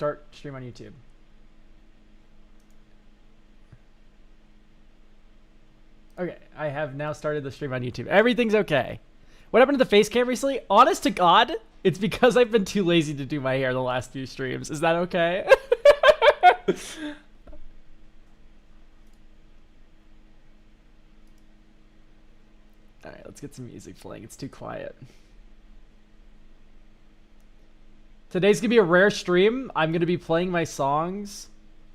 Start stream on YouTube. Okay, I have now started the stream on YouTube. Everything's okay. What happened to the face cam recently? Honest to God, it's because I've been too lazy to do my hair the last few streams. Is that okay? Alright, let's get some music playing. It's too quiet. Today's gonna be a rare stream. I'm gonna be playing my songs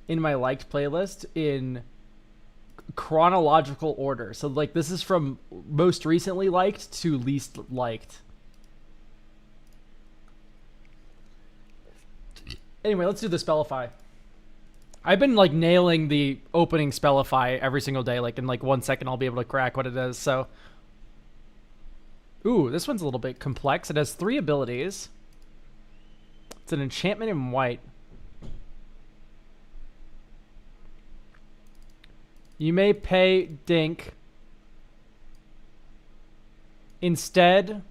in my liked playlist in chronological order. So like this is from most recently liked to least liked. Anyway, let's do the Spellify. I've been like nailing the opening Spellify every single day. Like in like 1 second I'll be able to crack what it is. So ooh, this one's a little bit complex. It has 3 abilities. It's an enchantment in white. You may pay Dink. Instead.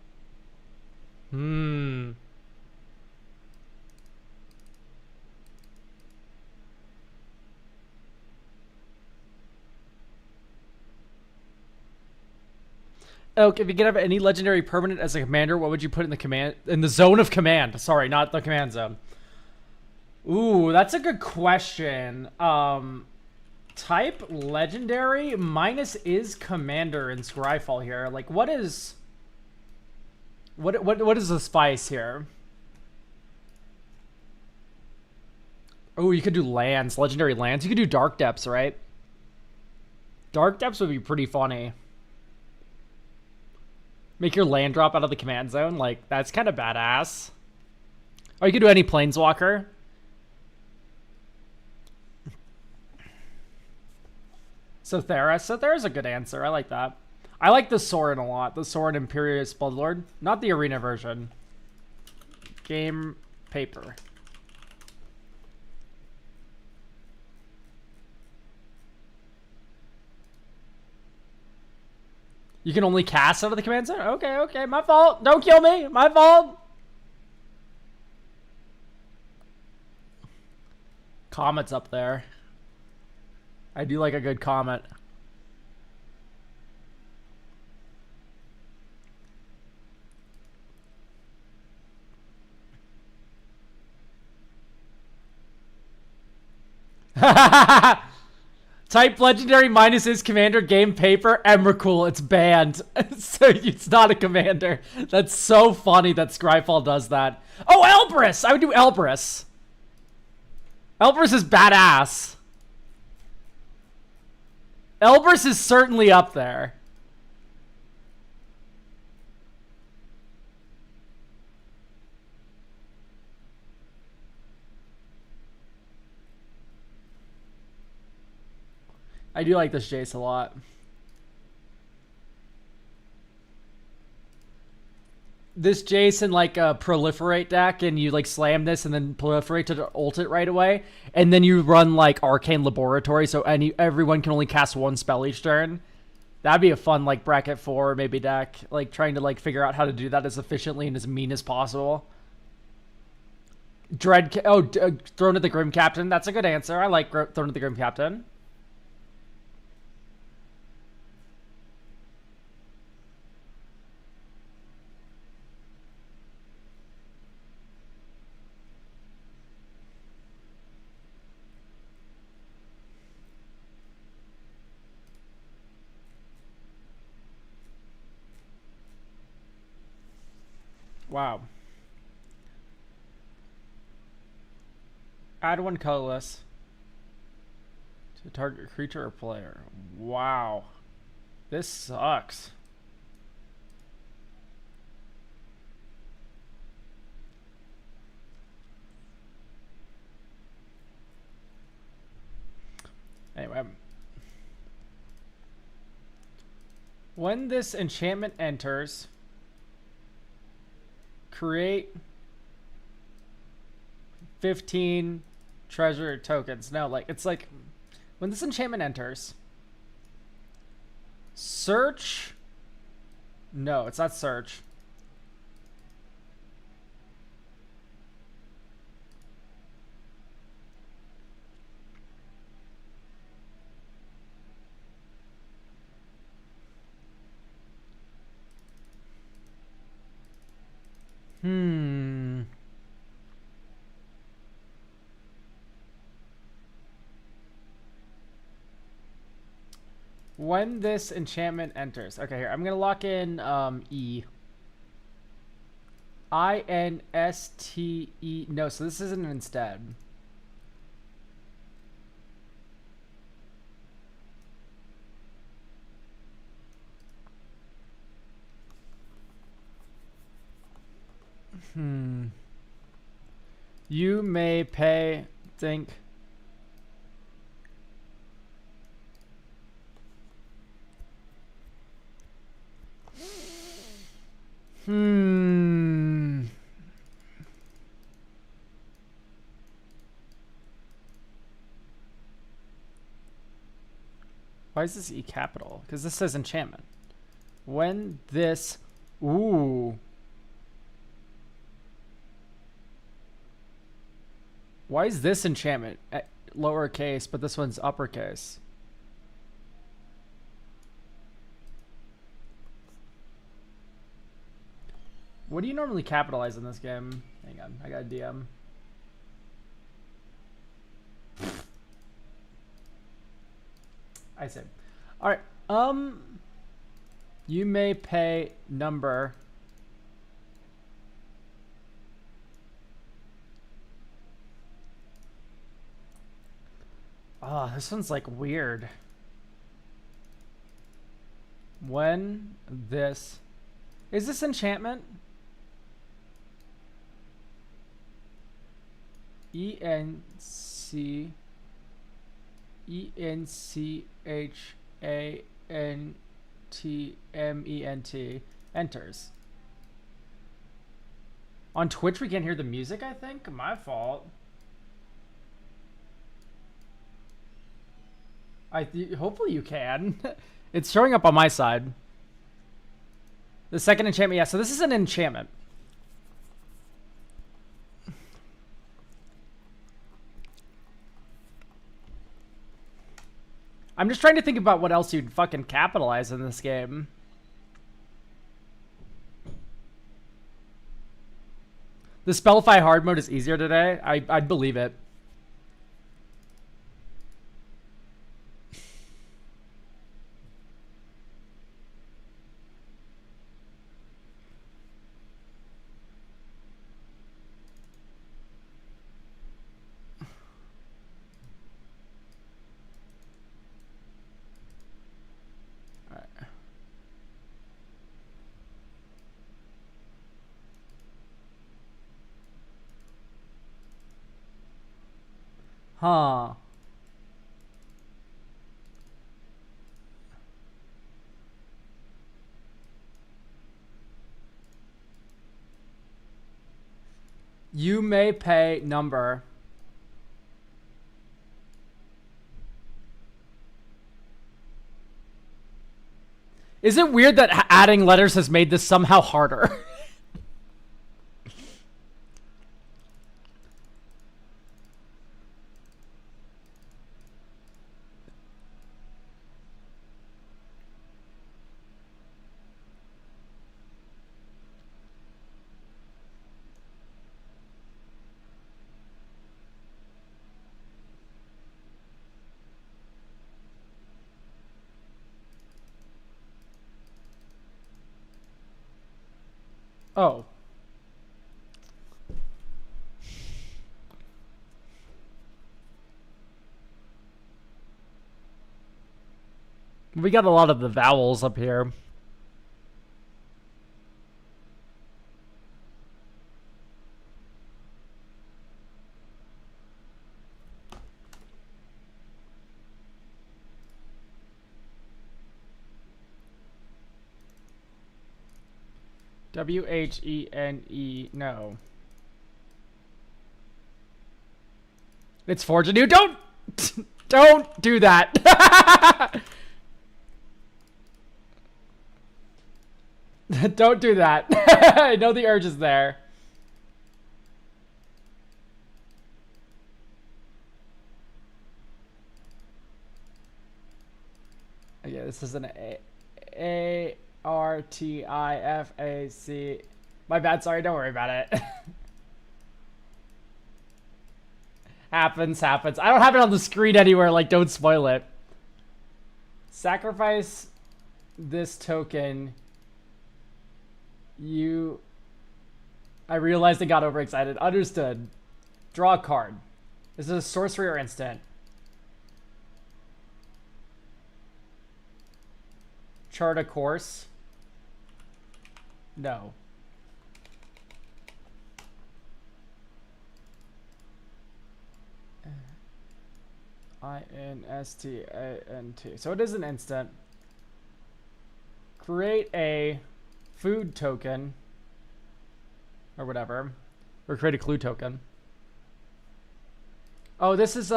Okay, if you could have any legendary permanent as a commander, what would you put in the zone of command? Sorry, not the command zone. Ooh, that's a good question. Type legendary minus is commander in Scryfall here. Like, what is the spice here? Oh, you could do lands, legendary lands. You could do Dark Depths, right? Dark Depths would be pretty funny. Make your land drop out of the command zone. Like, that's kind of badass. Or you could do any planeswalker. Sothera's a good answer. I like that. I like the Sorin a lot. The Sorin Imperious Bloodlord. Not the arena version. Game paper. You can only cast out of the command zone? Okay, okay. My fault. Don't kill me. My fault. Comet's up there. I do like a good comet. Type legendary minus his commander game paper Emrakul. It's banned. So it's not a commander. That's so funny that Scryfall does that. Oh, Elbrus! I would do Elbrus. Elbrus is badass. Elbrus is certainly up there. I do like this Jace a lot. This Jace in like a proliferate deck, and you like slam this and then proliferate to ult it right away, and then you run like Arcane Laboratory, so everyone can only cast 1 spell each turn. That'd be a fun like bracket 4 maybe deck, like trying to like figure out how to do that as efficiently and as mean as possible. Throne of the Grim Captain. That's a good answer. I like Throne of the Grim Captain. Wow. Add 1 colorless to target creature or player. Wow. This sucks. Anyway. When this enchantment enters, create 15 treasure tokens. No, like, it's like, when this enchantment enters, search. No, it's not search. When this enchantment enters. Okay, here. I'm going to lock in E. INSTE. No, so this isn't instead. You may pay. Think. Why is this E capital? Because this says enchantment. When this... Ooh. Why is this enchantment at lowercase, but this one's uppercase? What do you normally capitalize in this game? Hang on, I got a DM. I see. All right. You may pay number. Oh, this one's like weird. When this... Is this enchantment? ENCHANTMENT enters. On Twitch we can't hear the music, I think? My fault. Hopefully you can. It's showing up on my side. The second enchantment, yeah, so this is an enchantment. I'm just trying to think about what else you'd fucking capitalize in this game. The Spellify hard mode is easier today. I'd believe it. Huh. You may pay number. Is it weird that adding letters has made this somehow harder? Oh. We got a lot of the vowels up here. WHENE, no. It's Forge Anew. Don't do that. Don't do that. I know the urge is there. Okay, this is an ARTIFAC. My bad, sorry, don't worry about it. Happens. I don't have it on the screen anywhere, like, don't spoil it. Sacrifice this token. I realized I got overexcited. Understood. Draw a card. Is it a sorcery or instant? Chart a course. No. INSTANT. So it is an instant. Create a food token. Or whatever. Or create a clue token. Oh, this is,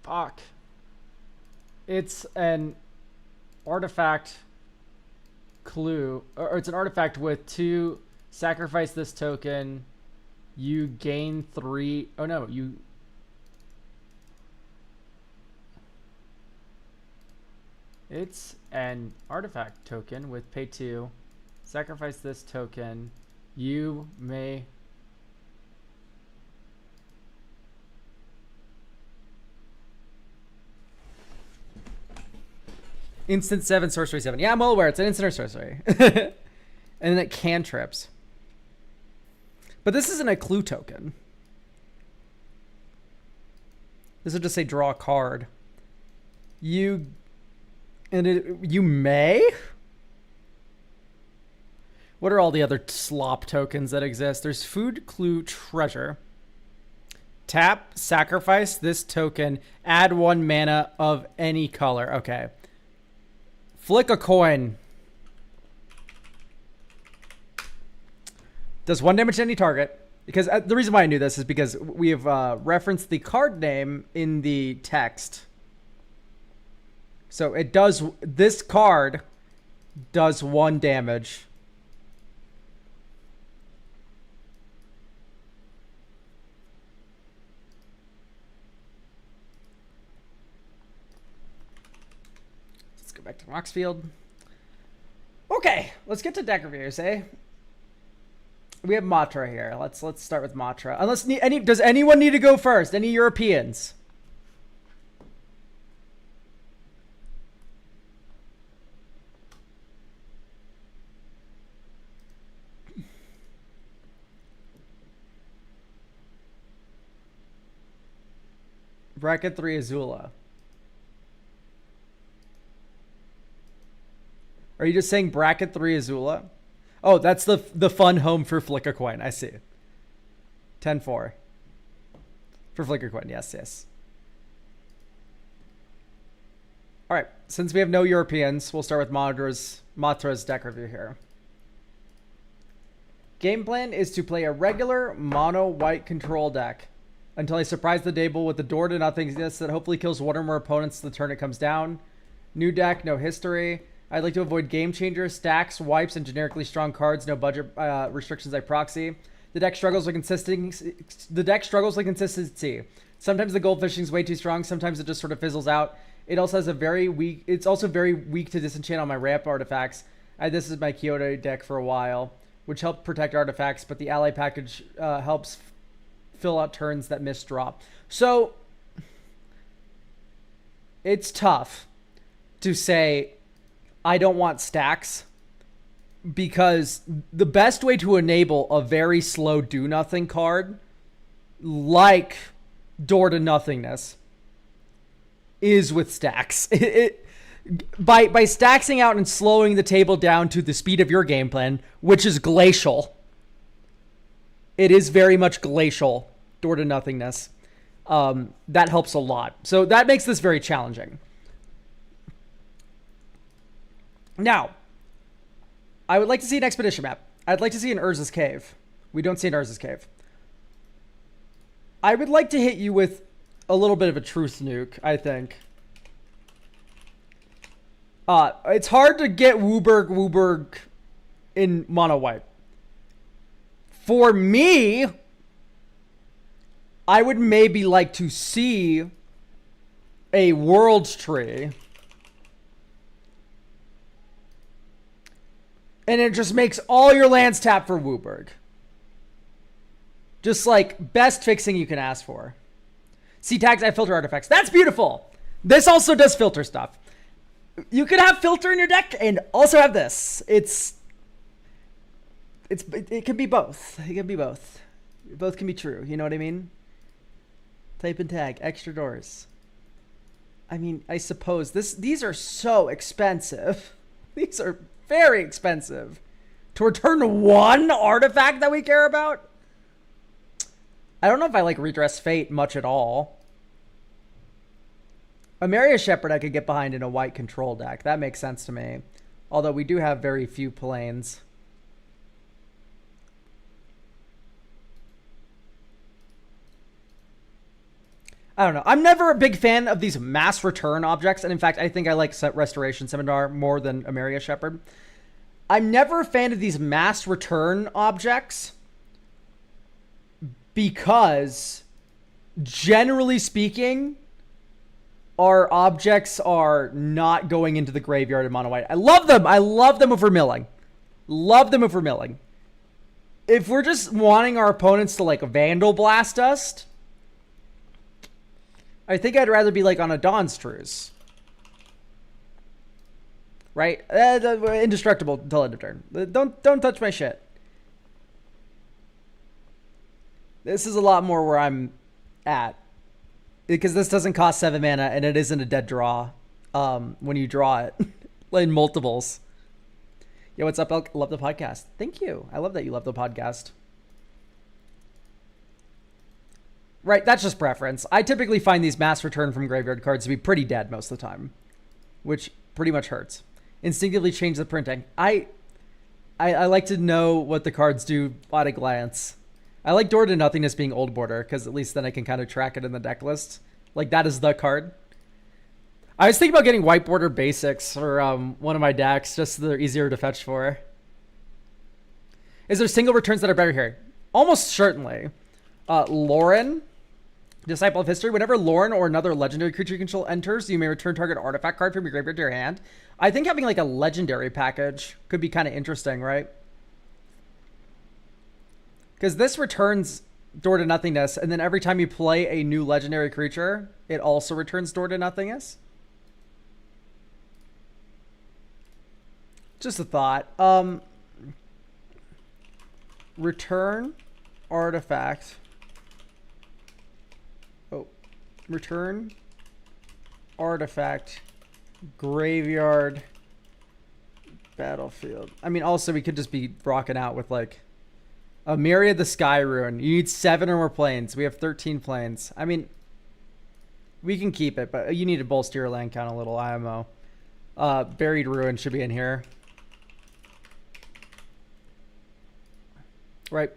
fuck. It's an artifact clue. Or it's an artifact with 2. Sacrifice this token. You gain 3. Oh, no. It's an artifact token with pay 2. Sacrifice this token. You may... Instant 7, sorcery 7. Yeah, I'm well aware. It's an instant or sorcery. And then it cantrips. But this isn't a clue token. This would just say draw a card. You may? What are all the other slop tokens that exist? There's food, clue, treasure. Tap, sacrifice this token, add 1 mana of any color. Okay. Flick a coin. Does 1 damage to any target. Because the reason why I knew this is because we have referenced the card name in the text. So it does, this card does 1 damage. Let's go back to Moxfield. Okay, let's get to deck reviews, eh? We have Matra here. Let's start with Matra. Unless does anyone need to go first? Any Europeans? Bracket 3 Azula. Are you just saying bracket 3 Azula? Oh, that's the fun home for Flick a Coin. I see. 10-4. For Flick a Coin, yes, yes. All right, since we have no Europeans, we'll start with Matra's deck review here. Game plan is to play a regular mono white control deck until I surprise the table with the door to nothingness that hopefully kills 1 or more opponents the turn it comes down. New deck, no history. I'd like to avoid game changers, stacks, wipes, and generically strong cards. No budget restrictions like proxy. The deck struggles with consistency. Sometimes the gold fishing is way too strong. Sometimes it just sort of fizzles out. It also has a very weak. It's also very weak to disenchant on my ramp artifacts. This is my Kyoto deck for a while, which helped protect artifacts, but the ally package helps fill out turns that miss drop. So it's tough to say I don't want stacks, because the best way to enable a very slow do nothing card like Door to Nothingness is with stacks. By staxing out and slowing the table down to the speed of your game plan, which is glacial. It is very much glacial, Door to Nothingness. That helps a lot. So that makes this very challenging. Now, I would like to see an expedition map. I'd like to see an Urza's Cave. We don't see an Urza's Cave. I would like to hit you with a little bit of a truth nuke, I think. It's hard to get Wooburg in mono white. For me, I would maybe like to see a World's Tree. And it just makes all your lands tap for Wooburg. Just like best fixing you can ask for. See tags, I filter artifacts. That's beautiful. This also does filter stuff. You could have filter in your deck and also have this. It can be both. It can be both. Both can be true. You know what I mean? Type and tag, extra doors. I mean, I suppose these are so expensive. These are very expensive. To return one artifact that we care about? I don't know if I like Redress Fate much at all. Amaria Shepherd I could get behind in a white control deck. That makes sense to me. Although we do have very few planes. I don't know. I'm never a big fan of these mass return objects. And in fact, I think I like Restoration Seminar more than Amaria Shepherd. I'm never a fan of these mass return objects because, generally speaking, our objects are not going into the graveyard in mono white. I love them. I love them over milling. Love them over milling. If we're just wanting our opponents to like Vandal Blast us, I think I'd rather be like on a Dawn's Truce. Right? Indestructible until end of turn. Don't touch my shit. This is a lot more where I'm at. Because this doesn't cost 7 mana and it isn't a dead draw when you draw it in multiples. Yo, what's up, Elk? Love the podcast. Thank you. I love that you love the podcast. Right, that's just preference. I typically find these mass return from graveyard cards to be pretty dead most of the time, which pretty much hurts. Instinctively change the printing. I like to know what the cards do at a glance. I like Door to Nothingness being old border, because at least then I can kind of track it in the deck list. Like, that is the card. I was thinking about getting white border basics for one of my decks, just so they're easier to fetch for. Is there single returns that are better here? Almost certainly. Lauren, Disciple of History. Whenever Lauren or another legendary creature you control enters, you may return target artifact card from your graveyard to your hand. I think having like a legendary package could be kind of interesting, right? Because this returns Door to Nothingness, and then every time you play a new legendary creature, it also returns Door to Nothingness. Just a thought. Return artifact. Oh, return artifact graveyard battlefield. I mean, also we could just be rocking out with like a Myriad the Sky Rune. You need 7 or more planes. We have 13 planes. I mean, we can keep it, but you need to bolster your land count a little, IMO. Buried Ruin should be in here. Right.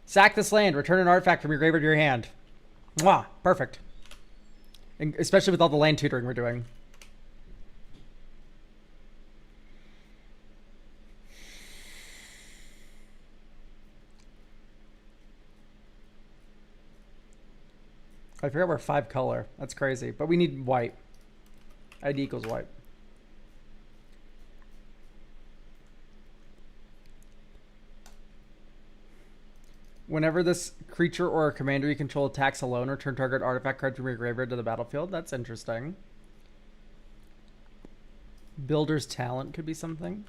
Sack this land. Return an artifact from your graveyard to your hand. Mwah. Perfect. And especially with all the land tutoring we're doing. I forgot we're 5 color. That's crazy. But we need white. ID equals white. Whenever this creature or a commander you control attacks alone, return target artifact card from your graveyard to the battlefield. That's interesting. Builder's Talent could be something.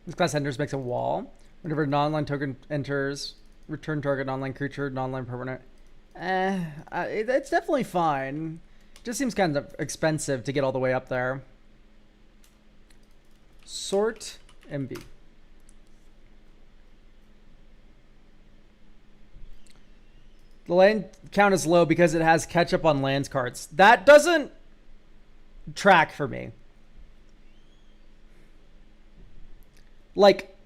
This class enters makes a wall. Whenever a non-land token enters, return target non-land creature, non-land permanent. It's definitely fine. Just seems kind of expensive to get all the way up there. Sort MB. The land count is low because it has catch up on lands cards. That doesn't track for me. Like,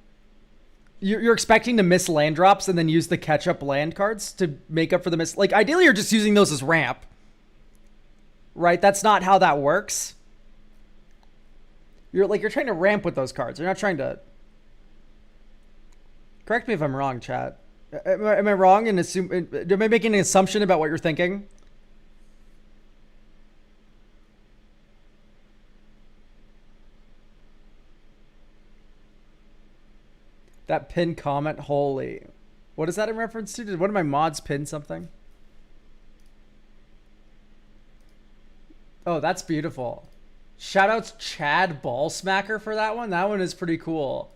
you're expecting to miss land drops and then use the catch up land cards to make up for the miss. Like, ideally, you're just using those as ramp. Right? That's not how that works. You're trying to ramp with those cards. You're not trying to... Correct me if I'm wrong, chat. Am I wrong in am I making an assumption about what you're thinking? That pinned comment, holy. What is that in reference to? Did one of my mods pin something? Oh, that's beautiful. Shoutouts Chad Ballsmacker for that one. That one is pretty cool.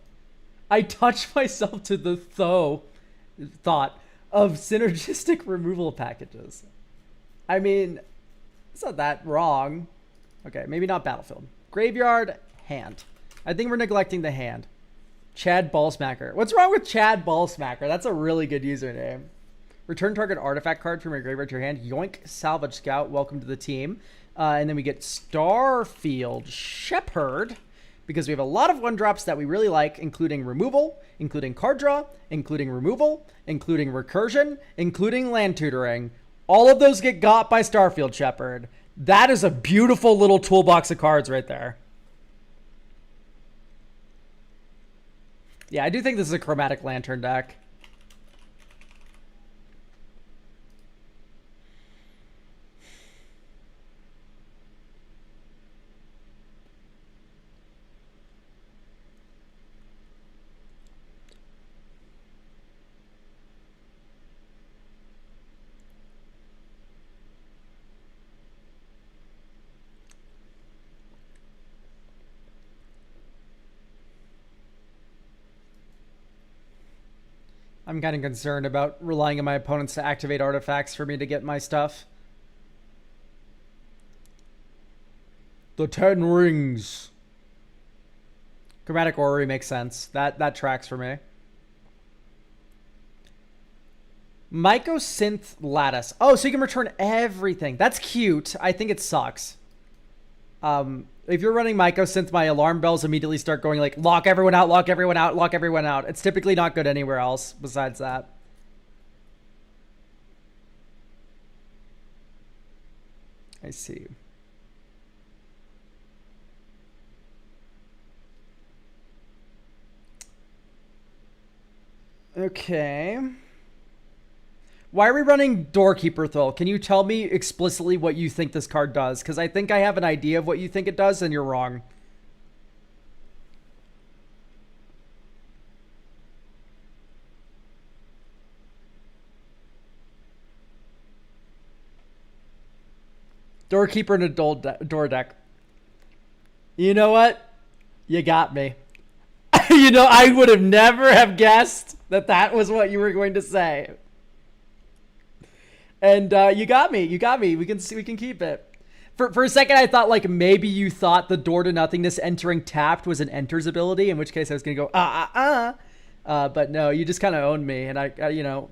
I touch myself to the thought of synergistic removal packages. I mean, it's not that wrong. Okay, maybe not Battlefield. Graveyard, hand. I think we're neglecting the hand. Chad Ballsmacker. What's wrong with Chad Ballsmacker? That's a really good username. Return target artifact card from your graveyard to your hand. Yoink, Salvage Scout. Welcome to the team. And then we get Starfield Shepherd, because we have a lot of 1-drops that we really like, including removal, including card draw, including removal, including recursion, including land tutoring. All of those get got by Starfield Shepherd. That is a beautiful little toolbox of cards right there. Yeah, I do think this is a Chromatic Lantern deck. I'm kind of concerned about relying on my opponents to activate artifacts for me to get my stuff. The 10 rings. Chromatic Orrery makes sense. That tracks for me. Mycosynth Lattice. Oh, so you can return everything. That's cute. I think it sucks. If you're running Mycosynth, my alarm bells immediately start going like, lock everyone out, lock everyone out, lock everyone out. It's typically not good anywhere else besides that. I see. Okay. Why are we running Doorkeeper Thrill? Can you tell me explicitly what you think this card does? Because I think I have an idea of what you think it does, and you're wrong. Doorkeeper and a door deck. You know what? You got me. You know, I would have never have guessed that that was what you were going to say. And you got me. You got me. We can keep it. For a second, I thought like maybe you thought the Door to Nothingness entering tapped was an enters ability, in which case I was gonna go but no, you just kind of owned me, and I you know,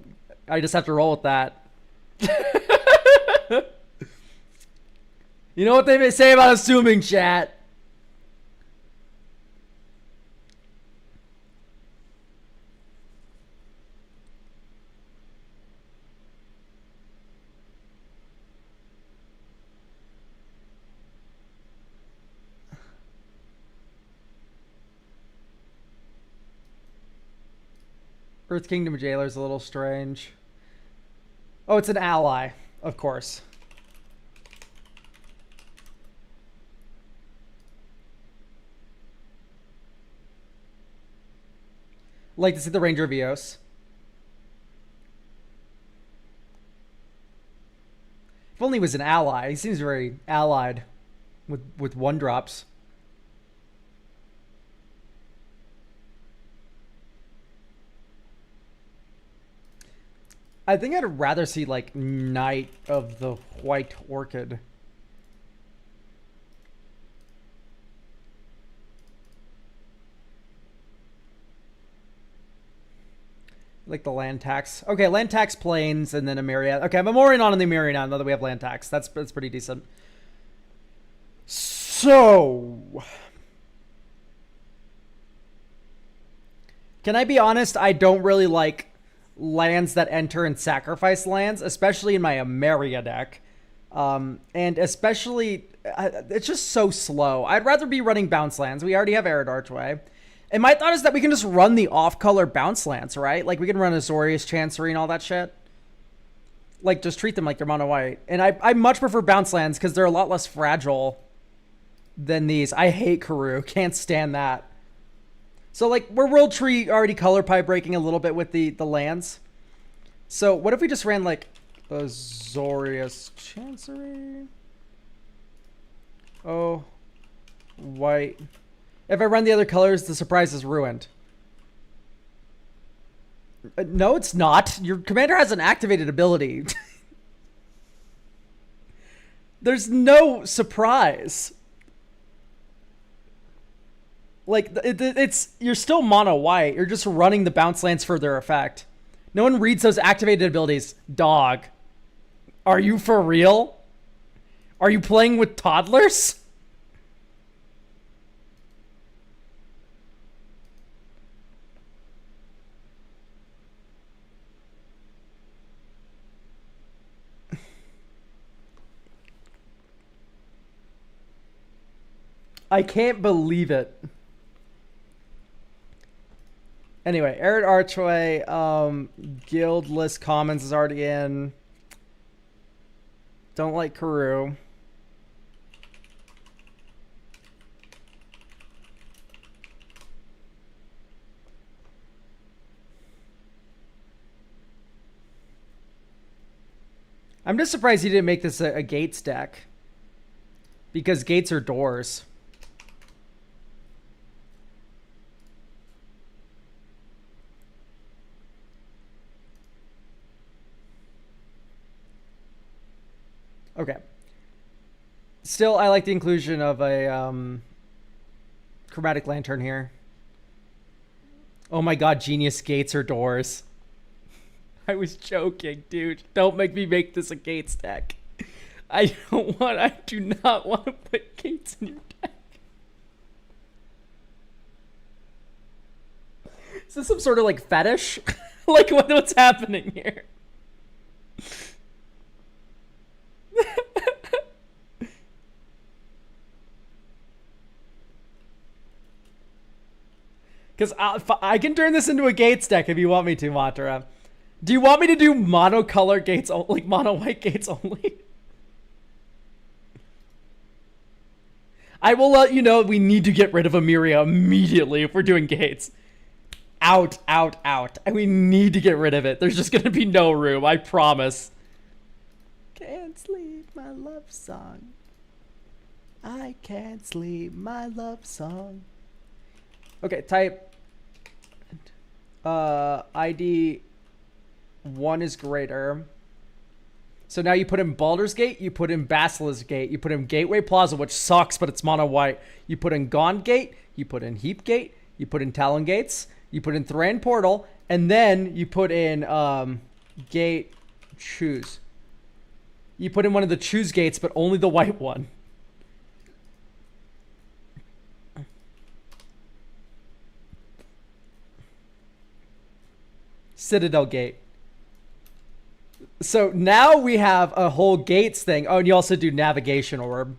I just have to roll with that. You know what they may say about assuming, chat. Earth Kingdom Jailer's a little strange. Oh, it's an ally, of course. Like to see the Ranger Vios. If only he was an ally. He seems very allied with 1-drops. I think I'd rather see like Knight of the White Orchid. Like the land tax. Okay, land tax planes and then a Myriad. Okay, I'm more in on the Myriad now that we have land tax. That's pretty decent. So, can I be honest? I don't really like lands that enter and sacrifice lands, especially in my Ameria deck. And especially, it's just so slow. I'd rather be running bounce lands. We already have Arid Archway. And my thought is that we can just run the off-color bounce lands, right? Like, we can run Azorius Chancery and all that shit. Like, just treat them like they're mono white. And I much prefer bounce lands because they're a lot less fragile than these. I hate Karoo. Can't stand that. So, like, we're World Tree already color pie breaking a little bit with the lands. So what if we just ran like Azorius Chancery? Oh, white. If I run the other colors, the surprise is ruined. No, it's not. Your commander has an activated ability. There's no surprise. Like, it's you're still mono white. You're just running the bounce lands for their effect. No one reads those activated abilities. Dog. Are you for real? Are you playing with toddlers? I can't believe it. Anyway, Arid Archway, Guild List Commons is already in. Don't like Karoo. I'm just surprised he didn't make this a gates deck. Because gates are doors. Okay. Still, I like the inclusion of a chromatic lantern here. Oh my god, genius gates or doors. I was joking, dude. Don't make me make this a gates deck. I do not want to put gates in your deck. Is this some sort of like fetish? Like what's happening here? Because I can turn this into a gates deck if you want me to, Matara. Do you want me to do monocolor gates, like mono white gates only? I will let you know we need to get rid of Emiria immediately if we're doing gates. Out, out, out. And we need to get rid of it. There's just going to be no room, I promise. Can't sleep, my love song. I can't sleep, my love song. Okay, type ID 1 is greater. So now you put in Baldur's Gate, you put in Basilisk Gate, you put in Gateway Plaza, which sucks, but it's mono white. You put in Gaunt Gate, you put in Heap Gate, you put in Talon Gates, you put in Thran Portal, and then you put in Gate Choose. You put in one of the Choose Gates, but only the white one. Citadel Gate. So now we have a whole gates thing. Oh, and you also do navigation orb.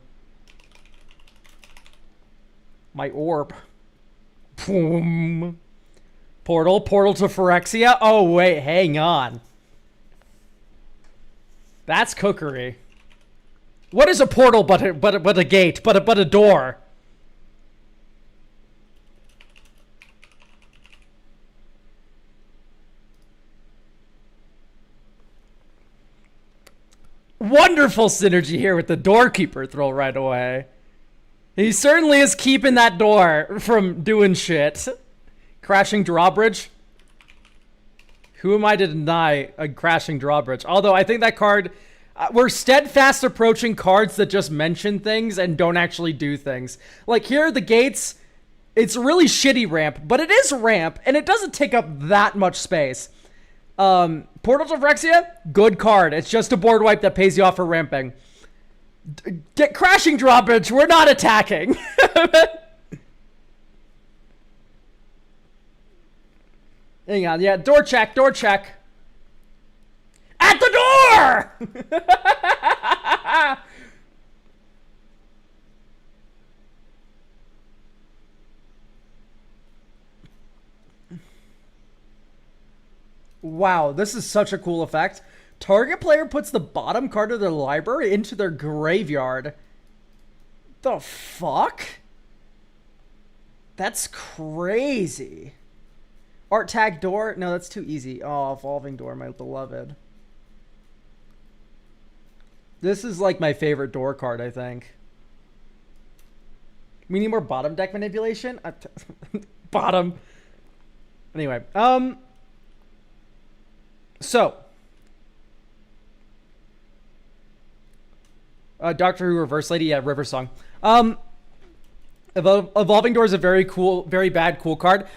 My orb. Boom. Portal to Phyrexia. Oh wait, hang on. That's cookery. What is a portal but a gate, but a door? Wonderful synergy here with the doorkeeper throw right away. He certainly is keeping that door from doing shit. Crashing drawbridge. Who am I to deny a crashing drawbridge? Although I think that card, we're steadfast approaching cards that just mention things and don't actually do things. Like here, the gates, it's really shitty ramp, but it is ramp and it doesn't take up that much space. Portal to Phyrexia, good card. It's just a board wipe that pays you off for ramping. Get crashing drawbridge. We're not attacking. Hang on. Yeah, door check. Door check. At the door! Wow, this is such a cool effect. Target player puts the bottom card of their library into their graveyard. The fuck? That's crazy. Art tag door? No, that's too easy. Oh, evolving door, my beloved. This is like my favorite door card, I think. We need more bottom deck manipulation. Bottom. Anyway, so Doctor Who Reverse Lady, yeah, River Song. Evolving Door is a very cool, very bad cool card.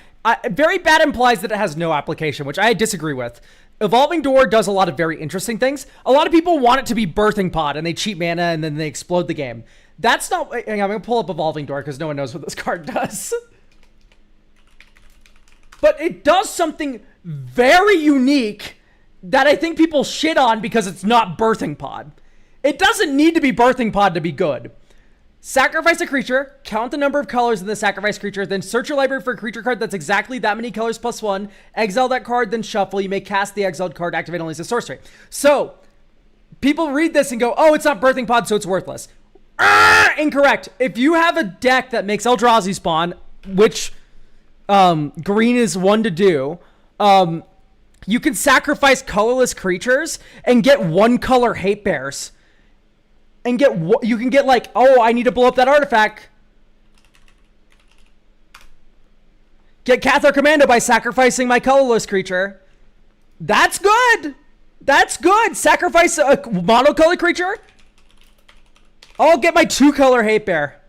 Very bad implies that it has no application, which I disagree with. Evolving Door does a lot of very interesting things. A lot of people want it to be Birthing Pod, and they cheat mana, and then they explode the game. That's not... I'm going to pull up Evolving Door, because no one knows what this card does. But it does something very unique that I think people shit on because it's not Birthing Pod. It doesn't need to be Birthing Pod to be good. Sacrifice a creature, count the number of colors in the sacrificed creature, then search your library for a creature card that's exactly that many colors plus one, exile that card, then shuffle. You may cast the exiled card, activate only as a sorcery. So, people read this and go, oh, it's not Birthing Pod, so it's worthless. Incorrect. If you have a deck that makes Eldrazi spawn, which green is one to do, you can sacrifice colorless creatures and get one color hate bears. And you can get like, oh, I need to blow up that artifact. Get Cathar Commando by sacrificing my colorless creature. That's good. That's good. Sacrifice a monocolored creature. I'll get my 2-color hate bear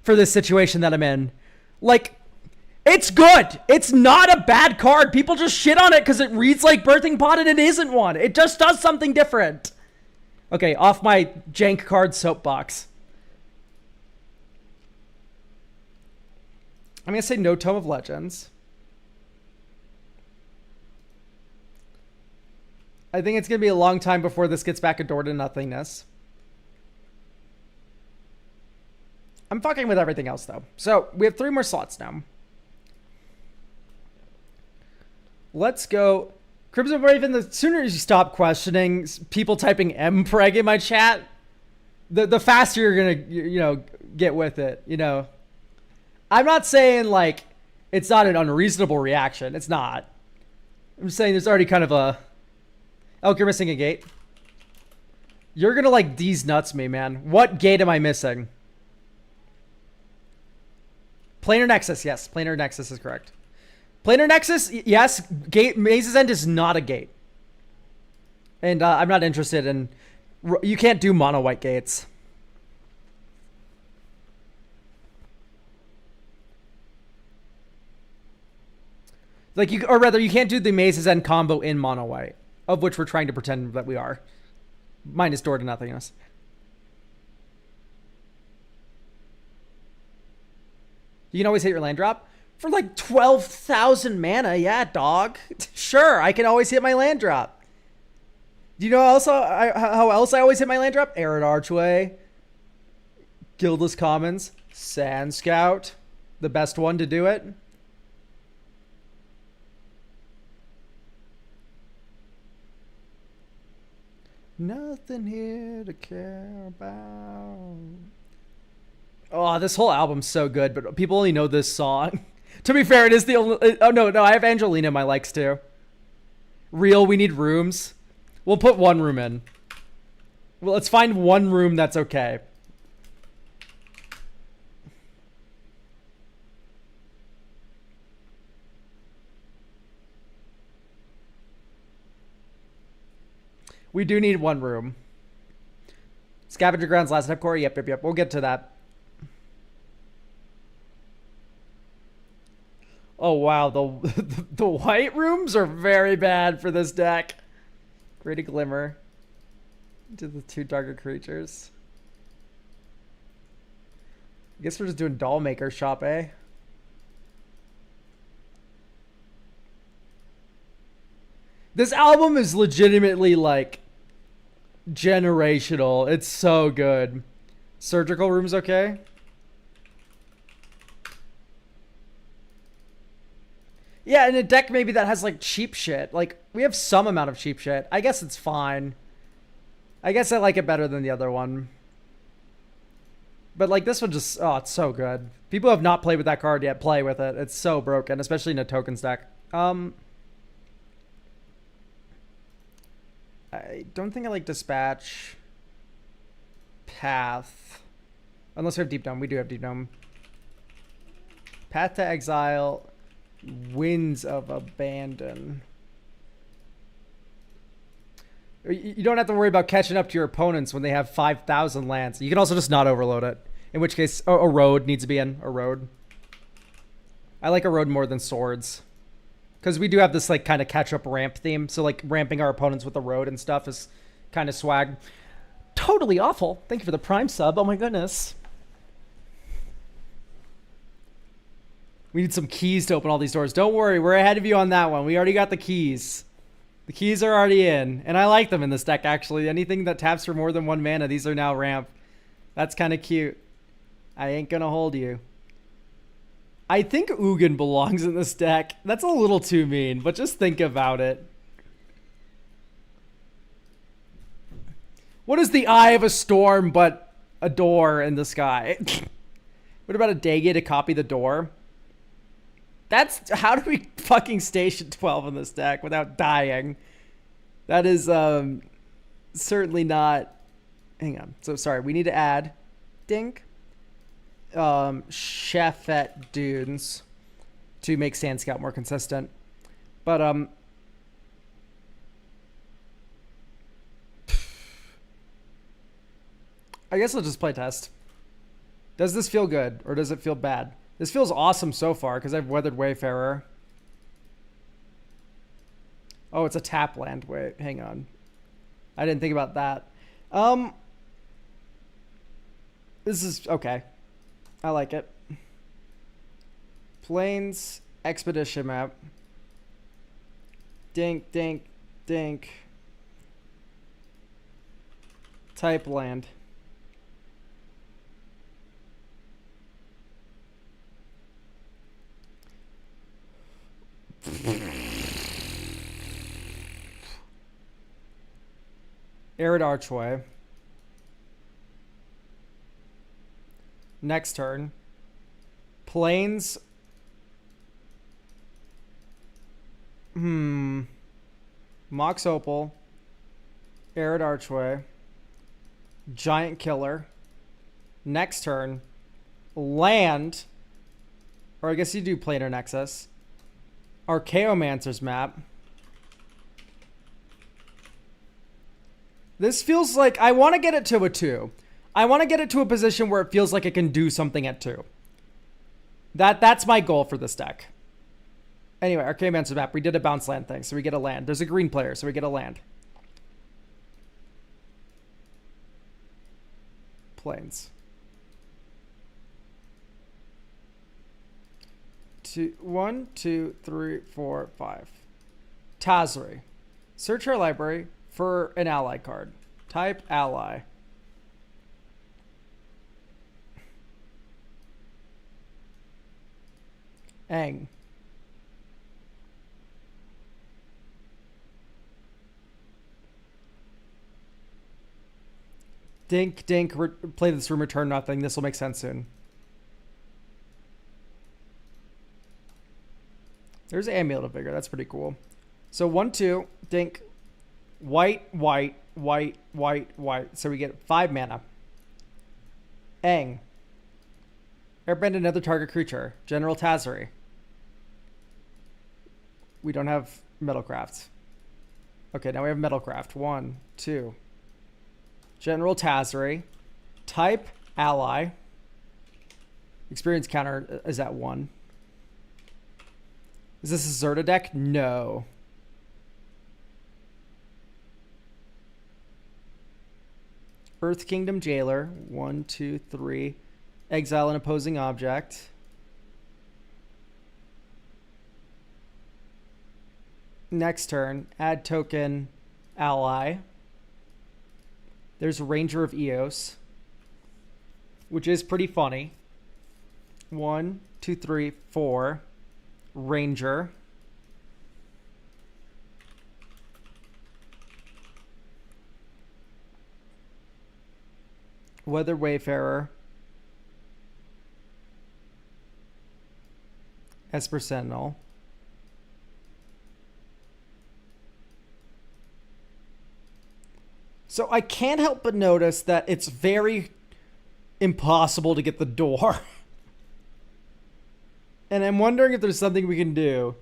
for this situation that I'm in. Like, it's good. It's not a bad card. People just shit on it because it reads like Birthing Pod and it isn't one. It just does something different. Okay, off my jank card soapbox. I'm going to say no Tome of Legends. I think it's going to be a long time before this gets back a door to nothingness. I'm fucking with everything else, though. So, we have 3 more slots now. Let's go... Crimson Raven, the sooner you stop questioning people typing mpreg in my chat, the faster you're going to, get with it, I'm not saying, like, it's not an unreasonable reaction. It's not. I'm just saying there's already kind of a... Oh, you're missing a gate. You're going to, like, these nuts me, man. What gate am I missing? Planar Nexus, yes. Planar Nexus is correct. Planar Nexus, yes. Gate Maze's End is not a gate. And I'm not interested in... You can't do mono-white gates. Like, or rather, you can't do the Maze's End combo in mono-white. Of which we're trying to pretend that we are. Minus door to nothingness. You can always hit your land drop. For like 12,000 mana, yeah, dog. Sure, I can always hit my land drop. Do you know how else I always hit my land drop? Arid Archway, Guildless Commons, Sand Scout, the best one to do it. Nothing here to care about. Oh, this whole album's so good, but people only know this song. To be fair, it is the only... Oh, no, I have Angelina in my likes, too. Real, we need rooms. We'll put one room in. Well, let's find one room that's okay. We do need one room. Scavenger Grounds, last step core. Yep. We'll get to that. Oh, wow. The white rooms are very bad for this deck. Great Glimmer. To the 2 target creatures. I guess we're just doing Doll Maker Shop, eh? This album is legitimately, like, generational. It's so good. Surgical Room's okay? Yeah, in a deck maybe that has, like, cheap shit. Like, we have some amount of cheap shit. I guess it's fine. I guess I like it better than the other one. But, like, this one just... Oh, it's so good. People who have not played with that card yet, play with it. It's so broken, especially in a tokens deck. I don't think I like Dispatch. Path. Unless we have Deep Dome. We do have Deep Dome. Path to Exile. Winds of Abandon. You don't have to worry about catching up to your opponents when they have 5,000 lands. You can also just not overload it. In which case, a road needs to be in. A road. I like a road more than swords. Because we do have this like kind of catch-up ramp theme. So like ramping our opponents with the road and stuff is kind of swag. Totally awful. Thank you for the Prime sub. Oh my goodness. We need some keys to open all these doors. Don't worry, we're ahead of you on that one. We already got the keys. The keys are already in. And I like them in this deck, actually. Anything that taps for more than 1 mana, these are now ramp. That's kind of cute. I ain't gonna hold you. I think Ugin belongs in this deck. That's a little too mean, but just think about it. What is the eye of a storm but a door in the sky? What about a Dege to copy the door? That's how do we fucking station 12 in this deck without dying? That is certainly not. Hang on. So sorry, we need to add dink Chefette Dunes to make Sand Scout more consistent. But I guess I'll just play test. Does this feel good or does it feel bad? This feels awesome so far because I've weathered Wayfarer. Oh, it's a tap land. Wait, hang on. I didn't think about that. This is okay. I like it. Plains Expedition map. Dink, dink, dink. Type land. Arid Archway. Next turn. Plains. Mox Opal. Arid Archway. Giant Killer. Next turn. Land. Or I guess you do Planar Nexus. Archaeomancer's map. This feels like I want to get it to a 2. I want to get it to a position where it feels like it can do something at 2. That's my goal for this deck. Anyway, Archaeomancer's map. We did a bounce land thing, so we get a land. There's a green player, so we get a land. Plains. 1, 2, 3, 4, 5. Tazri. Search our library for an ally card. Type ally. Aang. Dink, dink, play this room, return nothing. This will make sense soon. There's Amulet of Vigor. That's pretty cool. So 1, 2, dink. White, white, white, white, white. So we get 5 mana. Aang. Airbend another target creature. General Tazri. We don't have Metalcraft. Okay, now we have Metalcraft. 1, 2. General Tazri. Type ally. Experience counter is at 1. Is this a Zerta deck? No. Earth Kingdom Jailer. 1, 2, 3. Exile an opposing object. Next turn, add token ally. There's Ranger of Eos, which is pretty funny. 1, 2, 3, 4. Ranger. Weather Wayfarer. Esper Sentinel. So I can't help but notice that it's very impossible to get the door. And I'm wondering if there's something we can do.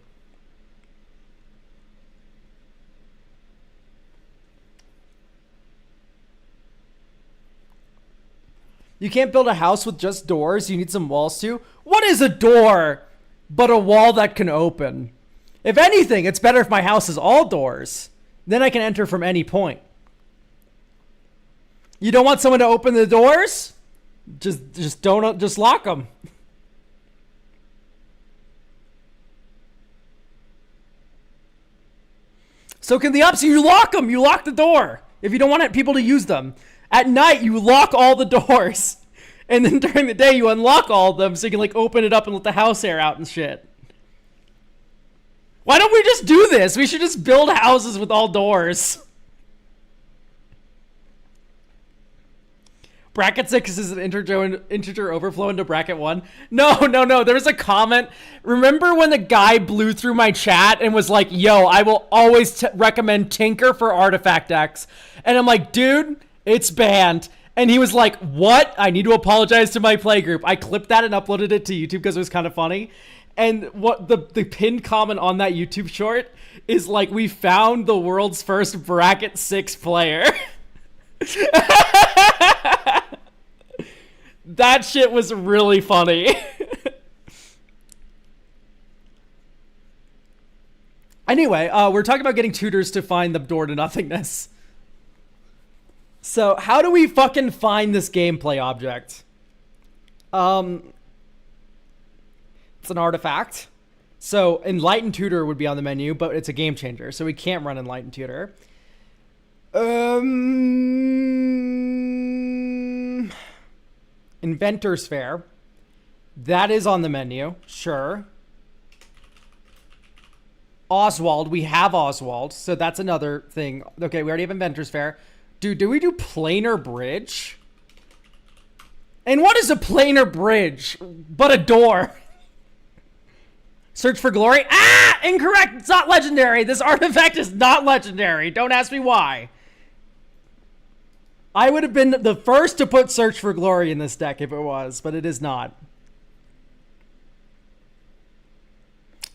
You can't build a house with just doors. You need some walls too. What is a door but a wall that can open? If anything, it's better if my house is all doors. Then I can enter from any point. You don't want someone to open the doors? Just lock them. So can the opposite. You lock them. You lock the door if you don't want people to use them. At night, you lock all the doors. And then during the day, you unlock all of them so you can, like, open it up and let the house air out and shit. Why don't we just do this? We should just build houses with all doors. Bracket 6 is an integer overflow into bracket 1. No. There was a comment. Remember when the guy blew through my chat and was like, yo, I will always recommend Tinker for artifact decks. And I'm like, dude, it's banned. And he was like, what? I need to apologize to my playgroup. I clipped that and uploaded it to YouTube because it was kind of funny. And what the pinned comment on that YouTube short is like, we found the world's first bracket 6 player. That shit was really funny. Anyway, we're talking about getting tutors to find the door to nothingness. So how do we fucking find this gameplay object? It's an artifact. So Enlightened Tutor would be on the menu, but it's a game changer, so we can't run Enlightened Tutor. Inventor's Fair. That is on the menu. Sure. Oswald. We have Oswald, so that's another thing. Okay, we already have Inventor's Fair. Dude, do we do planar bridge? And what is a planar bridge but a door? Search for glory? Ah! Incorrect! It's not legendary! This artifact is not legendary! Don't ask me why. I would have been the first to put Search for Glory in this deck if it was, but it is not.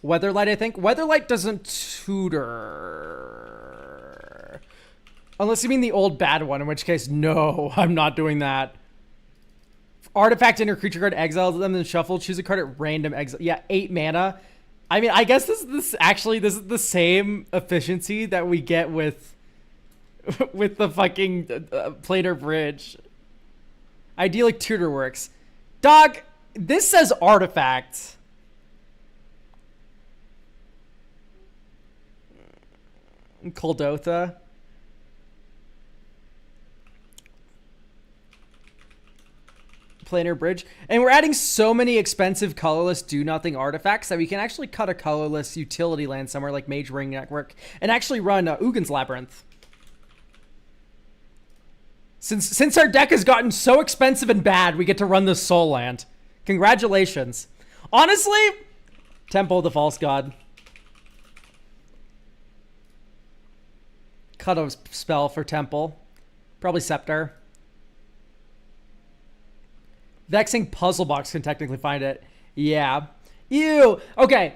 Weatherlight, I think. Weatherlight doesn't tutor. Unless you mean the old bad one, in which case, no, I'm not doing that. Artifact, enter creature card, exile them, then shuffle, choose a card at random, exile. Yeah, 8 mana. I mean, I guess this is the same efficiency that we get with the fucking planar bridge. Idyllic Tutor works. Dog, this says artifact. Kuldotha. Planar bridge. And we're adding so many expensive colorless do-nothing artifacts that we can actually cut a colorless utility land somewhere like Mage Ring Network and actually run Ugin's Labyrinth. Since our deck has gotten so expensive and bad, we get to run the Soul Land. Congratulations. Honestly, Temple of the False God. Cut a spell for Temple. Probably Scepter. Vexing Puzzle Box can technically find it. Yeah. Ew. Okay.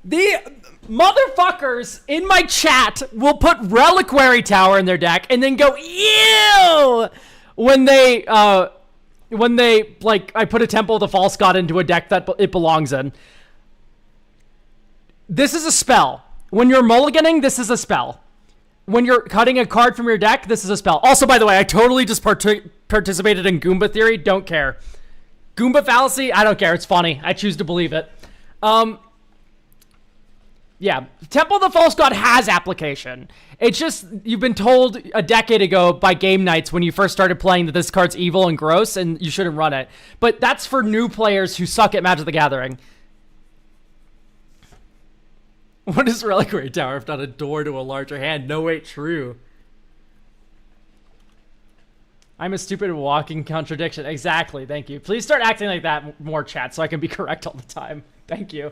The motherfuckers in my chat will put Reliquary Tower in their deck and then go, ew! When they, like, I put a Temple of the False God into a deck that it belongs in. This is a spell. When you're mulliganing, this is a spell. When you're cutting a card from your deck, this is a spell. Also, by the way, I totally just participated in Goomba Theory. Don't care. Goomba Fallacy, I don't care. It's funny. I choose to believe it. Yeah, Temple of the False God has application. It's just, you've been told a decade ago by Game Nights when you first started playing that this card's evil and gross and you shouldn't run it. But that's for new players who suck at Magic the Gathering. What is Reliquary Tower if not a door to a larger hand? No, wait, true. I'm a stupid walking contradiction. Exactly, thank you. Please start acting like that more, chat, so I can be correct all the time. Thank you.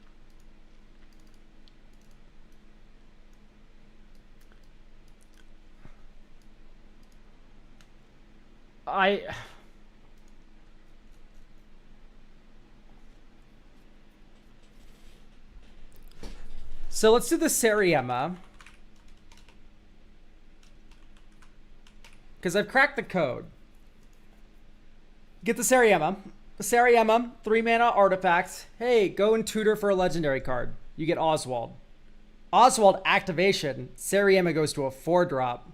So let's do the Seriema. Because I've cracked the code. Get the Seriema. The Seriema, 3 mana artifact. Hey, go and tutor for a legendary card. You get Oswald. Oswald activation. Seriema goes to a 4-drop.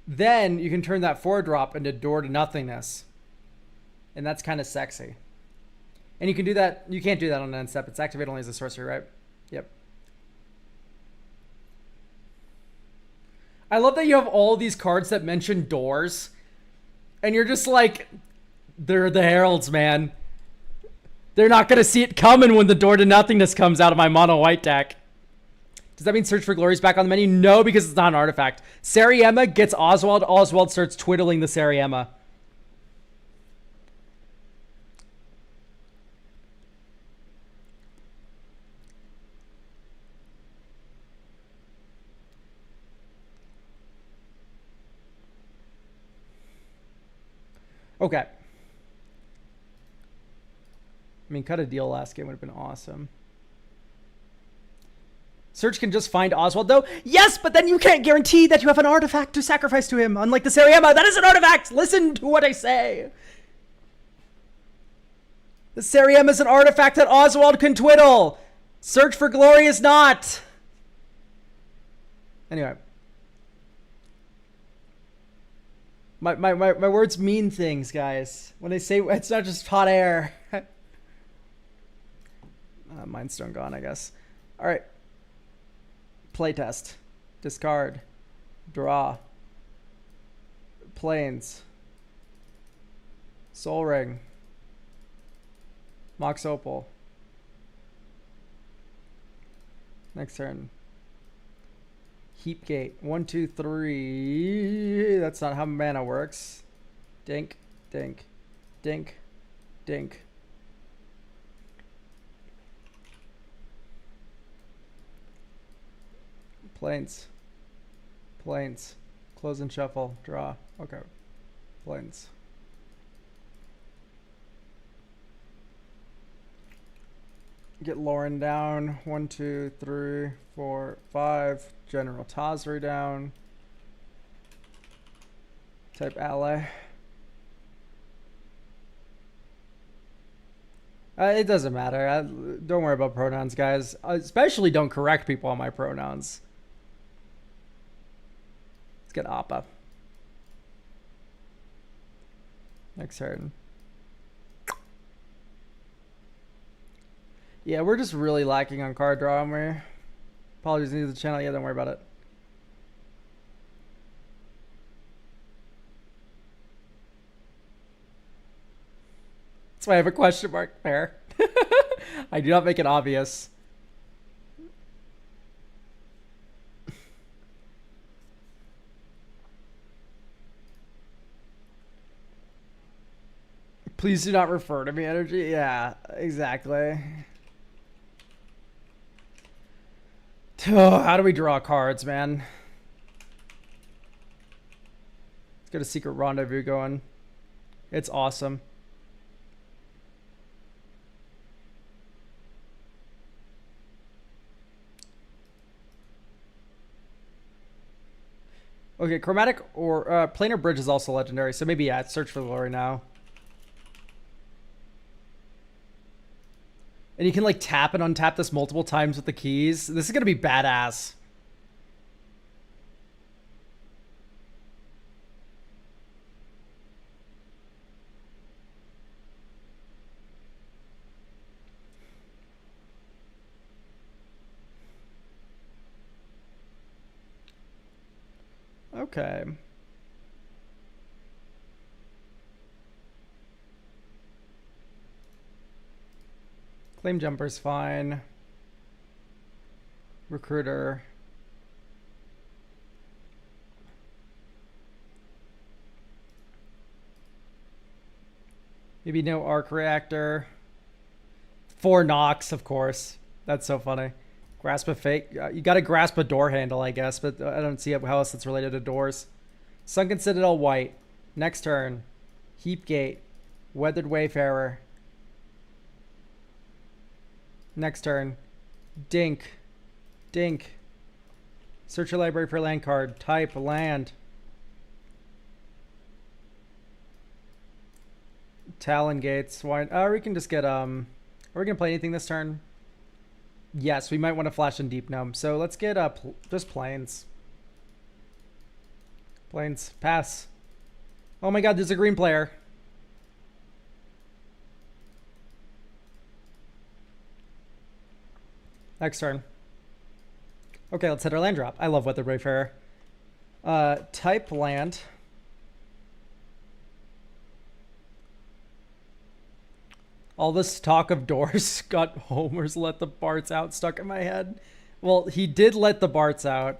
Then you can turn that 4-drop into Door to Nothingness. And that's kind of sexy. And you can do that. You can't do that on an end step. It's activate only as a sorcery, right? Yep. I love that you have all these cards that mention doors. And you're just like, they're the heralds, man. They're not going to see it coming when the Door to Nothingness comes out of my mono white deck. Does that mean Search for Glory is back on the menu? No, because it's not an artifact. Seriema gets Oswald. Oswald starts twiddling the Seriema. Okay. I mean, cut a deal last game would have been awesome. Search can just find Oswald, though. Yes, but then you can't guarantee that you have an artifact to sacrifice to him. Unlike the Seriema, that is an artifact. Listen to what I say. The Seriema is an artifact that Oswald can twiddle. Search for Glory is not. Anyway. My words mean things, guys. When they say it's not just hot air. Mind's Stone gone, I guess. All right. Playtest. Discard. Draw. Plains. Soul Ring. Mox Opal. Next turn. Heapgate. 1, 2, 3. That's not how mana works. Dink. Dink. Dink. Dink. Plains. Plains. Close and shuffle. Draw. Okay. Plains. Get Lauren down. 1, 2, 3, 4, 5. General Tazri down. Type ally. It doesn't matter. Don't worry about pronouns, guys. Especially don't correct people on my pronouns. Let's get Appa. Next turn. Yeah, we're just really lacking on card draw. Apologies to the channel. Yeah, don't worry about it. That's why I have a question mark there. I do not make it obvious. Please do not refer to me, energy. Yeah, exactly. Oh, how do we draw cards, man? Let's get a secret rendezvous going. It's awesome. Okay, chromatic or planar bridge is also legendary, so maybe yeah, search for glory now. And you can like tap and untap this multiple times with the keys. This is gonna be badass. Okay. Claim Jumper's fine. Recruiter. Maybe no arc reactor. 4 Nox, of course. That's so funny. Grasp a fake. You gotta grasp a door handle, I guess, but I don't see how else it's related to doors. Sunken Citadel white. Next turn, Heapgate, Weathered Wayfarer. Next turn, Dink, Dink. Search your library for land card. Type land. Talon Gates. Why? We can just get Are we gonna play anything this turn? Yes, we might want to flash in Deep Gnome. So let's get just Plains. Plains. Pass. Oh my god, there's a green player. Next turn. Okay, let's hit our land drop. I love Weathered Wayfarer. Type land. All this talk of doors got Homer's let the Barts out stuck in my head. Well, he did let the Barts out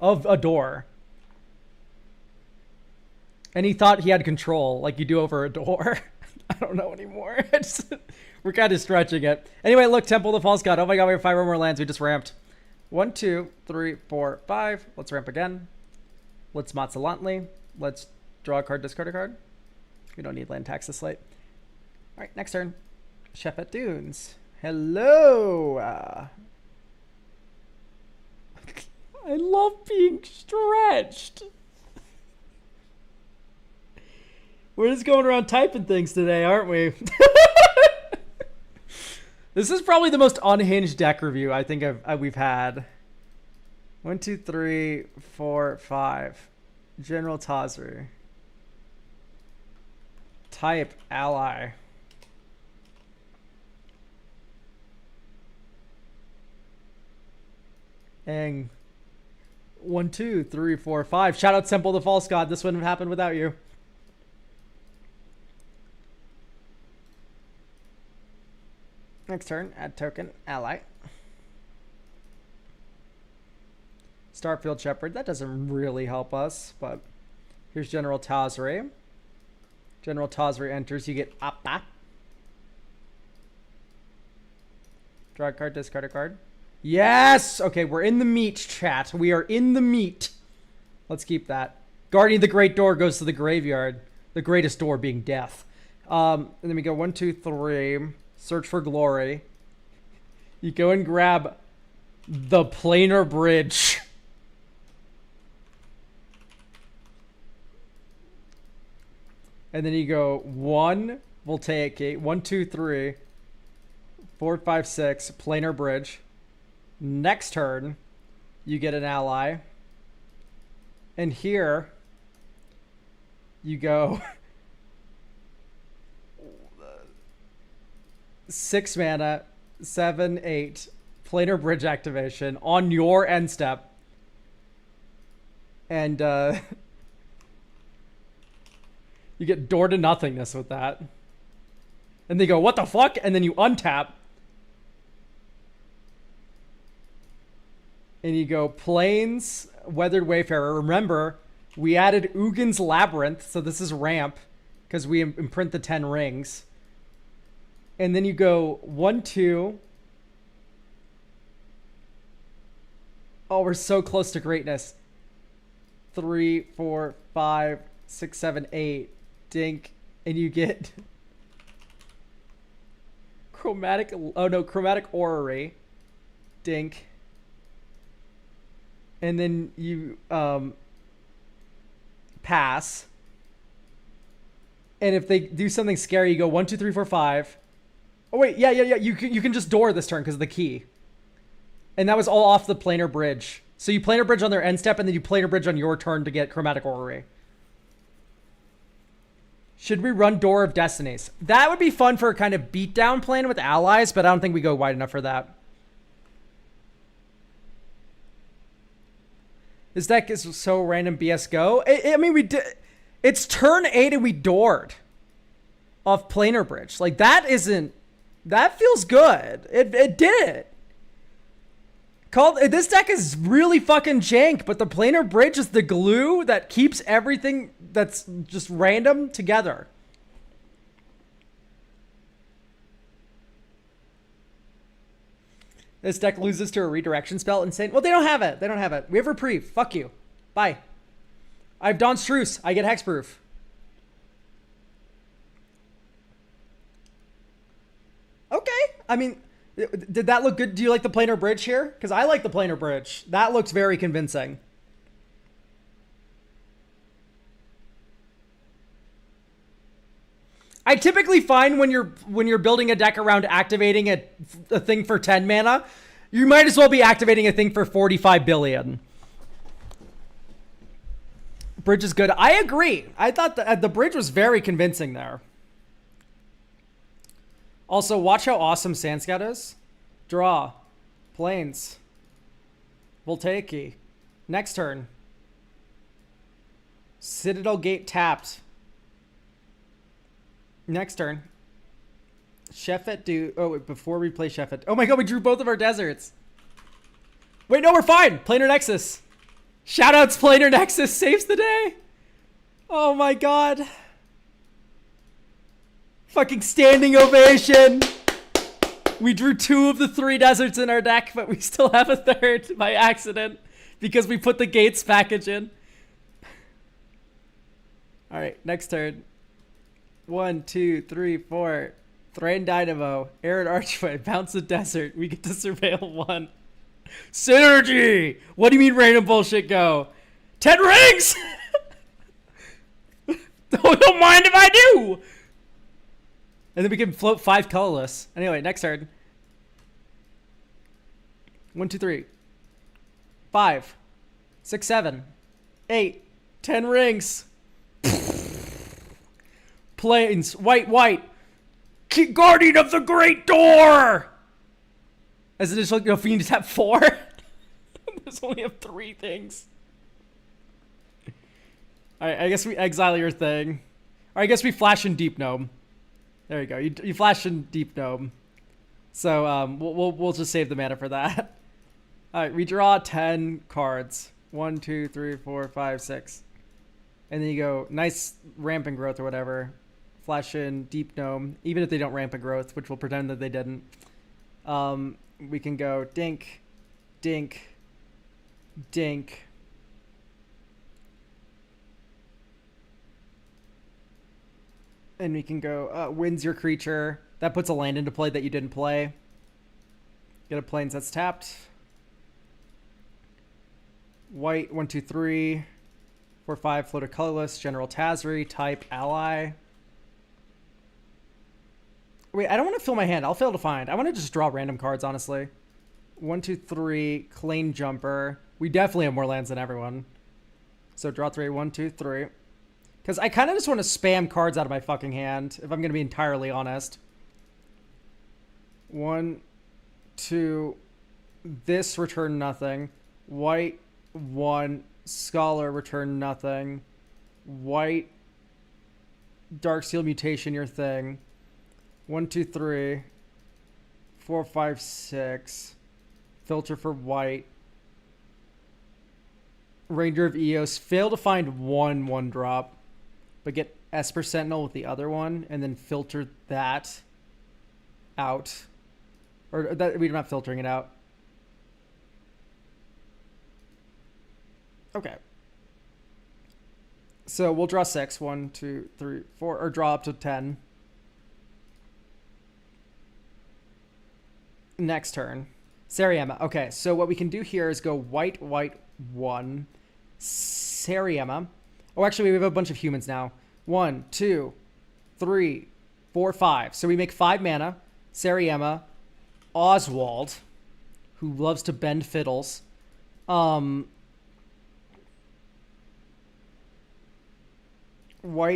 of a door. And he thought he had control, like you do over a door. I don't know anymore. We're kind of stretching it. Anyway, look, Temple of the False God. Oh my god, we have 5 more lands. We just ramped. 1, 2, 3, 4, 5. Let's ramp again. Let's Matzalantli. Let's draw a card, discard a card. We don't need land tax this late. All right, next turn. Chef at Dunes. Hello. I love being stretched. We're just going around typing things today, aren't we? This is probably the most unhinged deck review I think we've had. 1, 2, 3, 4, 5. General Tazri. Type ally. And 1, 2, 3, 4, 5. Shout out Temple the False God. This wouldn't have happened without you. Next turn, add token, ally. Starfield Shepherd, that doesn't really help us, but here's General Tazri. General Tazri enters, you get Appa. Draw a card, discard a card. Yes! Okay, we're in the meat, chat. We are in the meat. Let's keep that. Guardian of the Great Door goes to the graveyard. The greatest door being death. And then we go 1, 2, 3. Search for glory. You go and grab the planar bridge. And then you go 1, Voltaic 1, 2, 3, 4, 5, 6, planar bridge. Next turn, you get an ally. And here, you go 6 mana, 7, 8, planar bridge activation on your end step. And you get door to nothingness with that. And they go, what the fuck? And then you untap. And you go Plains, Weathered Wayfarer. Remember, we added Ugin's Labyrinth, so this is ramp, because we imprint the 10 rings. And then you go 1, 2. Oh, we're so close to greatness. 3, 4, 5, 6, 7, 8. Dink. And you get Chromatic Orrery. Dink. And then you pass. And if they do something scary, you go 1, 2, 3, 4, 5. Oh wait, yeah. You can just door this turn because of the key. And that was all off the planar bridge. So you planar bridge on their end step, and then you planar bridge on your turn to get Chromatic Orrery. Should we run Door of Destinies? That would be fun for a kind of beatdown plan with allies, but I don't think we go wide enough for that. This deck is so random BS go. I mean, we did. It's turn 8 and we doored off planar bridge. Like, that feels good. It did it. This deck is really fucking jank, but the planar bridge is the glue that keeps everything that's just random together. This deck loses to a redirection spell. Insane. Well, they don't have it. We have Reprieve. Fuck you. Bye. I have Dawn's Truce. I get Hexproof. I mean, did that look good? Do you like the planar bridge here? Because I like the planar bridge. That looks very convincing. I typically find when you're building a deck around activating a thing for 10 mana, you might as well be activating a thing for 45 billion. Bridge is good. I agree. I thought the bridge was very convincing there. Also, watch how awesome Sand Scout is. Draw. Plains. Voltaic. Next turn. Citadel Gate tapped. Next turn. Sheffet do... Oh, wait, before we play Sheffet... Oh my god, we drew both of our deserts. Wait, no, we're fine. Planar Nexus. Shoutouts, Planar Nexus saves the day. Oh my god. Fucking standing ovation. We drew 2 of the 3 deserts in our deck, but we still have a 3rd by accident because we put the Gates package in. Alright, next turn. 1, 2, 3, 4. Thrain Dynamo. Arid Archway. Bounce a desert. We get to surveil 1. Synergy! What do you mean random bullshit go? 10 rings! Don't mind if I do! And then we can float 5 colorless. Anyway, next turn. 1, 2, 3. 5. 6, 7. 8. 10 rings. Plains. White. Guardian of the Great Door! As initial, if you need to tap 4. There's only have 3 things. Alright, I guess we exile your thing. Or I guess we flash in Deep Gnome. There you go. You flash in Deep Gnome. So we'll just save the mana for that. Alright, we draw 10 cards. 1, 2, 3, 4, 5, 6. And then you go nice rampant growth or whatever. Flash in Deep Gnome. Even if they don't rampant growth, which we'll pretend that they didn't. We can go dink, dink, dink. And we can go wins your creature. That puts a land into play that you didn't play. Get a Plains that's tapped. White, 1, 2, 3. 4, 5, float a colorless. General Tazri, type ally. Wait, I don't want to fill my hand. I'll fail to find. I want to just draw random cards, honestly. 1, 2, 3. Claim Jumper. We definitely have more lands than everyone. So draw 3. 1, 2, 3. Because I kind of just want to spam cards out of my fucking hand, if I'm going to be entirely honest. 1, 2. This, return nothing. White, 1. Scholar, return nothing. White. Darksteel Mutation, your thing. 1, 2, 3. 4, 5, 6. Filter for white. Ranger of Eos. Fail to find 1 drop. But get Esper Sentinel with the other one. And then filter that out. Or that we're not filtering it out. Okay. So we'll draw 6. 1, 2, 3, 4. Or draw up to 10. Next turn. Seriema. Okay, so what we can do here is go white, 1. Seriema. Oh, actually, we have a bunch of humans now. 1, 2, 3, 4, 5. So we make 5 mana. Seriema. Oswald, who loves to bend fiddles. White,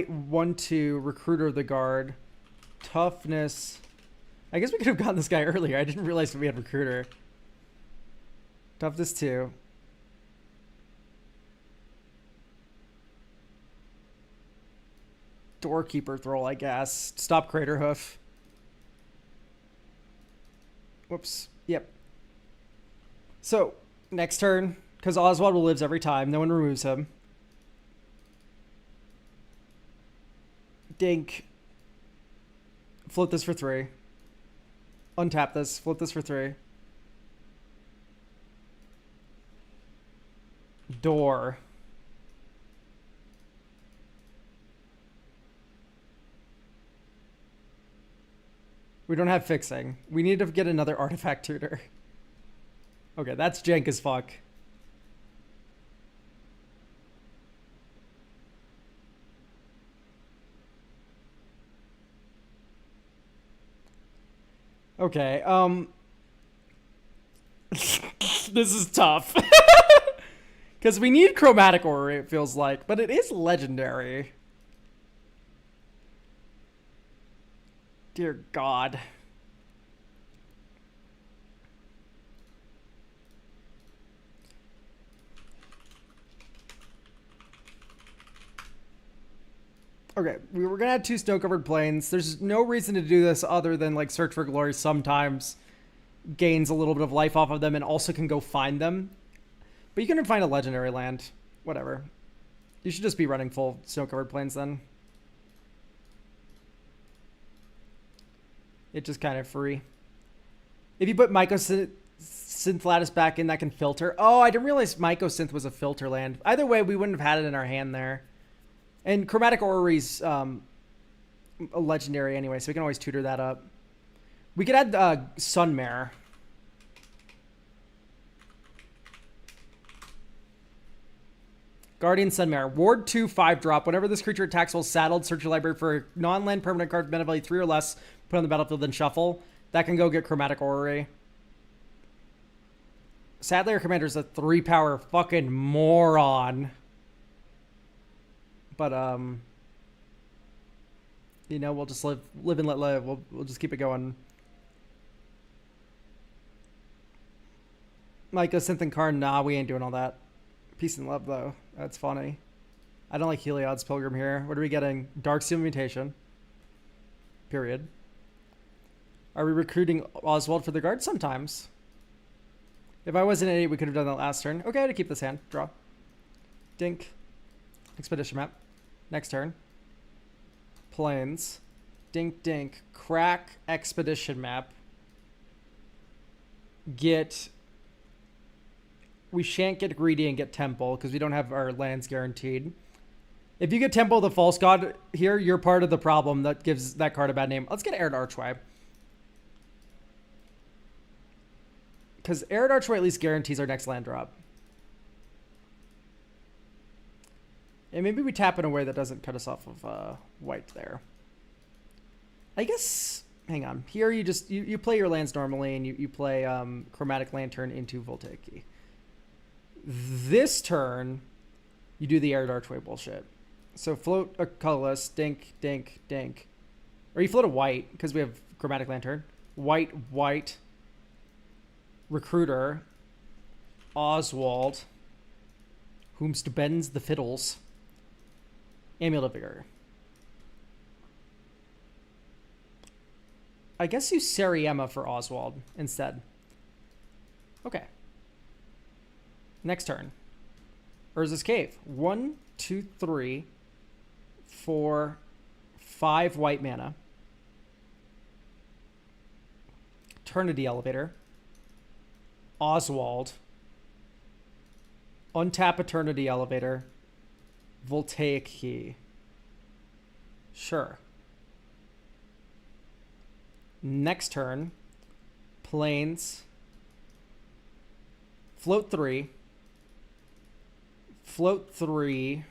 1, 2. Recruiter of the Guard. Toughness. I guess we could have gotten this guy earlier. I didn't realize we had Recruiter. Toughness 2. Doorkeeper Thrall, I guess. Stop Craterhoof. Whoops. Yep. So, next turn, because Oswald lives every time. No one removes him. Dink. Float this for 3. Untap this. Flip this for 3. Door. We don't have fixing. We need to get another artifact tutor. Okay, that's jank as fuck. Okay, this is tough. Because we need Chromatic Orrery, it feels like, but it is legendary. Dear God. Okay, we were gonna have 2 snow-covered plains. There's no reason to do this other than like Search for Glory sometimes gains a little bit of life off of them and also can go find them. But you can find a legendary land. Whatever. You should just be running full snow-covered plains then. It's just kind of free. If you put Mycosynth Lattice back in, that can filter. Oh, I didn't realize Mycosynth was a filter land. Either way, we wouldn't have had it in our hand there. And Chromatic Orrery's a legendary anyway, so we can always tutor that up. We could add Sunmare. Guardian Sunmare. Ward 2, 5-drop. Whenever this creature attacks while saddled, search your library for a non-land permanent card, mana value 3 or less, put on the battlefield, then shuffle. That can go get Chromatic Orrery. Sadly, our commander's a 3-power fucking moron. But, you know, we'll just live and let live. We'll just keep it going. Mycosynth and Karn, nah, we ain't doing all that. Peace and love, though. That's funny. I don't like Heliod's Pilgrim here. What are we getting? Darksteel Mutation. Period. Are we recruiting Oswald for the guard? Sometimes. If I wasn't an idiot, we could have done that last turn. Okay, to keep this hand. Draw. Dink. Expedition map. Next turn. Plains. Dink, dink. Crack Expedition map. Get... We shan't get greedy and get Temple because we don't have our lands guaranteed. If you get Temple the False God here, you're part of the problem that gives that card a bad name. Let's get Arid Archway. Because Arid Archway at least guarantees our next land drop. And maybe we tap in a way that doesn't cut us off of white there. I guess... Hang on. Here you just... You play your lands normally and you play Chromatic Lantern into Voltaic Key. This turn, you do the Arid Archway bullshit. So float a colorless, dink, dink, dink. Or you float a white, because we have Chromatic Lantern. White, white. Recruiter. Oswald. Whomst bends the fiddles. Amulet of Vigor. I guess use Sariema for Oswald instead. Okay. Next turn. Urza's Cave. 1, 2, 3, 4, 5 white mana. Eternity Elevator. Oswald. Untap Eternity Elevator. Voltaic Key. Sure. Next turn. Plains. Float 3. Float 3.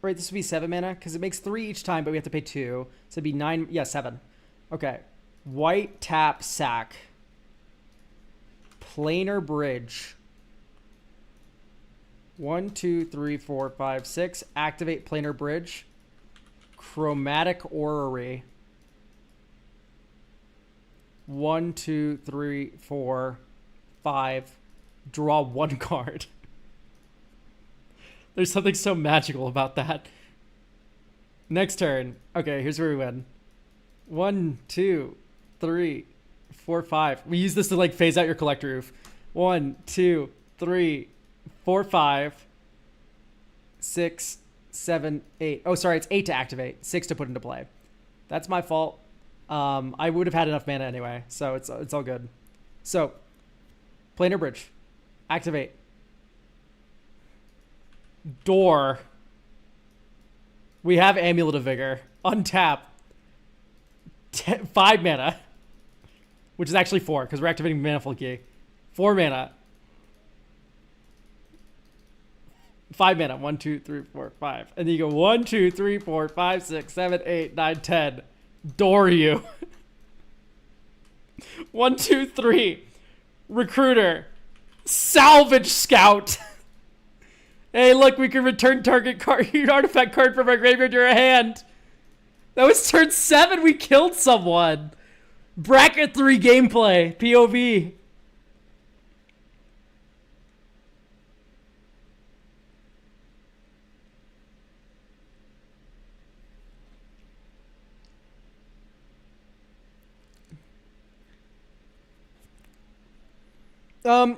Right, this would be 7 mana because it makes 3 each time, but we have to pay 2. So it'd be 9. Yeah, 7. Okay. White tap sack. Planar bridge. 1, 2, 3, 4, 5, 6. Activate planar bridge. Chromatic Orrery. 1, 2, 3, 4, 5. Draw 1 card. There's something so magical about that. Next turn. Okay, here's where we win. 1, 2, 3, 4, 5. We use this to like phase out your Collector Roof. 1, 2, 3, 4, 5, 6, 7, 8. Oh, sorry, it's 8 to activate, 6 to put into play. That's my fault. I would have had enough mana anyway, so it's all good. So, planar bridge, activate. Door. We have Amulet of Vigor. Untap. 5 mana. Which is actually 4, because we're activating Manifold Key. 4 mana. 5 mana. 1, 2, 3, 4, 5. And then you go 1, 2, 3, 4, 5, 6, 7, 8, 9, 10. Door you. 1, 2, 3. Recruiter. Salvage Scout. Hey, look, we can return target card, your artifact card from our graveyard to our hand. That was turn 7. We killed someone. Bracket 3 gameplay. POV.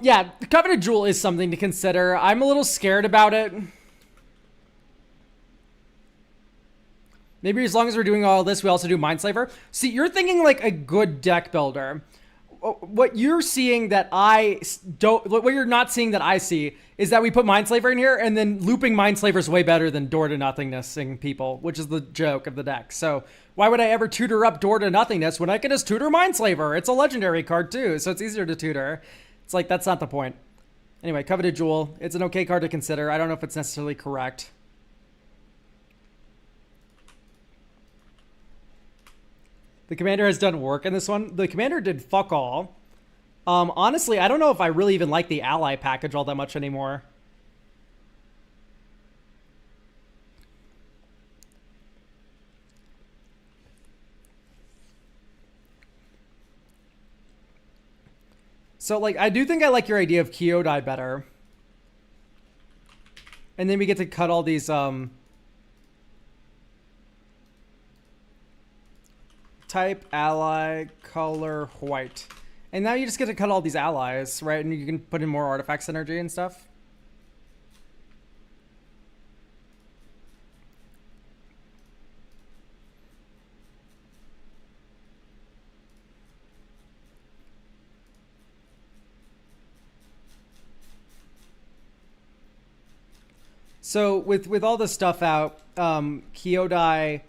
Yeah, the Coveted Jewel is something to consider. I'm a little scared about it. Maybe as long as we're doing all this, we also do Mindslaver. See, you're thinking like a good deck builder. What you're seeing that I don't, what you're not seeing that I see is that we put Mindslaver in here, and then looping Mindslaver is way better than Door to Nothingnessing people, which is the joke of the deck. So why would I ever tutor up Door to Nothingness when I can just tutor Mindslaver? It's a legendary card too, so it's easier to tutor. It's like, that's not the point. Anyway, Coveted Jewel. It's an okay card to consider. I don't know if it's necessarily correct. The commander has done work in this one. The commander did fuck all. Honestly, I don't know if I really even like the ally package all that much anymore. So, like, I do think I like your idea of Kyodai better. And then we get to cut all these, type, ally, color, white. And now you just get to cut all these allies, right? And you can put in more artifact synergy and stuff. So with all this stuff out, Kyodai,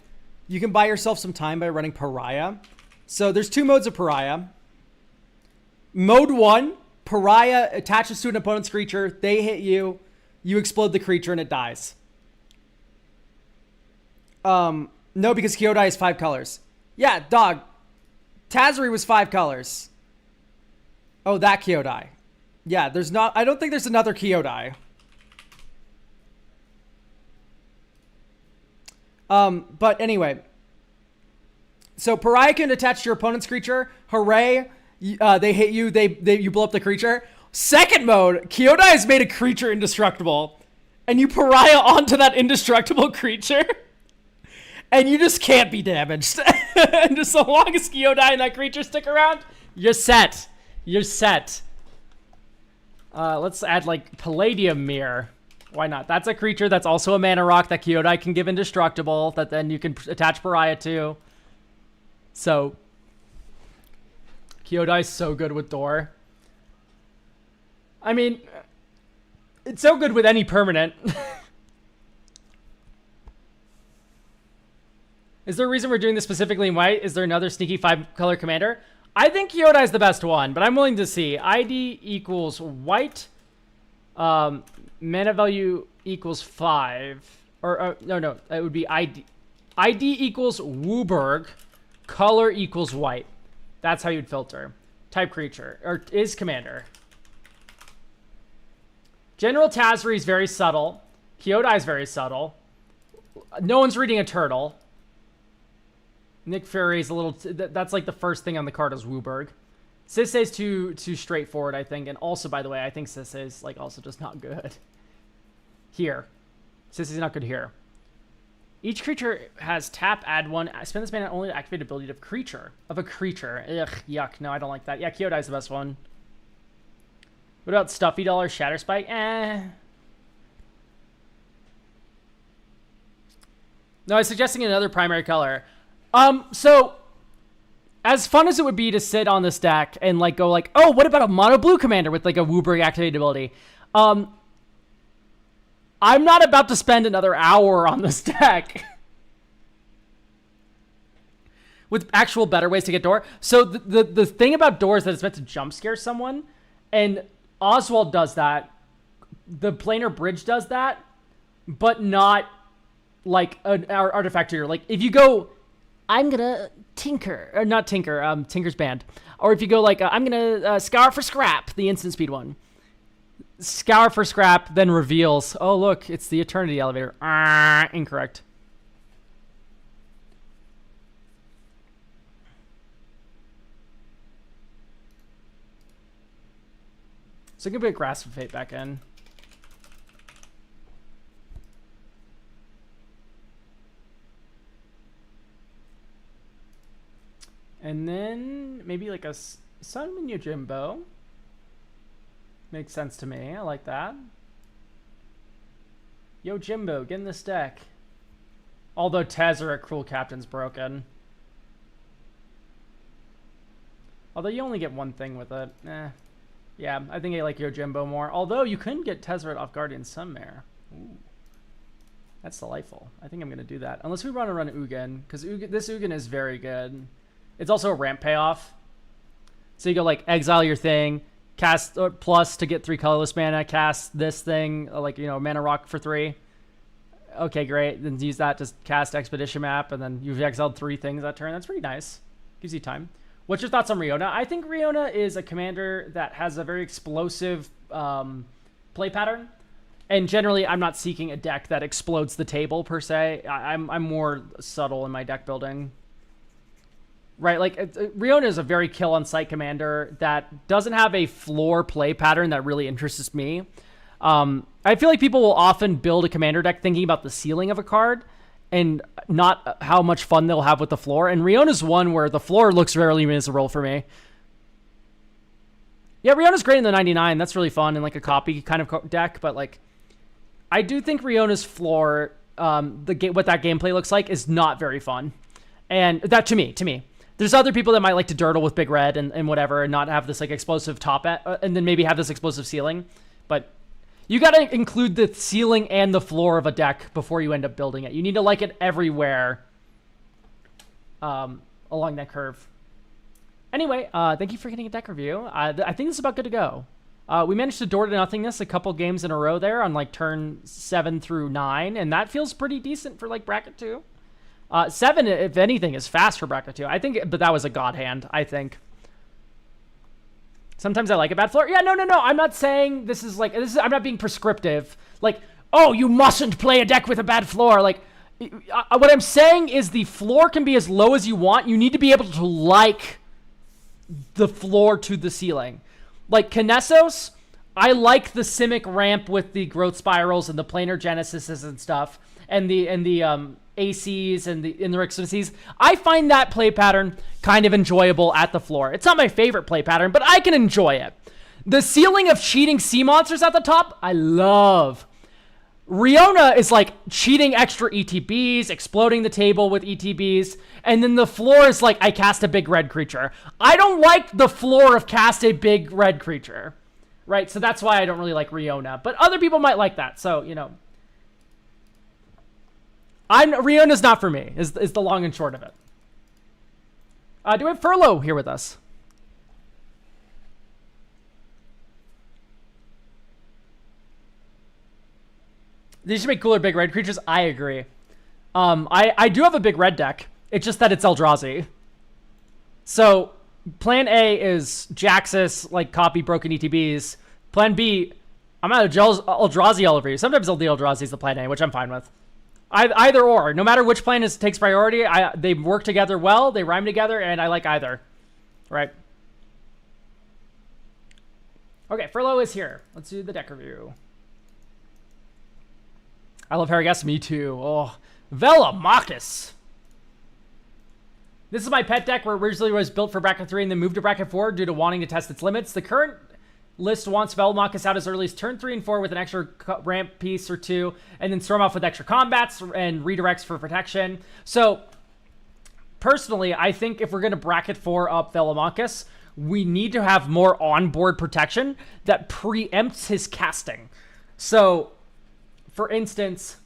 you can buy yourself some time by running Pariah. So there's 2 modes of Pariah. Mode 1, Pariah attaches to an opponent's creature. They hit you. You explode the creature and it dies. No, because Kyodai is 5 colors. Yeah, dog. Tazri was 5 colors. Oh, that Kyodai. Yeah, there's not... I don't think there's another Kyodai. But anyway, so Pariah can attach to your opponent's creature. Hooray! They hit you. You blow up the creature. Second mode, Kyodai has made a creature indestructible, and you Pariah onto that indestructible creature, and you just can't be damaged. And just so long as Kyodai and that creature stick around, you're set. You're set. Let's add like Palladium Mirror. Why not? That's a creature that's also a mana rock that Kyodai can give indestructible, that then you can attach Pariah to. So, Kyodai is so good with Door. I mean, it's so good with any permanent. Is there a reason we're doing this specifically in white? Is there another sneaky 5-color commander? I think Kyodai is the best one, but I'm willing to see. ID equals white. Mana value equals 5. Or, no, it would be ID. ID equals Wooburg. Color equals white. That's how you'd filter. Type creature. Or is commander. General Tazri is very subtle. Kyodai is very subtle. No one's reading a turtle. Nick Fury is a little... that's like the first thing on the card is Wooburg. Sisei is too straightforward, I think. And also, by the way, I think Sisei is like also just not good. Here. Sisei's not good here. Each creature has tap, add 1. Spend this mana only to activate ability of creature. Of a creature. Ugh, yuck. No, I don't like that. Yeah, Kyodai's the best one. What about Stuffy Doll or Shatter Spike? No, I was suggesting another primary color. So... as fun as it would be to sit on this deck and like go like, oh, what about a mono blue commander with like a Wooburg activated ability? I'm not about to spend another hour on this deck. With actual better ways to get door. So the thing about door is that it's meant to jump scare someone. And Oswald does that. The planar bridge does that. But not like an artifactor. Like if you go, I'm gonna tinker. Or not tinker, Tinker's Band. Or if you go like, I'm gonna scour for scrap. The instant speed one. Scour for scrap, then reveals. Oh look, it's the eternity elevator. Incorrect. So give me a Grasp of Fate back in. And then maybe like a Summon Yojimbo. Makes sense to me. I like that. Yojimbo, get in this deck. Although Tezzeret Cruel Captain's broken. Although you only get one thing with it. Yeah, I think I like Yojimbo more. Although you couldn't get Tezzeret off Guardian Sunmare. Ooh. That's delightful. I think I'm going to do that. Unless we want to run Ugin. Because this Ugin is very good. It's also a ramp payoff. So you go like exile your thing. Cast plus to get 3 colorless mana. Cast this thing. Like, you know, mana rock for 3. Okay, great. Then use that to cast Expedition Map. And then you've exiled 3 things that turn. That's pretty nice. Gives you time. What's your thoughts on Riona? I think Riona is a commander that has a very explosive play pattern. And generally, I'm not seeking a deck that explodes the table, per se. I'm more subtle in my deck building. Right? Like, Riona is a very kill-on-sight commander that doesn't have a floor play pattern that really interests me. I feel like people will often build a commander deck thinking about the ceiling of a card and not how much fun they'll have with the floor. And Riona's one where the floor looks fairly miserable for me. Yeah, Riona's great in the 99. That's really fun in like a copy kind of deck. But like, I do think Riona's floor, what that gameplay looks like, is not very fun. And that to me. There's other people that might like to dirtle with Big Red and whatever and not have this like explosive top and then maybe have this explosive ceiling. But you got to include the ceiling and the floor of a deck before you end up building it. You need to like it everywhere along that curve. Anyway, thank you for getting a deck review. I think this is about good to go. We managed to door to nothingness a couple games in a row there on like turn 7 through 9, and that feels pretty decent for like bracket 2. 7, if anything, is fast for bracket 2. I think, but that was a god hand, I think. Sometimes I like a bad floor. Yeah, no. I'm not saying this is like, I'm not being prescriptive. Like, oh, you mustn't play a deck with a bad floor. Like, what I'm saying is the floor can be as low as you want. You need to be able to like the floor to the ceiling. Like Kinesos, I like the Simic ramp with the growth spirals and the planar genesises and stuff, and the ACs and the Inrixacies. I find that play pattern kind of enjoyable at the floor. It's not my favorite play pattern, but I can enjoy it. The ceiling of cheating sea monsters at the top, I love. Riona is like cheating extra ETBs, exploding the table with ETBs, and then the floor is like, I cast a big red creature. I don't like the floor of cast a big red creature, right? So that's why I don't really like Riona, but other people might like that, so, you know. Riona's not for me, is the long and short of it. Do we have Furlough here with us? These should make cooler big red creatures. I agree. I do have a big red deck. It's just that it's Eldrazi. So plan A is Jaxus, like copy broken ETBs. Plan B, I'm out of Eldrazi all over you. Sometimes the Eldrazi is the plan A, which I'm fine with. Either or. No matter which plan takes priority, they work together well, they rhyme together, and I like either. Right? Okay, Furlough is here. Let's do the deck review. I love Harrigas. Me too. Oh, Velomachus. This is my pet deck where it originally was built for bracket 3 and then moved to bracket 4 due to wanting to test its limits. The current list wants Velomachus out as early as turn 3 and 4 with an extra ramp piece or 2, and then storm off with extra combats and redirects for protection. So, personally, I think if we're going to bracket 4 up Velomachus, we need to have more onboard protection that preempts his casting. So, for instance,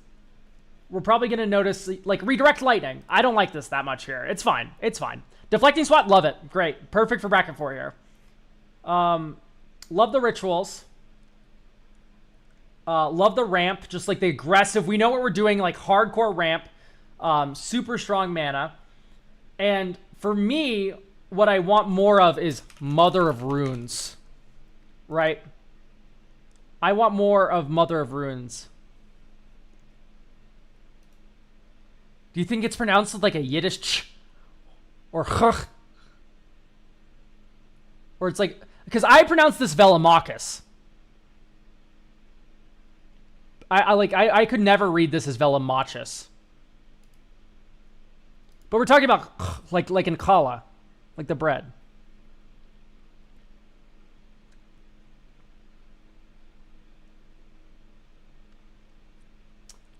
we're probably going to notice, like, redirect lightning. I don't like this that much here. It's fine. It's fine. Deflecting swat, love it. Great. Perfect for bracket 4 here. Love the rituals. Love the ramp, just like the aggressive. We know what we're doing, like hardcore ramp. Super strong mana. And for me, what I want more of is Mother of Runes. Right? I want more of Mother of Runes. Do you think it's pronounced like a Yiddish ch? Or ch? Or it's like... Because I pronounce this Velomachus. I could never read this as Velomachus. But we're talking about like in challah, like the bread.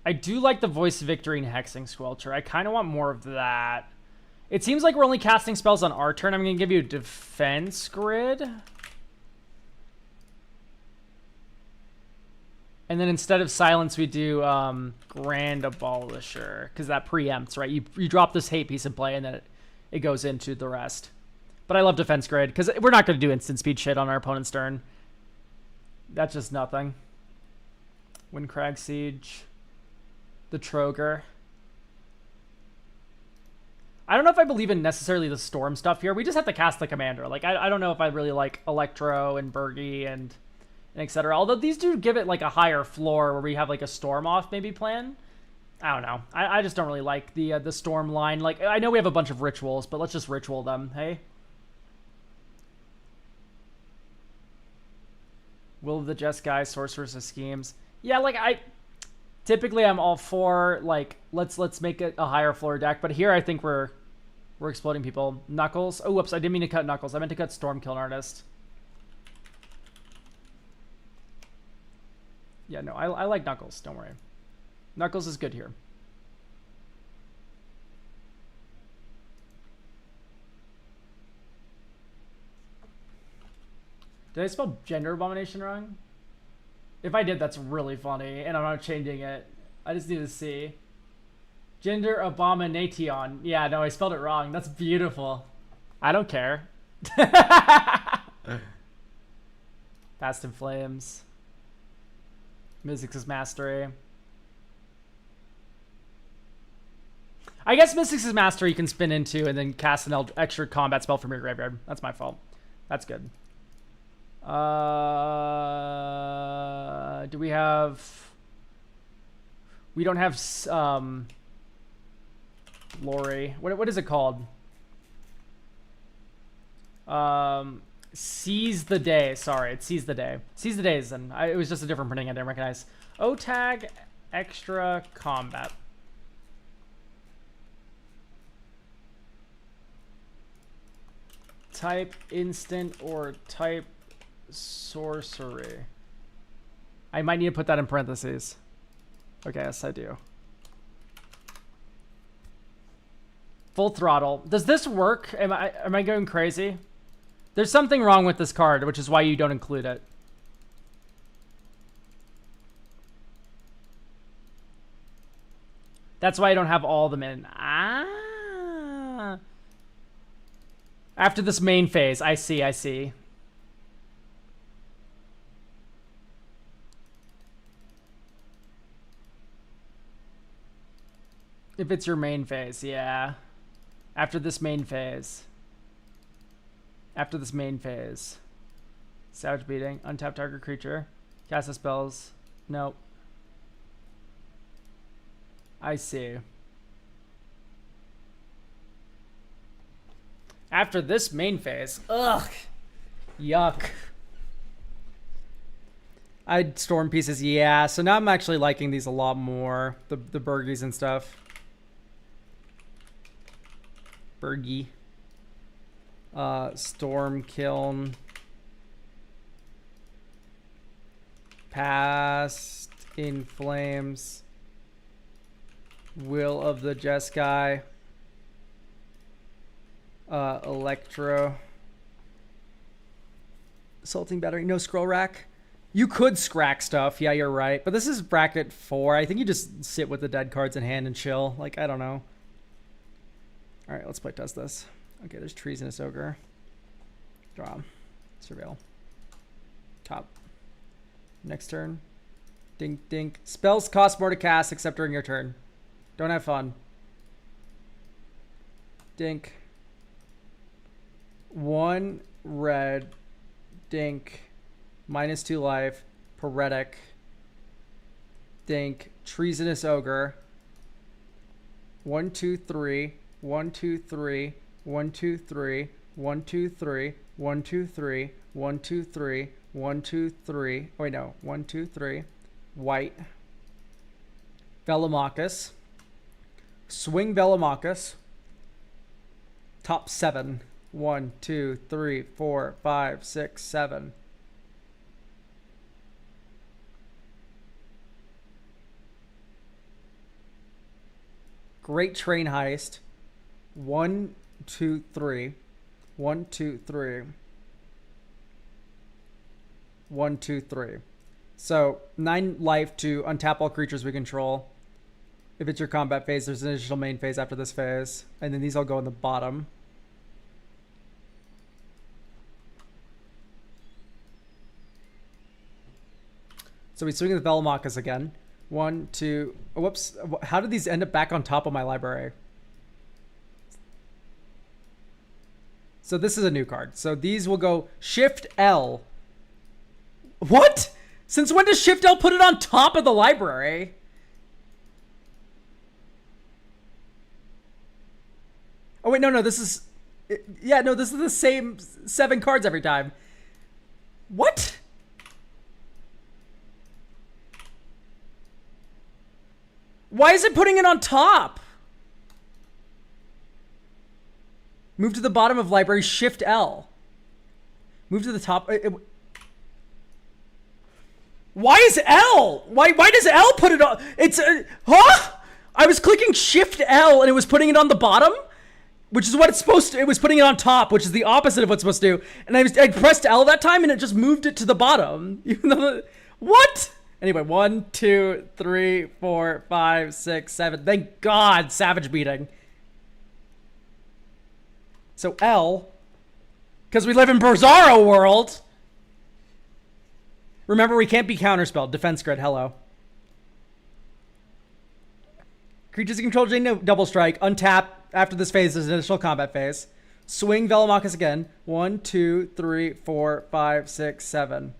I do like the Voice of Victory and Hexing Squelcher. I kind of want more of that. It seems like we're only casting spells on our turn. I'm going to give you a defense grid. And then instead of silence, we do Grand Abolisher, because that preempts, right? You drop this hate piece in play, and then it goes into the rest. But I love defense grid, because we're not going to do instant speed shit on our opponent's turn. That's just nothing. Windcrag Siege. The Troger. I don't know if I believe in necessarily the Storm stuff here. We just have to cast the commander. Like, I don't know if I really like Electro and Bergie and etc. Although these do give it like a higher floor where we have like a Storm off maybe plan. I don't know. I just don't really like the Storm line. Like, I know we have a bunch of rituals, but let's just ritual them, hey? Will of the Jeskai, Sorceress of Schemes. Yeah, like typically I'm all for like let's make it a higher floor deck, but here I think we're exploding people. Knuckles. Oh, whoops, I didn't mean to cut Knuckles. I meant to cut Stormkiln Artist. Yeah, no, I like Knuckles. Don't worry. Knuckles is good here. Did I spell Gender Abomination wrong? If I did, that's really funny, and I'm not changing it. I just need to see. Gender Abomination. Yeah, no, I spelled it wrong. That's beautiful. I don't care. Fast in Flames. Mystics' Mastery. I guess Mystics' Mastery you can spin into and then cast an extra combat spell from your graveyard. That's my fault. That's good. Do we have... We don't have... Lori. What is it called? Seize the Day. Sorry, it's Seize the Day. Seize the Days, and it was just a different printing I didn't recognize. O-Tag Extra Combat. Type instant or type sorcery. I might need to put that in parentheses. Okay, yes, I do. Full Throttle. Does this work? Am I going crazy? There's something wrong with this card, which is why you don't include it. That's why I don't have all of them in. Ah. After this main phase. I see, I see. If it's your main phase, yeah. After this main phase. After this main phase. Savage Beating. Untap target creature. Cast the spells. Nope. I see. After this main phase. Ugh. Yuck. I'd Storm Pieces, yeah. So now I'm actually liking these a lot more. The Bergies and stuff. Bergie. Stormkiln. Past in Flames. Will of the Jeskai. Electro. Assaulting Battery. No Scroll Rack. You could scrack stuff. Yeah, you're right. But this is bracket 4. I think you just sit with the dead cards in hand and chill. Like, I don't know. All right, let's play test this. Okay, there's Treasonous Ogre. Draw. Surveil. Top. Next turn. Dink, dink. Spells cost more to cast except during your turn. Don't have fun. Dink. 1 red. Dink. -2 life. Paretic. Dink. Treasonous Ogre. 1, 2, 3. 1, 2, 3. 1, 2, 3. 1, 2, 3. 1, 2, 3. 1, 2, 3. 1, 2, 3. Oh, wait, no. 1, 2, 3. White. Velomachus. Swing Velomachus. Top 7. 1, 2, 3, 4, 5, 6, 7. Great Train Heist. 1, 2, 3. 1, 2, 3. 1, 2, 3. So 9 life to untap all creatures we control. If it's your combat phase, there's an additional main phase after this phase. And then these all go in the bottom. So we swing with Velomachus again. 1, 2. Oh, whoops. How did these end up back on top of my library? So this is a new card. So these will go Shift L. What? Since when does Shift L put it on top of the library? Oh, wait, no, this is... Yeah, no, this is the same 7 cards every time. What? Why is it putting it on top? Move to the bottom of library, Shift L. Move to the top. Why is L? Why does L put it on? It's huh? I was clicking Shift L and it was putting it on the bottom, which is what it's supposed to. It was putting it on top, which is the opposite of what's supposed to do. And I pressed L that time and it just moved it to the bottom. Even though what? Anyway, 1, 2, 3, 4, 5, 6, 7. Thank God, Savage Beating. So L, because we live in Bizarro world. Remember, we can't be counterspelled. Defense grid, hello. Creatures you control gain double strike. Untap after this phase is an additional combat phase. Swing Velomachus again. 1, 2, 3, 4, 5, 6, 7.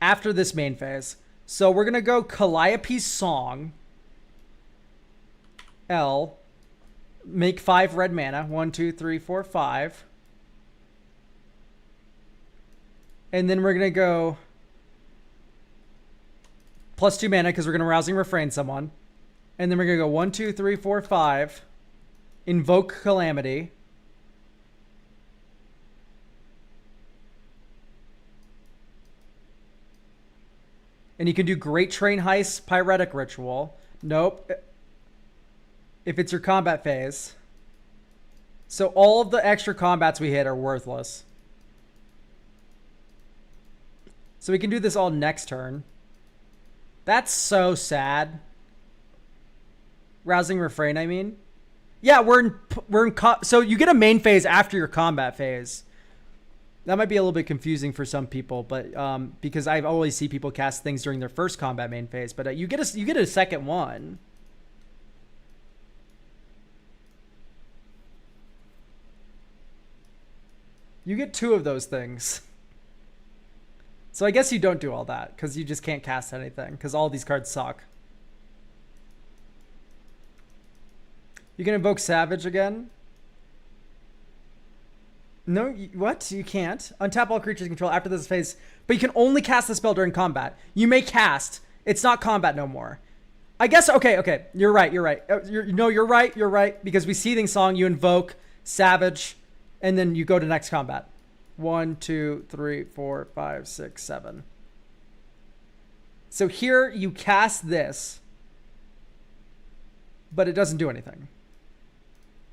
After this main phase. So we're going to go Calliope's Song. L. Make 5 red mana. 1, 2, 3, 4, 5. And then we're going to go +2 mana because we're going to Rousing Refrain someone. And then we're going to go 1, 2, 3, 4, 5. Invoke Calamity. And you can do Great Train Heist, Pyretic Ritual. Nope. If it's your combat phase. So all of the extra combats we hit are worthless. So we can do this all next turn. That's so sad. Rousing Refrain, I mean. Yeah, so you get a main phase after your combat phase. That might be a little bit confusing for some people, but because I always see people cast things during their first combat main phase, but you get a second one. You get 2 of those things. So I guess you don't do all that because you just can't cast anything because all these cards suck. You can invoke Savage again. No, what? You can't. Untap all creatures you control after this phase, but you can only cast the spell during combat. You may cast. It's not combat no more. I guess, okay. You're right. You're right. Because we Seething Song, you invoke Savage, and then you go to next combat. 1, 2, 3, 4, 5, 6, 7. So here you cast this, but it doesn't do anything.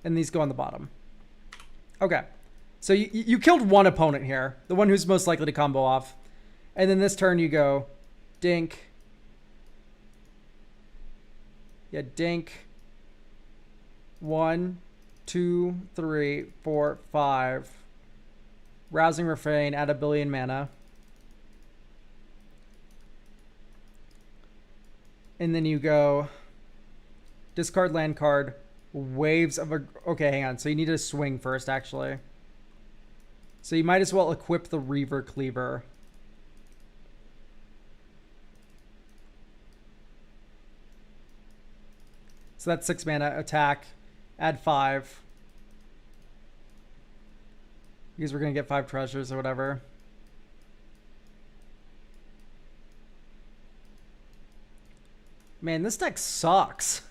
And these go on the bottom. Okay. So you killed one opponent here, the one who's most likely to combo off. And then this turn you go dink. Yeah, dink. 1, 2, 3, 4, 5. Rousing Refrain, add 1 billion mana. And then you go discard land card, Waves of a... Okay, hang on. So you need to swing first, actually. So you might as well equip the Reaver Cleaver. So that's 6 mana, attack, add 5. Because we're going to get 5 treasures or whatever. Man, this deck sucks.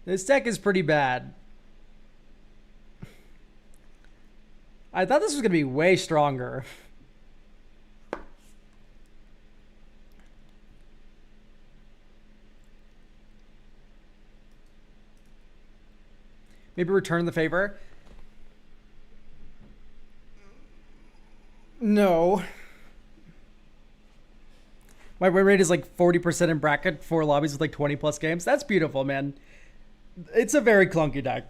This deck is pretty bad. I thought this was going to be way stronger. Maybe return the favor. No. My win rate is like 40% in bracket, 4 lobbies with like 20 plus games. That's beautiful, man. It's a very clunky deck.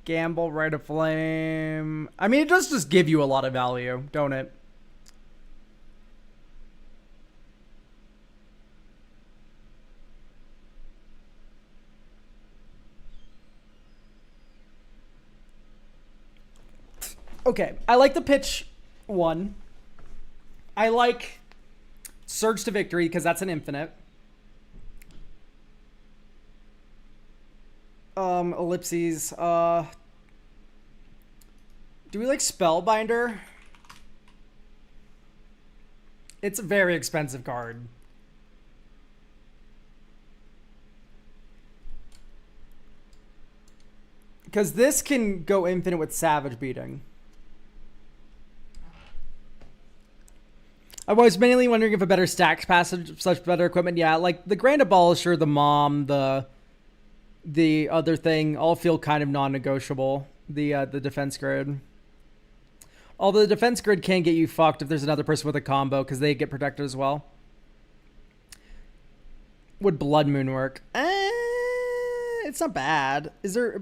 Gamble, Rite of Flame. I mean, it does just give you a lot of value, don't it? Okay, I like the pitch 1. I like Surge to Victory because that's an infinite. Ellipses. Do we like Spellbinder? It's a very expensive card. Because this can go infinite with Savage Beating. I was mainly wondering if a better stacks passage, such better equipment. Yeah, like the Grand Abolisher, the Mom, the other thing all feel kind of non-negotiable. The defense grid. Although the defense grid can get you fucked if there's another person with a combo because they get protected as well. Would Blood Moon work? It's not bad. Is there...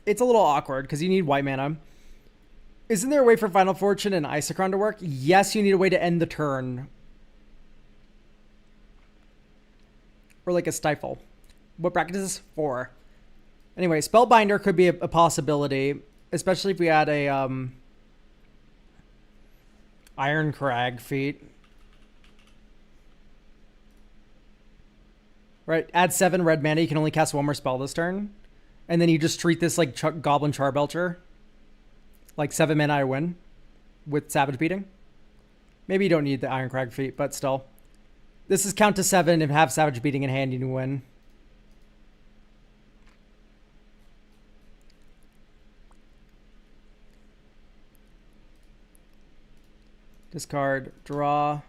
it's a little awkward because you need white mana. Isn't there a way for Final Fortune and Isochron to work? Yes, you need a way to end the turn. Or like a Stifle. What bracket is this? 4. Anyway, Spellbinder could be a possibility, especially if we add a Iron Crag feat. Right, add 7 red mana. You can only cast 1 more spell this turn. And then you just treat this like Goblin Charbelcher. Like 7 mana I win with Savage Beating. Maybe you don't need the Iron Crag feat, but still. This is count to 7 and have Savage Beating in hand, you win. Discard, draw.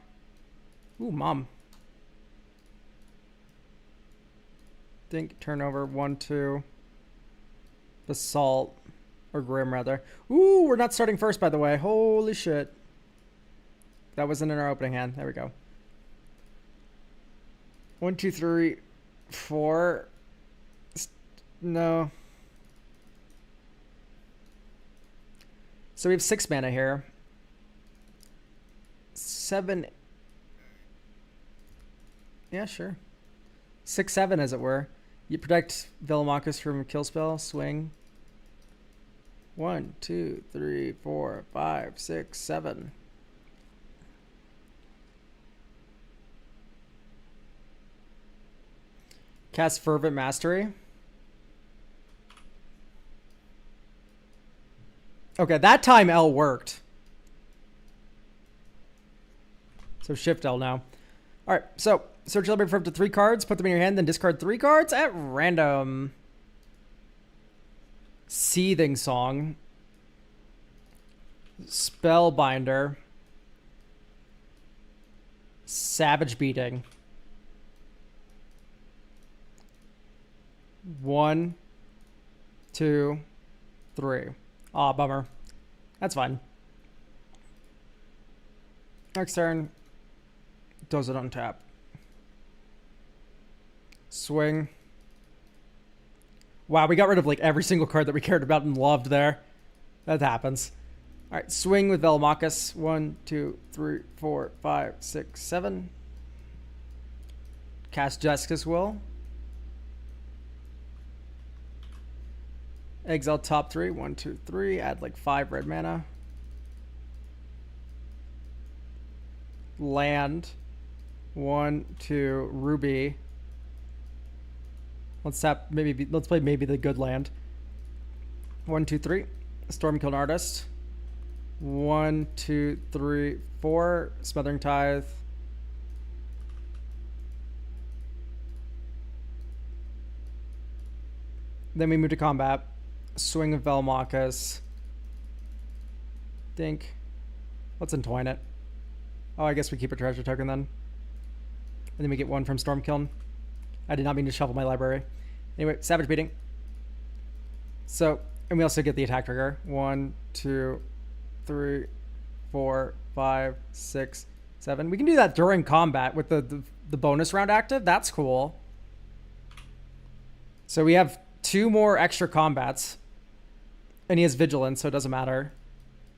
Ooh, Mom. Think, turnover, 1, 2. Basalt. Or Grim, rather. Ooh, we're not starting first, by the way. Holy shit. That wasn't in our opening hand. There we go. 1, 2, 3, 4. No. So we have 6 mana here. 7. Yeah, sure. 6, 7, as it were. You protect Velomachus from a kill spell. Swing. 1, 2, 3, 4, 5, 6, 7. Cast Fervent Mastery. Okay, that time L worked. So shift L now. All right, so search library for up to 3 cards, put them in your hand, then discard 3 cards at random. Seething Song. Spellbinder. Savage Beating. 1, 2, 3. Aw, bummer. That's fine. Next turn. Does it untap. Swing. Wow, we got rid of like every single card that we cared about and loved there. That happens. All right, swing with Velomachus. 1, 2, 3, 4, 5, 6, 7. Cast Jessica's Will. Exile top 3. 1, 2, 3. Add like 5 red mana. Land. 1, 2, Ruby. Let's tap maybe. Let's play maybe the good land. 1, 2, 3. Stormkiln Artist. 1, 2, 3, 4. Smothering Tithe. Then we move to combat. Swing of Velomachus. Think. Let's entwine it. Oh, I guess we keep a treasure token then. And then we get 1 from Stormkiln. I did not mean to shuffle my library. Anyway, Savage Beating. So, and we also get the attack trigger. 1, 2, 3, 4, 5, 6, 7. We can do that during combat with the bonus round active. That's cool. So we have 2 more extra combats. And he has Vigilance, so it doesn't matter.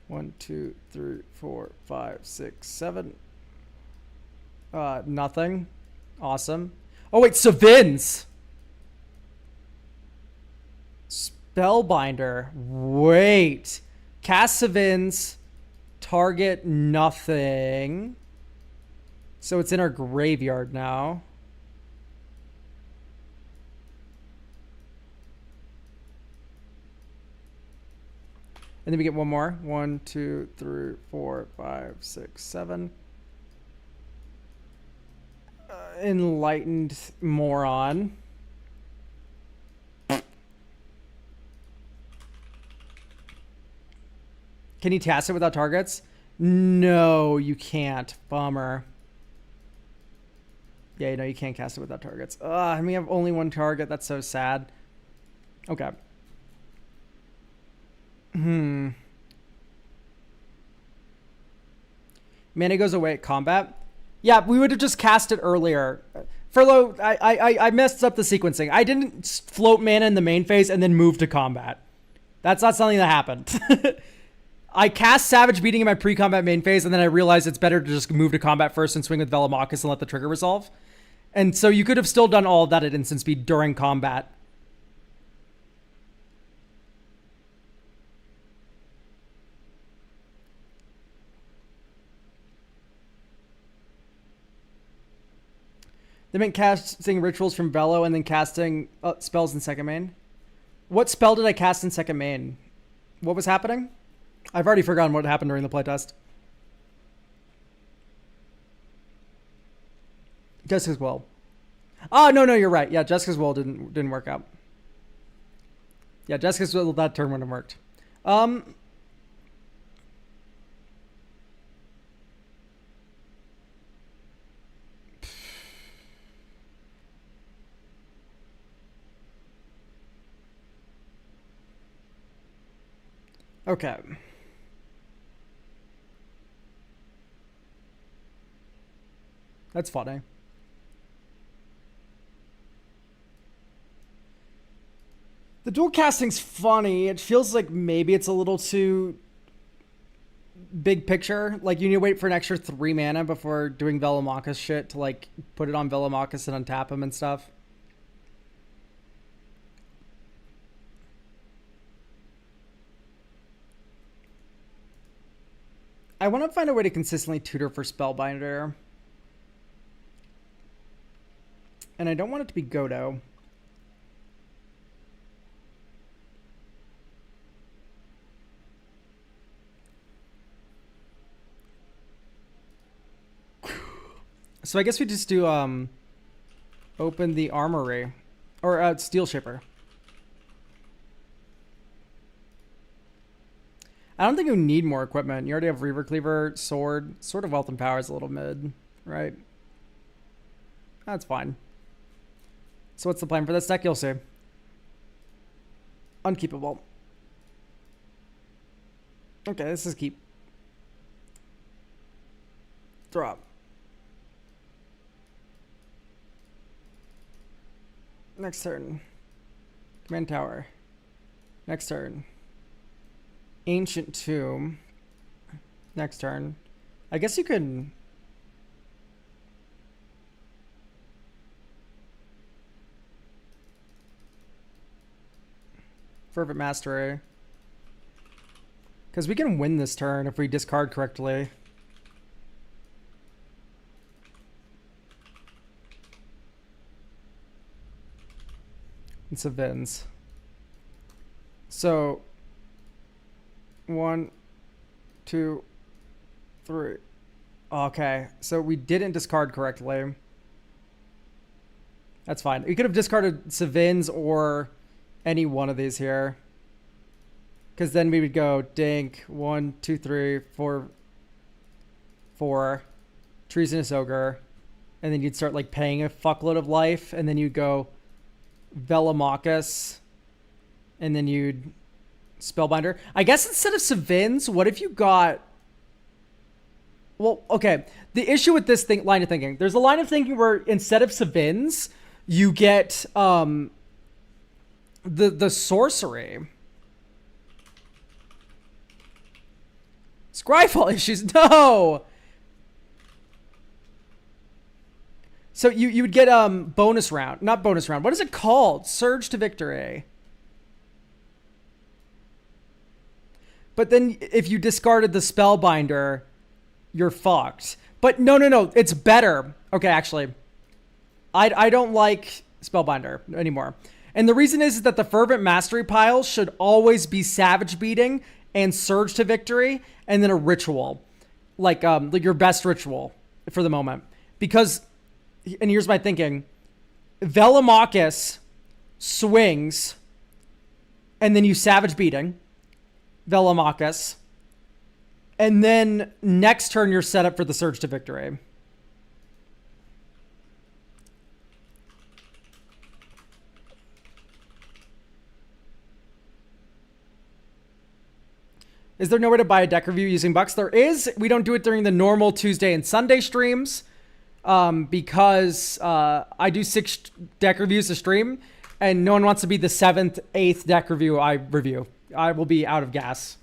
1, 2, 3, 4, 5, 6, 7. Nothing. Awesome. Oh, wait, Savins! Spellbinder. Wait. Cast Savins. Target nothing. So it's in our graveyard now. And then we get 1 more. 1, 2, 3, 4, 5, 6, 7. Enlightened Moron. Can you cast it without targets? No, you can't. Bummer. Yeah, no, you can't cast it without targets. And we have only 1 target. That's so sad. Okay. Mana goes away at combat. Yeah, we would have just cast it earlier. Furlough, I messed up the sequencing. I didn't float mana in the main phase and then move to combat. That's not something that happened. I cast Savage Beating in my pre-combat main phase, and then I realized it's better to just move to combat first and swing with Velomachus and let the trigger resolve. And so you could have still done all of that at instant speed during combat. They meant casting rituals from Velo and then casting spells in second main. What spell did I cast in second main? What was happening? I've already forgotten what happened during the playtest. Jessica's Will. Oh, no, you're right. Yeah, Jessica's Will didn't work out. Yeah, Jessica's Will, that turn wouldn't have worked. Okay. That's funny. The dual casting's funny. It feels like maybe it's a little too big picture. Like, you need to wait for an extra 3 mana before doing Velomachus shit to, like, put it on Velomachus and untap him and stuff. I want to find a way to consistently tutor for Spellbinder. And I don't want it to be Godo. So I guess we just do open the armory. Or Steel Shipper. I don't think you need more equipment. You already have Reaver Cleaver, Sword. Sword of Wealth and Power is a little mid, right? That's fine. So what's the plan for this deck? You'll see. Unkeepable. Okay, this is keep. Drop. Next turn. Command tower. Next turn. Ancient tomb. Next turn. I guess you could... Fervent Mastery. Because we can win this turn if we discard correctly. It's a Vins. So 1, 2, 3. Okay, so we didn't discard correctly. That's fine. We could have discarded Savins or any one of these here. Because then we would go Dink, 1, 2, 3, 4, 4, Treasonous Ogre. And then you'd start like paying a fuckload of life. And then you'd go Velomachus. And then you'd Spellbinder. I guess instead of Savins, what if you got... Well, okay. The issue with this line of thinking, there's a line of thinking where instead of Savins, you get the sorcery. Scryfall issues. No. So you would get bonus round, not bonus round. What is it called? Surge to victory. But then if you discarded the Spellbinder, you're fucked. But no, it's better. Okay, actually, I don't like Spellbinder anymore. And the reason is that the Fervent Mastery pile should always be Savage Beating and Surge to Victory, and then a ritual, like your best ritual for the moment. Because, and here's my thinking, Velomachus swings, and then you Savage Beating Velomachus, and then next turn you're set up for the Surge to Victory. Is there no way to buy a deck review using bucks? There is. We don't do it during the normal Tuesday and Sunday streams because I do 6 deck reviews a stream, and no one wants to be the 7th, 8th deck review I review. I will be out of gas.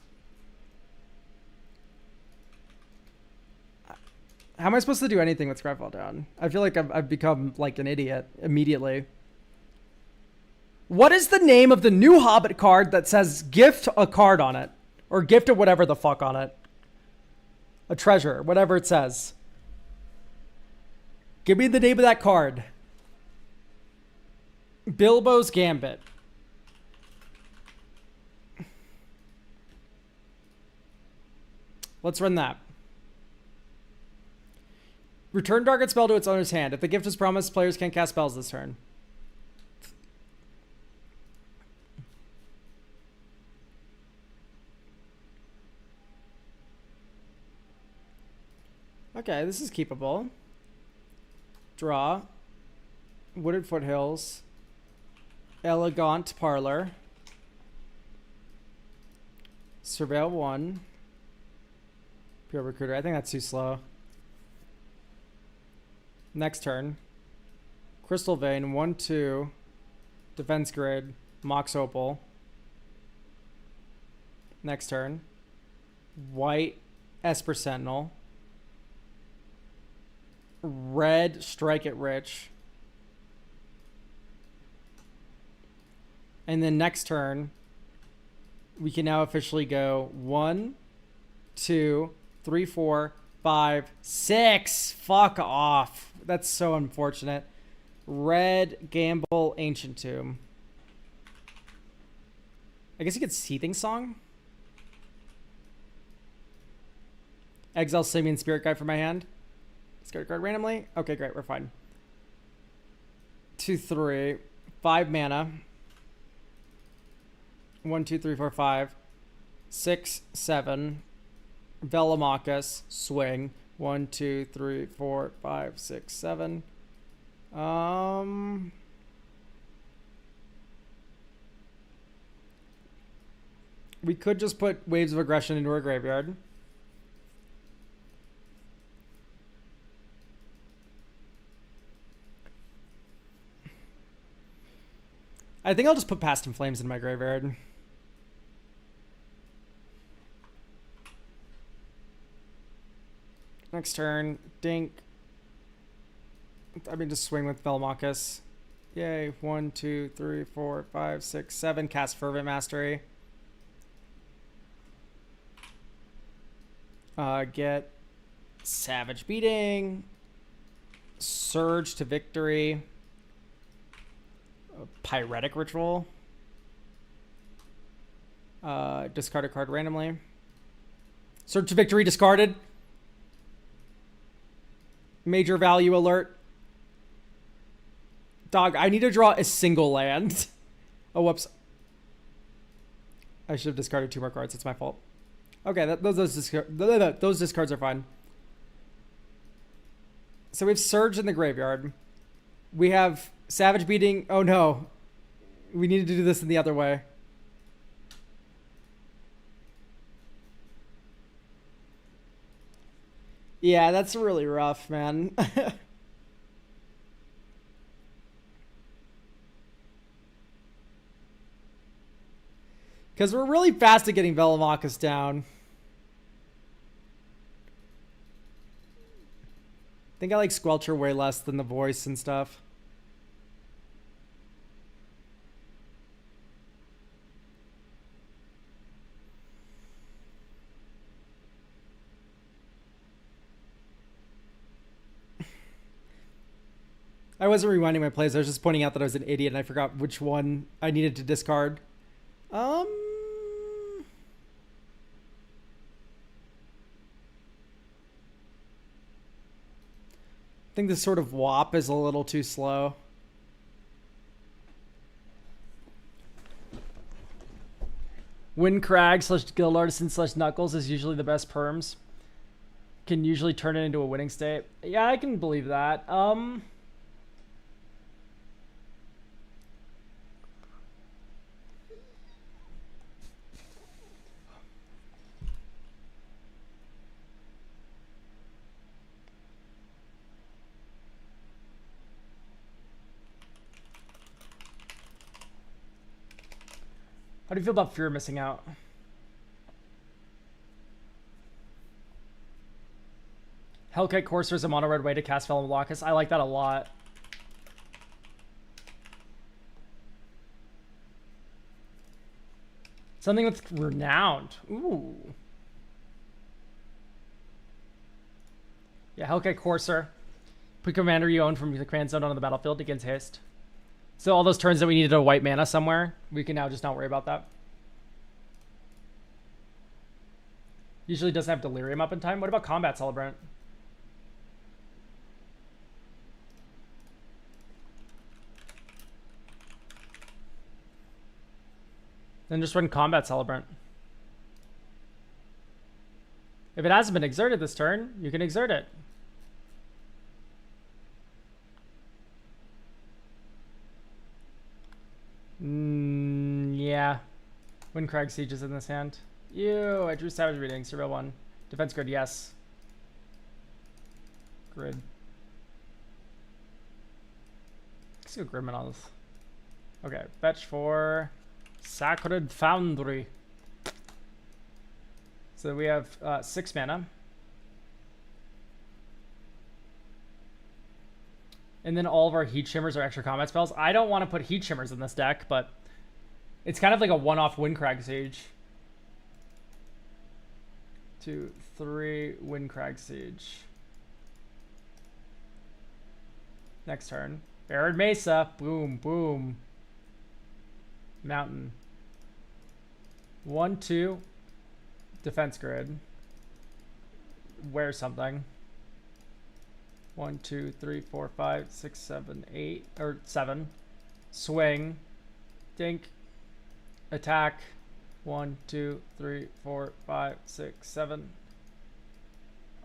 How am I supposed to do anything with Scryfall down? I feel like I've become like an idiot immediately. What is the name of the new Hobbit card that says gift a card on it? Or gift a whatever the fuck on it. A treasure, whatever it says. Give me the name of that card. Bilbo's Gambit. Let's run that. Return target spell to its owner's hand. If the gift is promised, players can't cast spells this turn. Okay, this is keepable. Draw. Wooded Foothills. Elegant Parlor. Surveil 1. Pure Recruiter. I think that's too slow. Next turn. Crystal Vein. 1, 2. Defense Grid. Mox Opal. Next turn. White Esper Sentinel. Red Strike It Rich. And then next turn, we can now officially go 1, 2, 3, 4, 5, 6. Fuck off. That's so unfortunate. Red Gamble Ancient Tomb. I guess you get Seething Song. Exile Simian Spirit Guide from my hand. Discard a card randomly. Okay, great. We're fine. 2, 3. 5 mana. 1, 2, 3, 4, 5. 6, 7. Velomachus. Swing. 1, 2, 3, 4, 5, 6, 7. We could just put Waves of Aggression into our graveyard. I think I'll just put Past in Flames in my graveyard. Next turn, dink. I mean, just swing with Velmachus. Yay. 1, 2, 3, 4, 5, 6, 7. Cast Fervent Mastery. Get Savage Beating. Surge to Victory. Pyretic Ritual. Discard a card randomly. Surge to Victory discarded. Major value alert. Dog, I need to draw a single land. Oh, whoops. I should have discarded 2 more cards. It's my fault. Okay, those discards are fine. So we have Surge in the graveyard. We have Savage Beating. Oh no. We needed to do this in the other way. Yeah, that's really rough, man. Because we're really fast at getting Velmachus down. I think I like Squelcher way less than the voice and stuff. I wasn't rewinding my plays. I was just pointing out that I was an idiot and I forgot which one I needed to discard. I think this sort of WAP is a little too slow. Windcrag / Guild Artisan / Knuckles is usually the best perms. Can usually turn it into a winning state. Yeah, I can believe that. How do you feel about Fear missing out? Hellkite Courser is a mono red way to cast Velmachus. I like that a lot. Something with Renowned. Ooh. Yeah, Hellkite Courser. Put commander you own from the command zone onto the battlefield against haste. So all those turns that we needed a white mana somewhere, we can now just not worry about that. Usually doesn't have Delirium up in time. What about Combat Celebrant? Then just run Combat Celebrant. If it hasn't been exerted this turn, you can exert it. Yeah. Windcrag Siege is in this hand. Ew, I drew Savage Beating. Surveil 1. Defense grid, yes. Grid. Let's go Gridman on this. Okay, fetch for Sacred Foundry. So we have 6 mana. And then all of our Heat Shimmers are extra combat spells. I don't want to put Heat Shimmers in this deck, but it's kind of like a one-off Windcrag Siege. 2, 3, Windcrag Siege. Next turn. Arid Mesa. Boom, boom. Mountain. 1, 2. Defense grid. Wear something. 1, 2, 3, 4, 5, 6, 7, 8, or 7. Swing. Dink. Attack. 1, 2, 3, 4, 5, 6, 7.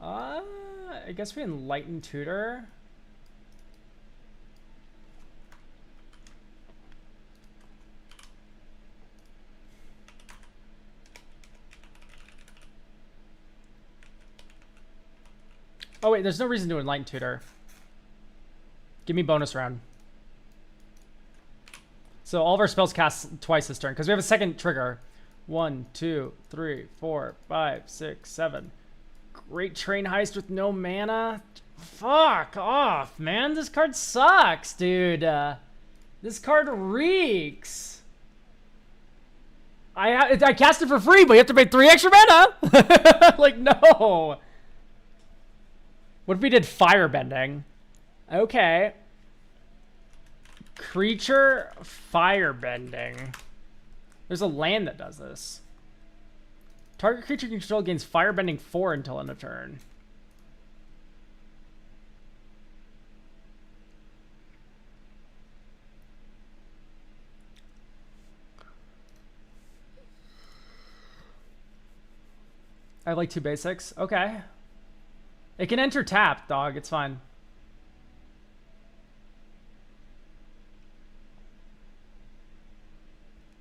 I guess we Enlighten Tutor. Oh wait, there's no reason to Enlighten Tutor. Give me bonus round. So all of our spells cast twice this turn because we have a second trigger. 1, 2, 3, 4, 5, 6, 7. Great Train Heist with no mana. Fuck off, man. This card sucks, dude. This card reeks. I cast it for free, but you have to pay 3 extra mana. Like, no. What if we did Firebending? Okay. Creature Firebending. There's a land that does this. Target creature you control gains Firebending 4 until end of turn. I have like 2 basics. Okay. It can enter tap, dog. It's fine.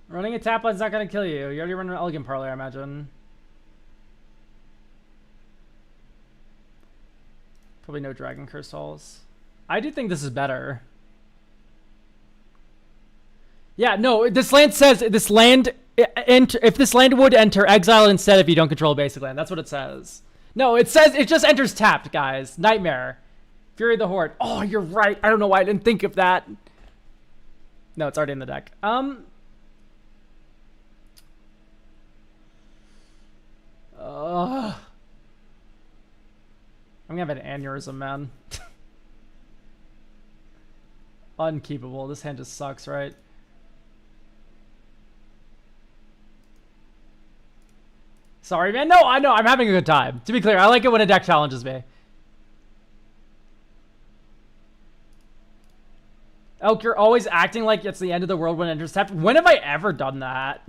Running a tap line's not going to kill you. You already run an Elegant Parlor, I imagine. Probably no Dragon Crystals. I do think this is better. Yeah, no, this land says this land... if this land would enter, exile it instead if you don't control a basic land. That's what it says. No, it says it just enters tapped, guys. Nightmare. Fury of the Horde. Oh, you're right. I don't know why I didn't think of that. No, it's already in the deck. I'm gonna have an aneurysm, man. Unkeepable. This hand just sucks, right? Sorry, man. No, I know. I'm having a good time. To be clear, I like it when a deck challenges me. Elk, you're always acting like it's the end of the world when it enters tap. When have I ever done that?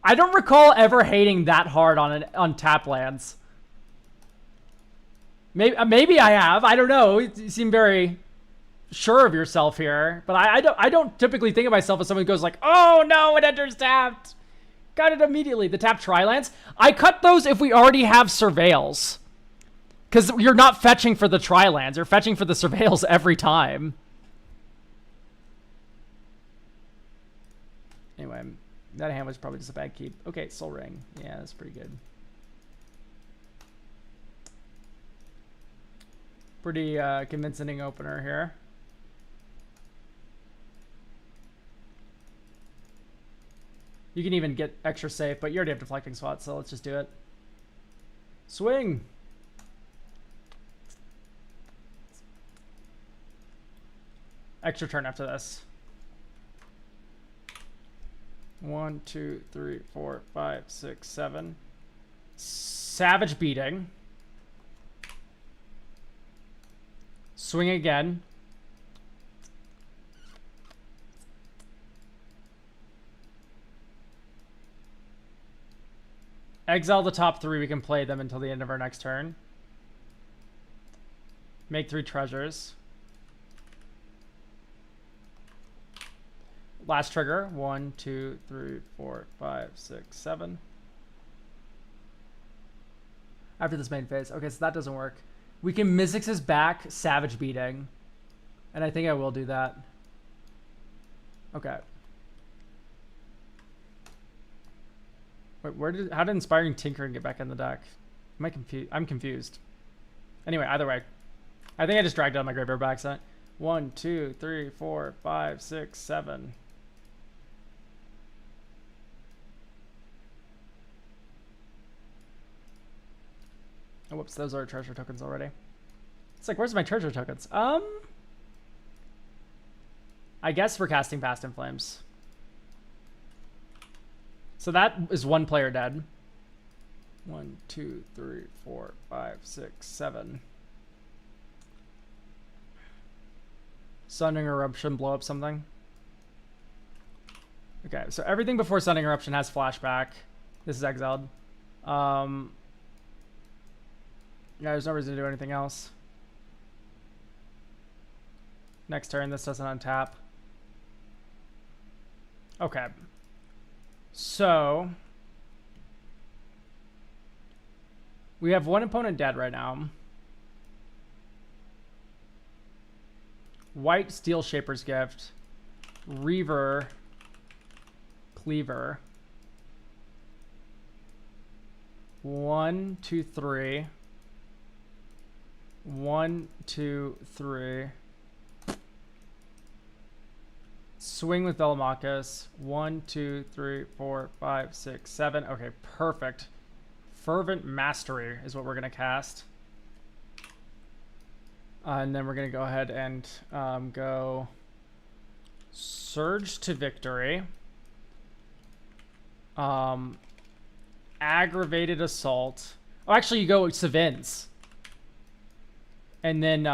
I don't recall ever hating that hard on tap lands. Maybe I have. I don't know. You seem very sure of yourself here, but I don't typically think of myself as someone who goes like, "Oh no, it enters tapped." Got it immediately. The tap tri-lands. I cut those if we already have surveils. Because you're not fetching for the tri-lands. You're fetching for the surveils every time. Anyway, that hand was probably just a bad keep. Okay, Soul Ring. Yeah, that's pretty good. Pretty convincing opener here. You can even get extra safe, but you already have deflecting spots, so let's just do it. Swing! Extra turn after this. 1, 2, 3, 4, 5, 6, 7. Savage Beating. Swing again. Exile the top 3. We can play them until the end of our next turn. Make 3 treasures. Last trigger. 1, 2, 3, 4, 5, 6, 7. After this main phase. Okay, so that doesn't work. We can Mizzix's back Savage Beating. And I think I will do that. Okay. Wait, how did Inspiring Tinkering get back in the deck? Am I confused? I'm confused. Anyway, either way. I think I just dragged out my graveyard by accident. 1, 2, 3, 4, 5, 6, 7. Oh, whoops, those are treasure tokens already. It's like, where's my treasure tokens? I guess we're casting Past in Flames. So that is 1 player dead. 1, 2, 3, 4, 5, 6, 7. Sundering Eruption, blow up something. Okay, so everything before Sundering Eruption has flashback. This is exiled. Yeah, there's no reason to do anything else. Next turn, this doesn't untap. Okay. So We have one opponent dead right now. White Steel Shaper's Gift. Reaver. Cleaver. 1, 2, 3. 1, 2, 3. Swing with Velomachus. 1, 2, 3, 4, 5, 6, 7. Okay, perfect. Fervent Mastery is what we're going to cast. And then we're going to go ahead and go Surge to Victory. Aggravated Assault. Oh, actually, you go Savins. And then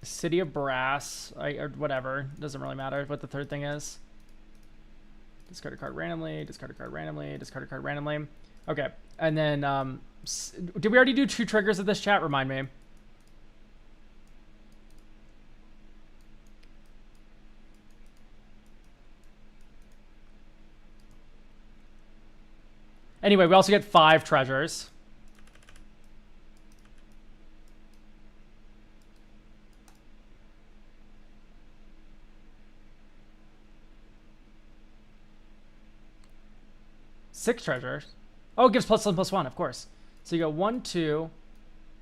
City of Brass, or whatever. Doesn't really matter what the third thing is. Discard a card randomly, discard a card randomly, discard a card randomly. Okay, and then, did we already do 2 triggers of this, chat? Remind me. Anyway, we also get 5 treasures. Six treasures. Oh, it gives +1/+1, of course. So you go 1, 2.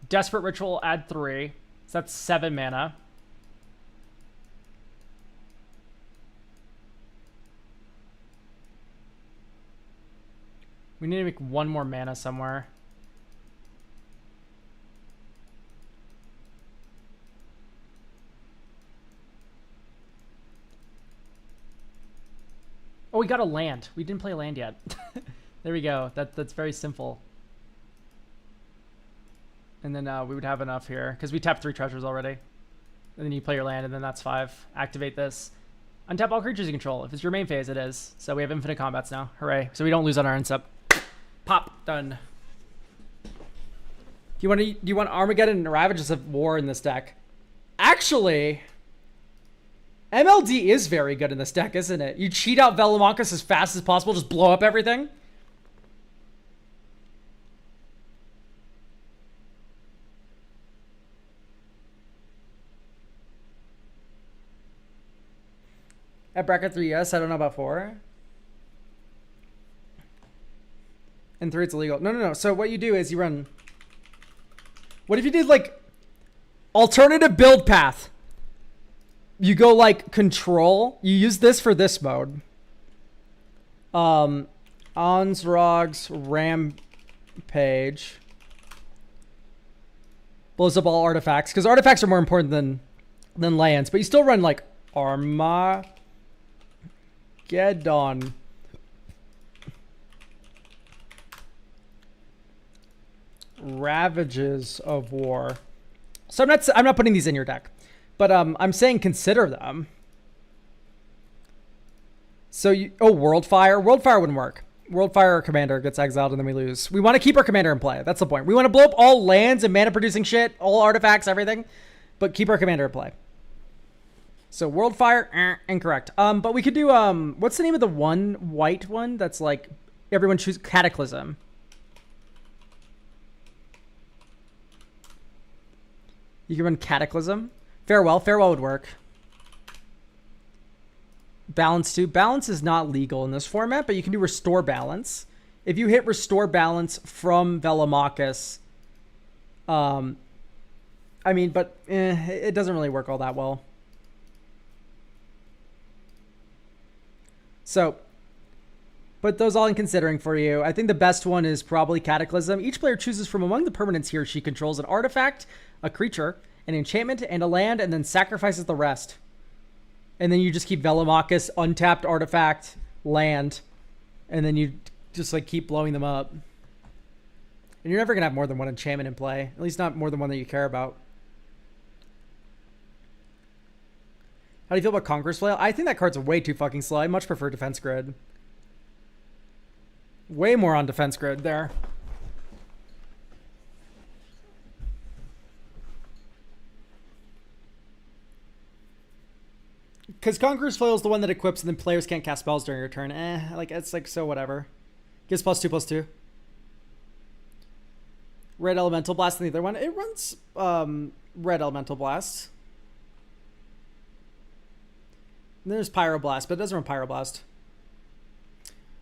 Desperate Ritual, add 3. So that's 7 mana. We need to make 1 more mana somewhere. Oh, we got a land. We didn't play a land yet. There we go. That's very simple. And then we would have enough here because we tapped 3 treasures already. And then you play your land, and then that's 5. Activate this. Untap all creatures you control. If it's your main phase, it is. So we have infinite combats now. Hooray! So we don't lose on our end step. Pop. Done. Do you want Armageddon and Ravages of War in this deck? Actually, MLD is very good in this deck, isn't it? You cheat out Velomachus as fast as possible, just blow up everything. At bracket 3, yes. I don't know about 4. And 3, it's illegal. No. So what you do is you run... What if you did, like, alternative build path? You go, like, control. You use this for this mode. Ansrog's Rampage. Blows up all artifacts. Because artifacts are more important than lands. But you still run, like, Armageddon. Ravages of War. So I'm not putting these in your deck. But I'm saying consider them. So Worldfire. Worldfire wouldn't work. Worldfire commander gets exiled and then we lose. We want to keep our commander in play. That's the point. We want to blow up all lands and mana producing shit, all artifacts, everything, but keep our commander in play. So Worldfire, incorrect. But we could do what's the name of the one white one that's like everyone choose Cataclysm. You can run Cataclysm. Farewell. Farewell would work. Balance too. Balance is not legal in this format, but you can do Restore Balance. If you hit Restore Balance from Velomachus, I mean, but it doesn't really work all that well. So, put those all in considering for you. I think the best one is probably Cataclysm. Each player chooses from among the permanents he or she controls an artifact, a creature, an enchantment, and a land, and then sacrifices the rest. And then you just keep Velomachus, untapped artifact, land, and then you just like keep blowing them up. And you're never going to have more than one enchantment in play. At least not more than one that you care about. How do you feel about Conqueror's Flail? I think that card's way too fucking slow. I much prefer Defense Grid. Way more on Defense Grid there. Because Conqueror's Foil is the one that equips and then players can't cast spells during your turn. Like, it's like, so whatever. Gives +2/+2. Red Elemental Blast and the other one. It runs Red Elemental Blast. And there's Pyroblast, but it doesn't run Pyroblast.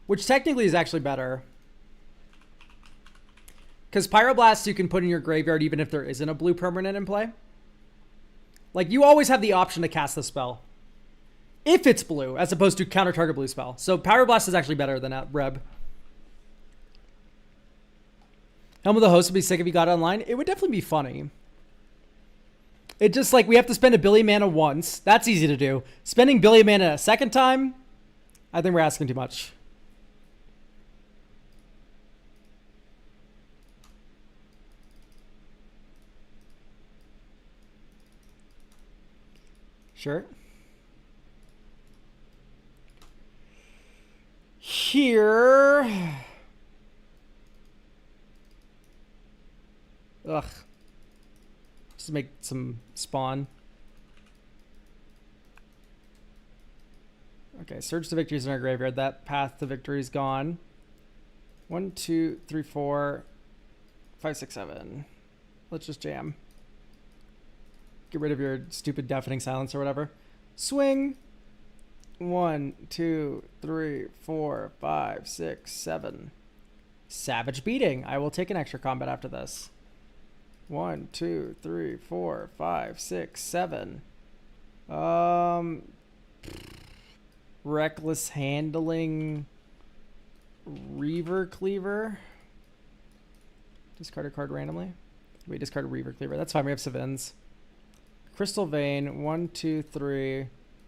Which technically is actually better. Because Pyroblast you can put in your graveyard even if there isn't a blue permanent in play. Like, you always have the option to cast the spell. If it's blue, as opposed to counter target blue spell. So Pyroblast is actually better than Reb. Helm of the Host would be sick if you got it online. It would definitely be funny. It just, like, we have to spend a billion mana once. That's easy to do. Spending billion mana a second time, I think we're asking too much. Sure. Here. Ugh. Just make some spawn. Okay, Surge to Victory is in our graveyard. That path to victory is gone. 1, 2, 3, 4, 5, 6, 7. Let's just jam. Get rid of your stupid deafening silence or whatever. Swing. 1, 2, 3, 4, 5, 6, 7. Savage Beating. I will take an extra combat after this. 1, 2, 3, 4, 5, 6, 7. Reckless Handling. Reaver Cleaver. Discard a card randomly. We discard a Reaver Cleaver. That's fine. We have Savins. Crystal Vein. 1, 2, 3.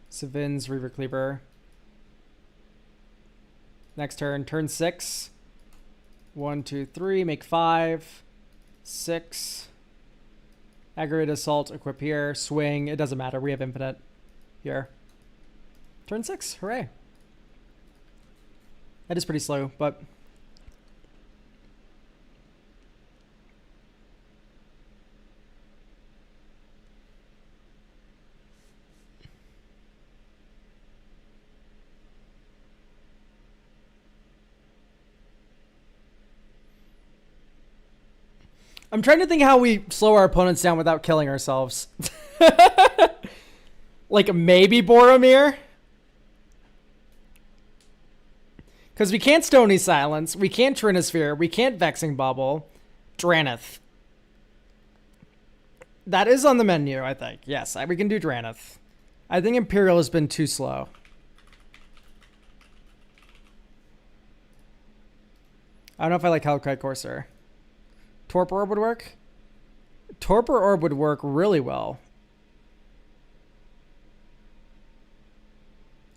Savins, Reaver Cleaver. Next turn. Turn 6. 1, 2, 3. Make 5. 6. Aggravated Assault. Equip here. Swing. It doesn't matter. We have infinite here. Turn 6. Hooray. That is pretty slow, but... I'm trying to think how we slow our opponents down without killing ourselves. Like maybe Boromir? Because we can't Stony Silence, we can't Trinisphere, we can't Vexing Bubble. Dranith. That is on the menu, I think. Yes, we can do Dranith. I think Imperial has been too slow. I don't know if I like Hellkite Courser. Torpor Orb would work? Torpor Orb would work really well.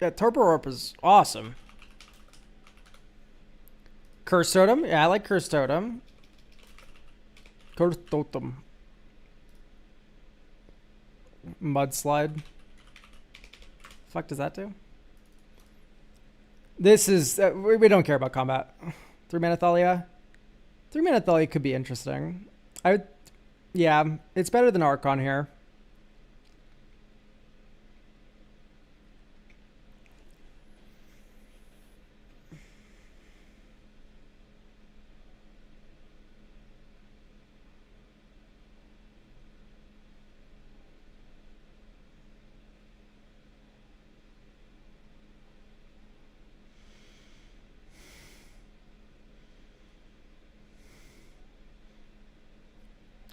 Yeah, Torpor Orb is awesome. Curse Totem? Yeah, I like Curse Totem. Curse Totem. Mudslide. Fuck does that do? This is... we don't care about combat. 3 mana Thalia. 3 mana Thalia could be interesting. Yeah, it's better than Archon here.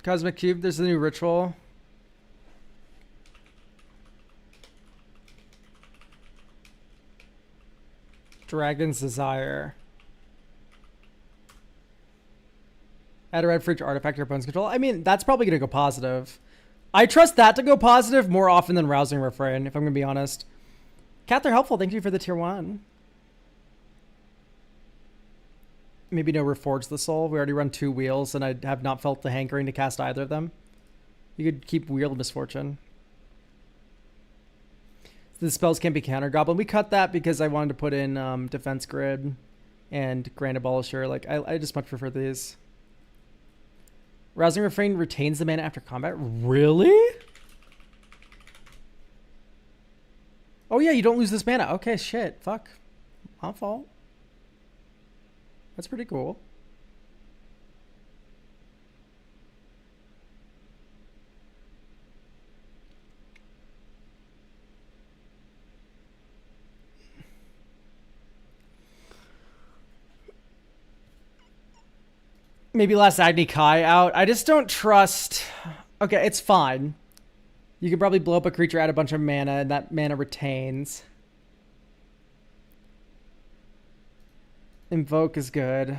Cosmic Cube, there's a new ritual. Dragon's Desire. Add a red for each artifact your opponent's control. I mean, that's probably going to go positive. I trust that to go positive more often than Rousing Refrain, if I'm going to be honest. Cat, they're helpful. Thank you for the tier 1. Maybe no Reforge the Soul. We already run 2 wheels, and I have not felt the hankering to cast either of them. You could keep Wheel of Misfortune. The spells can't be counter Goblin. We cut that because I wanted to put in Defense Grid and Grand Abolisher. Like, I just much prefer these. Rousing Refrain retains the mana after combat. Really? Oh yeah, you don't lose this mana. Okay, shit. Fuck. My fault. That's pretty cool. Maybe last Agni Kai out. I just don't trust... Okay, it's fine. You could probably blow up a creature, add a bunch of mana, and that mana retains. Invoke is good.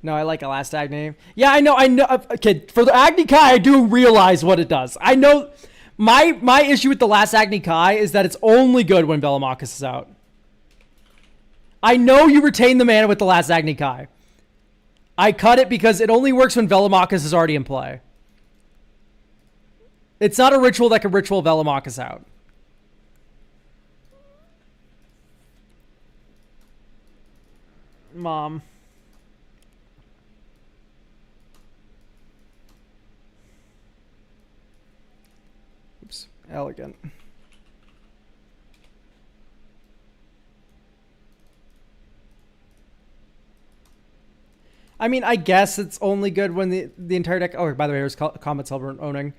No, I like a last Agni. Yeah, I know. Okay, for the Agni Kai, I do realize what it does. I know... My issue with the last Agni Kai is that it's only good when Velomachus is out. I know you retain the mana with the last Agni Kai. I cut it because it only works when Velomachus is already in play. It's not a ritual that can ritual Velomachus out. Mom. Oops. Elegant. I mean, I guess it's only good when the entire deck... Oh, by the way, here's Comet Silver owning.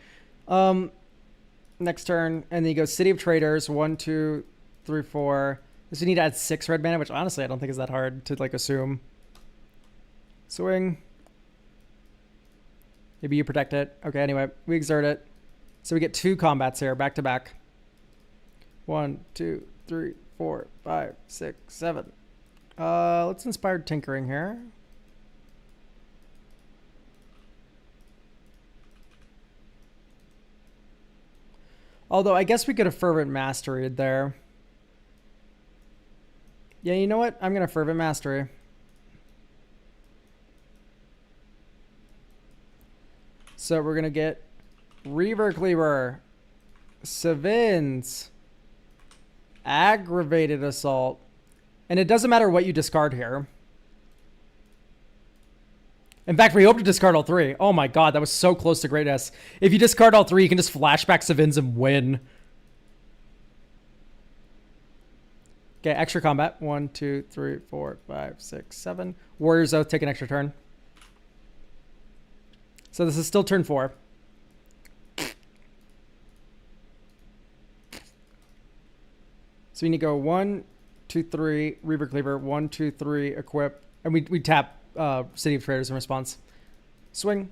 Next turn, and then you go City of Traders. 1, 2, 3, 4. So you need to add 6 red mana, which honestly I don't think is that hard to like assume. Swing. Maybe you protect it. Okay, anyway, we exert it. So we get 2 combats here, back to back. 1, 2, 3, 4, 5, 6, 7. Let's Inspired Tinkering here. Although I guess we could have Fervent Mastery there. Yeah, you know what? I'm going to Fervent Mastery. So we're going to get Reaver Cleaver, Savins, Aggravated Assault. And it doesn't matter what you discard here. In fact, we hope to discard all 3. Oh my god, that was so close to greatness. If you discard all 3, you can just flashback Savins and win. Okay, extra combat. 1, 2, 3, 4, 5, 6, 7. Warrior's Oath, take an extra turn. So this is still turn 4. So we need to go 1, 2, 3, Reaver Cleaver, 1, 2, 3, equip. And we tap City of Traders in response. Swing.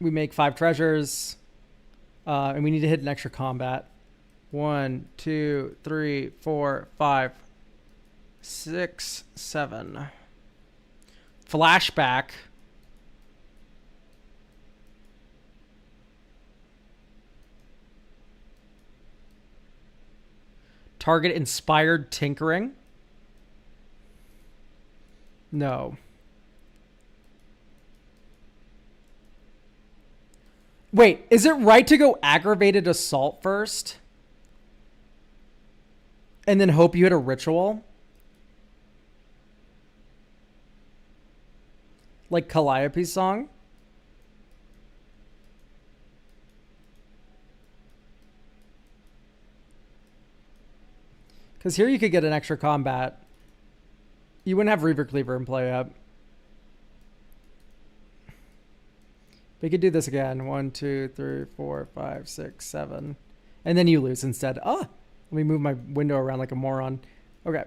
We make 5 treasures. And we need to hit an extra combat. 1, 2, 3, 4, 5, 6, 7. Flashback. Target Inspired Tinkering. No. Wait, is it right to go Aggravated Assault first? And then hope you hit a ritual? Like Calliope's song? Because here you could get an extra combat. You wouldn't have Reaver Cleaver in play yet. We could do this again. 1, 2, 3, 4, 5, 6, 7. And then you lose instead. Oh, let me move my window around like a moron. Okay.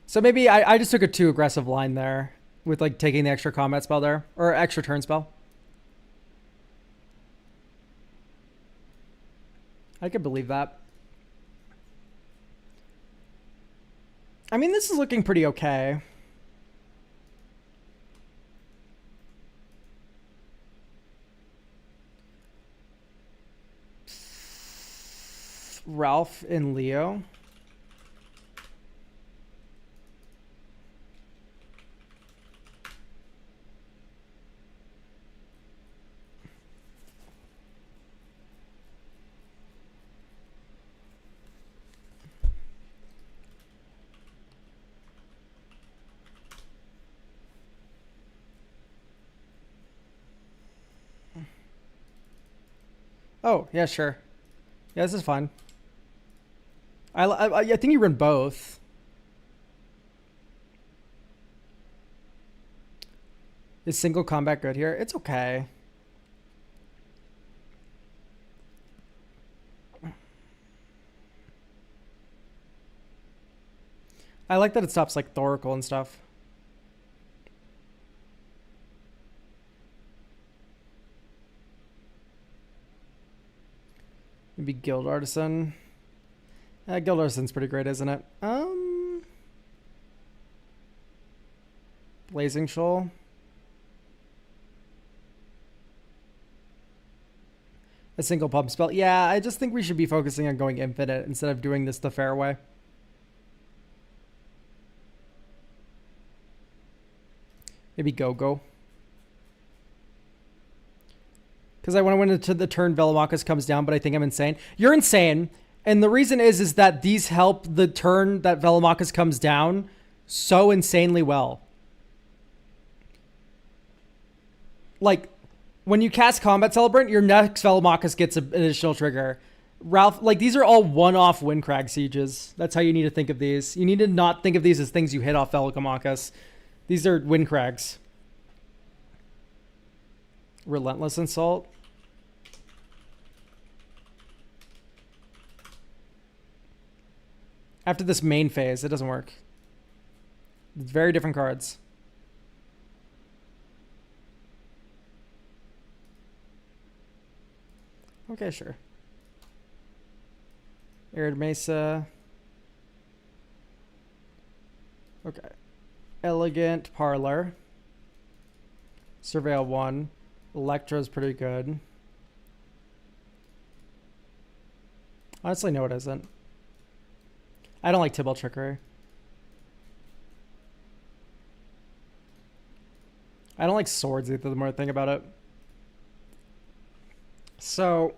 So maybe I just took a too aggressive line there with like taking the extra combat spell there. Or extra turn spell. I could believe that. I mean, this is looking pretty okay. Ralph and Leo. Oh, yeah, sure. Yeah, this is fine. I think you run both. Is single combat good here? It's okay. I like that it stops like Thoracle and stuff. Maybe Guild Artisan. Guild Artisan's pretty great, isn't it? Blazing Shoal. A single pump spell. Yeah, I just think we should be focusing on going infinite instead of doing this the fair way. Maybe Go-Go. Because I want to win into the turn Velomachus comes down, but I think I'm insane. You're insane. And the reason is that these help the turn that Velomachus comes down so insanely well. Like, when you cast Combat Celebrant, your next Velomachus gets an additional trigger. Ralph, like, these are all one-off Windcrag sieges. That's how you need to think of these. You need to not think of these as things you hit off Velomachus. These are Windcrags. Relentless Insult. After this main phase, it doesn't work. It's very different cards. Okay, sure. Arid Mesa. Okay. Elegant Parlor. Surveil 1. Electra's pretty good. Honestly, no, it isn't. I don't like Tibalt Trickery. I don't like swords either, the more I think about it. So...